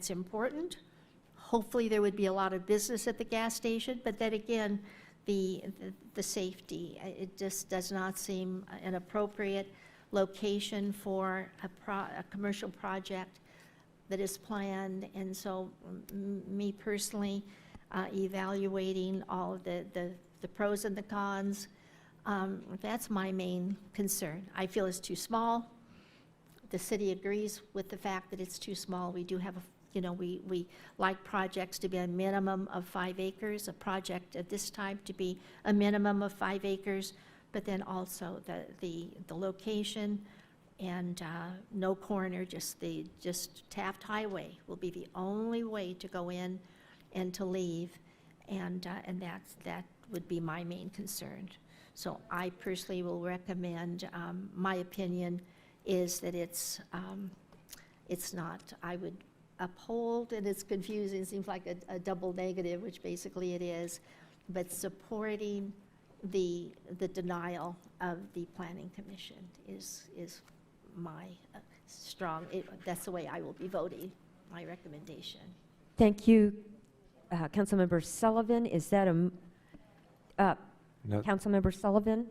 important. Hopefully there would be a lot of business at the gas station, but then again, the safety, it just does not seem an appropriate location for a commercial project that is planned. And so me personally, evaluating all of the pros and the cons, that's my main concern. I feel it's too small. The city agrees with the fact that it's too small. We do have you know, we like projects to be a minimum of 5 acres, a project at this time to be a minimum of 5 acres, but then also the location and no corner, just Taft Highway will be the only way to go in and to leave, and that would be my main concern. So I personally will recommend, my opinion is that it's not, I would uphold, and it's confusing, seems like a double negative, which basically it is, but supporting the denial of the Planning Commission is my strong, that's the way I will be voting, my recommendation. Thank you, Councilmember Sullivan. Is that a, No. Councilmember Sullivan,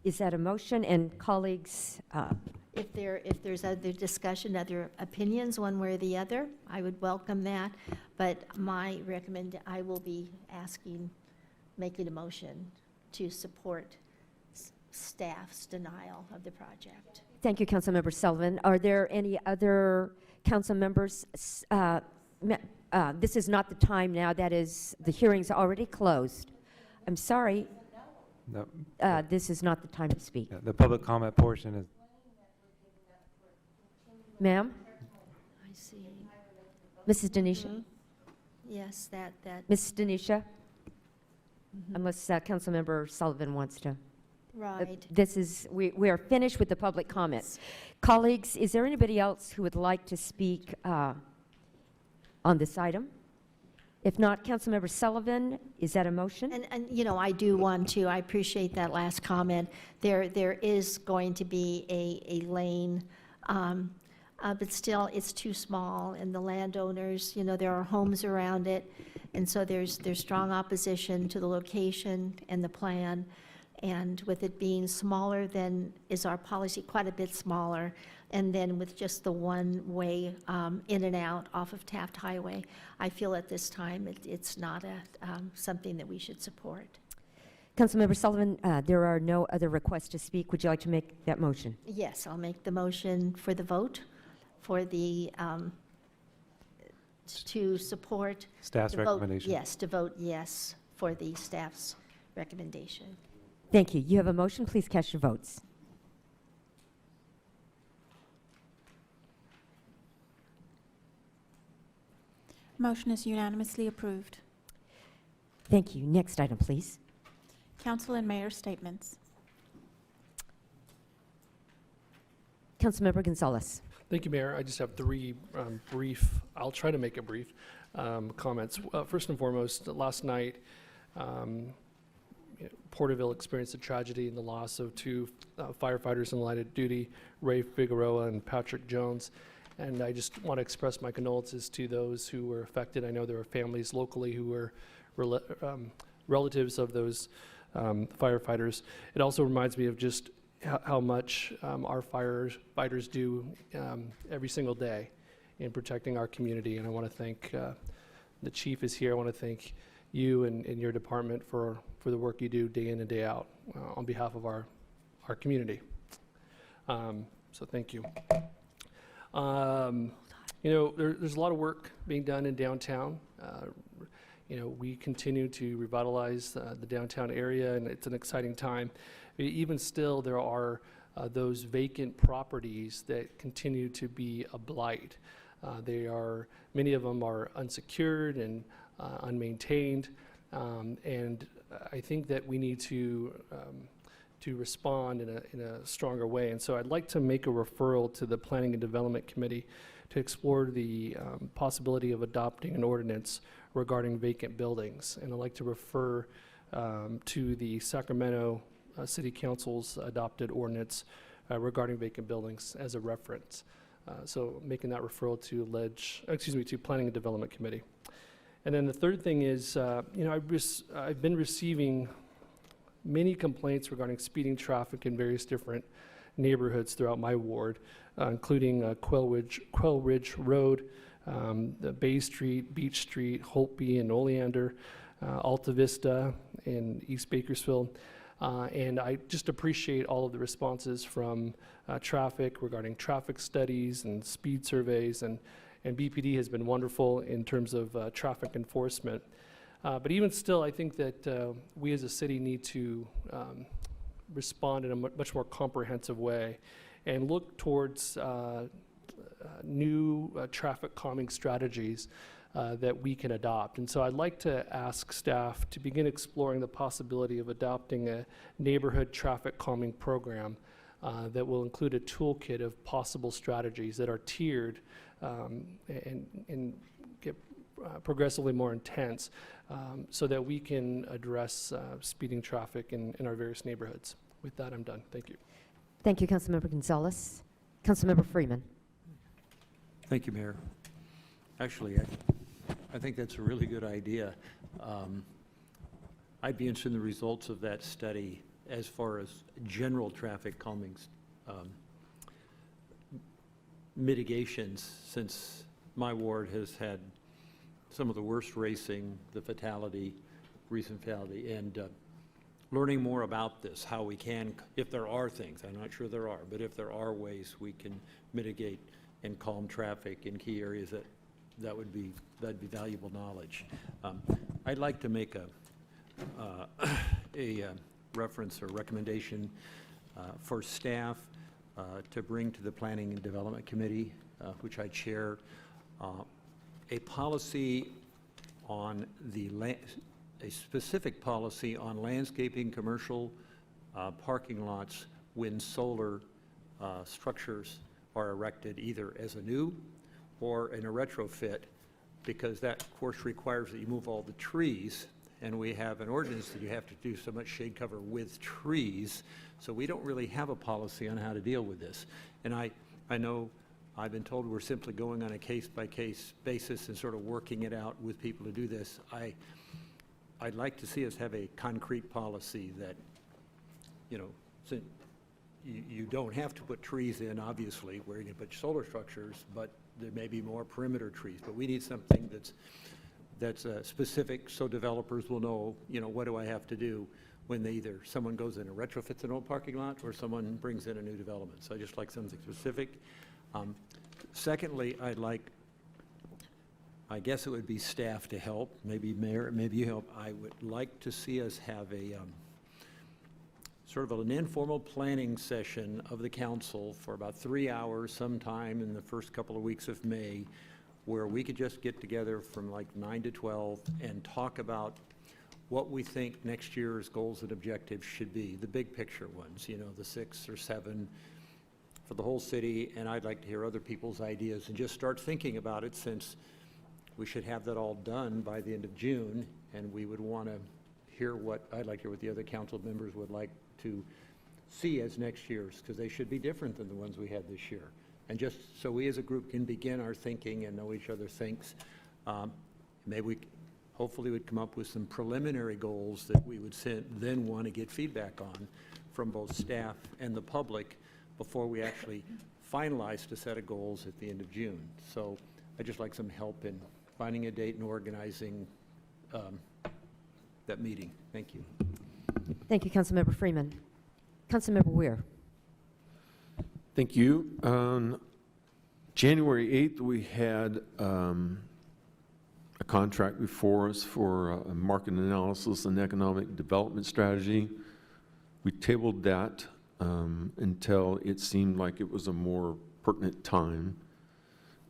is that a motion? And colleagues, If there's other discussion, other opinions, one way or the other, I would welcome that. But I will be making a motion to support staff's denial of the project. thank you, Councilmember Sullivan. Are there any other council members? This is not the time now. That is, the hearing's already closed. I'm sorry. No, This is not the time to speak. yeah, the public comment portion is, Ma'am? I see. Mrs. Denisha? Mhm. Yes, that, Mrs. Denisha? Unless Councilmember Sullivan wants to. right. This is, we are finished with the public comments. Colleagues, is there anybody else who would like to speak on this item? If not, Councilmember Sullivan, is that a motion? And, you know, I do want to, I appreciate that last comment. There is going to be a lane, but still, it's too small, and the landowners, you know, there are homes around it, and so there's strong opposition to the location and the plan, and with it being smaller than is our policy, quite a bit smaller, and then with just the one-way in and out off of Taft Highway, I feel at this time it's not something that we should support. Councilmember Sullivan, there are no other requests to speak. Would you like to make that motion? Yes, I'll make the motion for the vote, for the, to support. Staff's the vote- recommendation. Yes, to vote yes for the staff's recommendation. Thank you. You have a motion. Please cast your votes. Motion is unanimously approved. Thank you. Next item, please. Council and mayor statements. Councilmember Gonzalez. Thank you, Mayor. I just have three brief, I'll try to make it brief, comments. First and foremost, last night, Porterville experienced a tragedy in the loss of two firefighters in the line of duty, Ray Figueroa and Patrick Jones. And I just want to express my condolences to those who were affected. I know there are families locally who were relatives of those firefighters. It also reminds me of just how much our firefighters do every single day in protecting our community. And I want to thank, the chief is here. I want to thank you and your department for the work you do day in and day out on behalf of our community. So thank you. You know, there's a lot of work being done in downtown. You know, we continue to revitalize the downtown area, and it's an exciting time. Even still, there are those vacant properties that continue to be a blight. Many of them are unsecured and unmaintained, and I think that we need to respond in a stronger way. And so I'd like to make a referral to the Planning and Development Committee to explore the possibility of adopting an ordinance regarding vacant buildings. And I'd like to refer to the Sacramento City Council's adopted ordinance regarding vacant buildings as a reference. So making that referral to Planning and Development Committee. And then the third thing is, you know, I've been receiving many complaints regarding speeding traffic in various different neighborhoods throughout my ward, including Quail Ridge Road, the Bay Street, Beach Street, Holtby and Oleander, Alta Vista in East Bakersfield. And I just appreciate all of the responses from traffic regarding traffic studies and speed surveys, and BPD has been wonderful in terms of traffic enforcement. But even still, I think that we as a city need to respond in a much more comprehensive way and look towards new traffic calming strategies that we can adopt. And so I'd like to ask staff to begin exploring the possibility of adopting a neighborhood traffic calming program that will include a toolkit of possible strategies that are tiered and get progressively more intense, so that we can address speeding traffic in our various neighborhoods. With that, I'm done. Thank you. Thank you, Councilmember Gonzalez. Councilmember Freeman. Thank you, Mayor. Actually, I think that's a really good idea. I'd be interested in the results of that study as far as general traffic calming mitigations, since my ward has had some of the worst racing, the recent fatality, and learning more about this, how we can, if there are things, I'm not sure there are, but if there are ways we can mitigate and calm traffic in key areas, that'd be valuable knowledge. I'd like to make a reference or recommendation for staff to bring to the Planning and Development Committee, which I chair, a policy on a specific policy on landscaping commercial parking lots when solar structures are erected, either as a new or in a retrofit, because that, of course, requires that you move all the trees, and we have an ordinance that you have to do so much shade cover with trees, so we don't really have a policy on how to deal with this. And I know I've been told we're simply going on a case-by-case basis and sort of working it out with people to do this. I'd like to see us have a concrete policy that, you know, you don't have to put trees in, obviously, where you can put solar structures, but there may be more perimeter trees. But we need something that's specific, so developers will know, you know, what do I have to do when someone goes in and retrofits an old parking lot or someone brings in a new development. So I just like something specific. Secondly, I guess it would be staff to help, maybe Mayor, maybe you help. I would like to see us have a sort of an informal planning session of the council for about 3 hours sometime in the first couple of weeks of May, where we could just get together from like 9 to 12 and talk about what we think next year's goals and objectives should be, the big picture ones, you know, the 6 or 7 for the whole city. And I'd like to hear other people's ideas and just start thinking about it, since we should have that all done by the end of June, and we would want to hear I'd like to hear what the other council members would like to see as next year's, because they should be different than the ones we had this year. And just so we as a group can begin our thinking and know each other thinks, maybe we hopefully would come up with some preliminary goals that we would then want to get feedback on from both staff and the public before we actually finalize a set of goals at the end of June. So I'd just like some help in finding a date and organizing that meeting. Thank you. Thank you, Councilmember Freeman. Councilmember Weir. Thank you. On January 8th, we had a contract before us for a market analysis and economic development strategy. We tabled that until it seemed like it was a more pertinent time.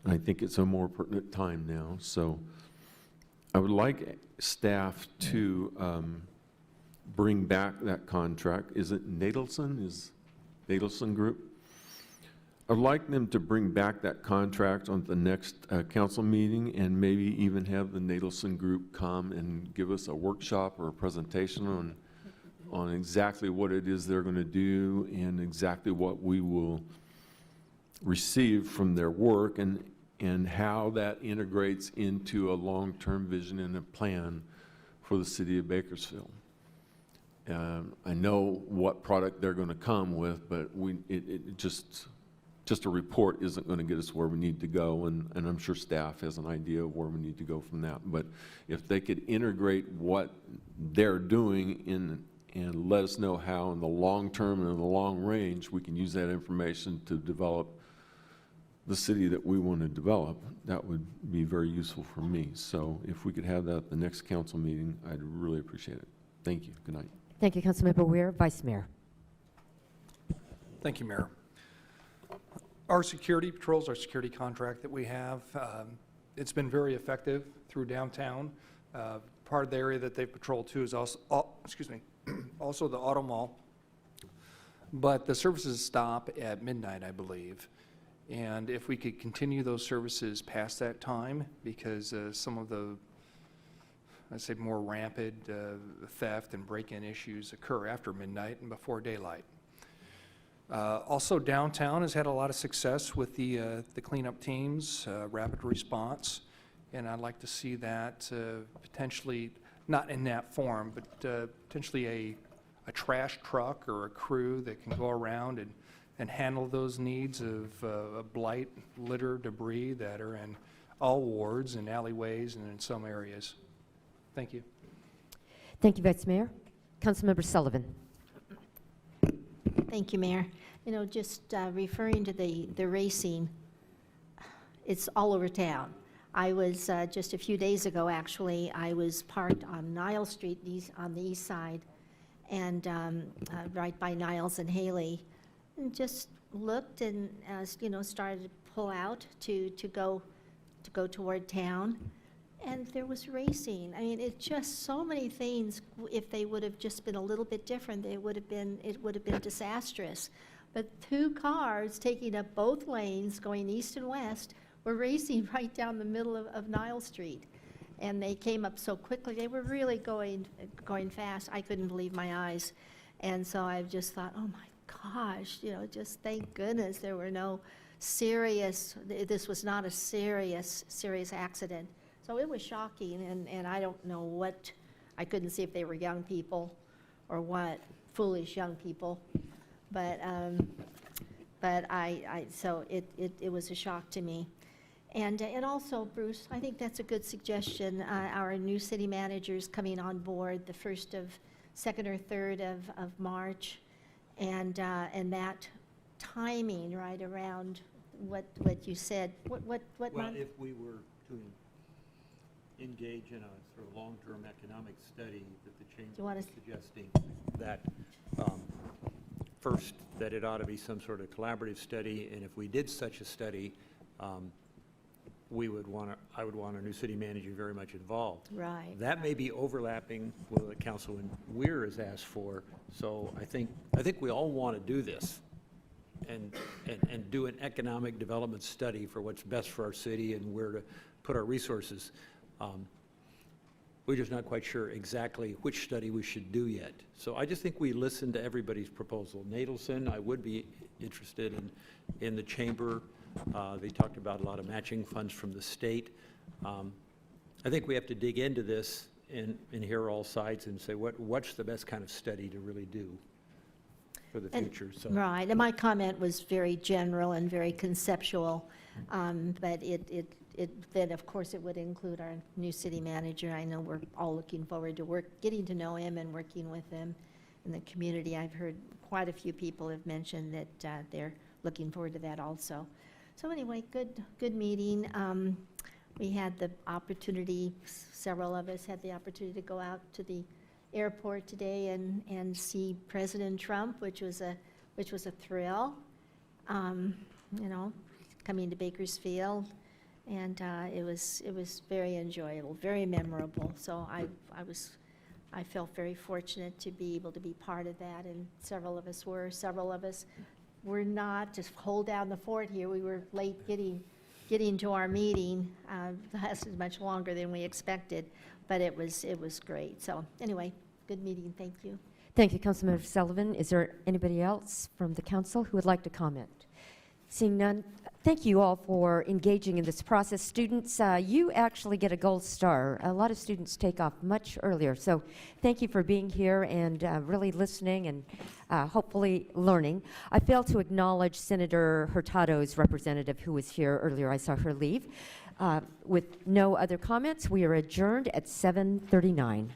And I think it's a more pertinent time now. So I would like staff to bring back that contract. Is it Nadelson? Is Nadelson Group? I'd like them to bring back that contract on the next council meeting, and maybe even have the Nadelson Group come and give us a workshop or a presentation on exactly what it is they're going to do and exactly what we will receive from their work, and how that integrates into a long-term vision and a plan for the city of Bakersfield. I know what product they're going to come with, but just a report isn't going to get us where we need to go, and I'm sure staff has an idea of where we need to go from that. But if they could integrate what they're doing and let us know how in the long term and in the long range we can use that information to develop the city that we want to develop, that would be very useful for me. So if we could have that at the next council meeting, I'd really appreciate it. Thank you. Good night. Thank you, Councilmember Weir. Vice Mayor. Thank you, Mayor. Our security patrols, our security contract that we have, it's been very effective through downtown. Part of the area that they patrol too is also, also the auto mall. But the services stop at midnight, I believe. And if we could continue those services past that time, because some of the, I'd say, more rampant theft and break-in issues occur after midnight and before daylight. Also, downtown has had a lot of success with the cleanup teams, rapid response, and I'd like to see that potentially, not in that form, but potentially a trash truck or a crew that can go around and handle those needs of blight, litter, debris that are in all wards and alleyways and in some areas. Thank you. Thank you, Vice Mayor. Councilmember Sullivan. Thank you, Mayor. You know, just referring to the racing, it's all over town. I was, just a few days ago, actually, I was parked on Niles Street on the east side, and right by Niles and Haley, and just looked and, you know, started to pull out to go toward town. And there was racing. I mean, it's just so many things. If they would have just been a little bit different, it would have been disastrous. But 2 cars taking up both lanes, going east and west, were racing right down the middle of Niles Street. And they came up so quickly. They were really going fast. I couldn't believe my eyes. And so I just thought, oh my gosh, you know, just thank goodness there were no this was not a serious accident. So it was shocking, and I don't know what, I couldn't see if they were young people or what, foolish young people. But so it was a shock to me. And also, Bruce, I think that's a good suggestion. Our new city manager's coming on board the 2nd or 3rd of March. And that timing right around what you said, what Well, month? if we were to engage in a sort of long-term economic study that the chamber is suggesting that first, that it ought to be some sort of collaborative study, and if we did such a study, I would want our new city manager very much involved. Right. That may be overlapping with what Councilman Weir has asked for, so I think we all want to do this and do an economic development study for what's best for our city and where to put our resources. We're just not quite sure exactly which study we should do yet. So I just think we listen to everybody's proposal. Nadelson, I would be interested in the chamber. They talked about a lot of matching funds from the state. I think we have to dig into this and hear all sides and say what's the best kind of study to really do for the future. So. Right, and my comment was very general and very conceptual, but then of course it would include our new city manager. I know we're all looking forward to getting to know him and working with him in the community. I've heard quite a few people have mentioned that they're looking forward to that also. So anyway, good meeting. We had the opportunity, several of us had the opportunity to go out to the airport today and see President Trump, which was a thrill. You know, coming to Bakersfield, and it was very enjoyable, very memorable. So I felt very fortunate to be able to be part of that, and several of us were not. Just hold down the fort here. We were late getting to our meeting. Lasted much longer than we expected, but it was great. So anyway, good meeting. Thank you. Thank you, Councilmember Sullivan. Is there anybody else from the council who would like to comment? Seeing none, thank you all for engaging in this process. Students, you actually get a gold star. A lot of students take off much earlier, so thank you for being here and really listening and hopefully learning. I failed to acknowledge Senator Hurtado's representative who was here earlier. I saw her leave. With no other comments, we are adjourned at 7:39.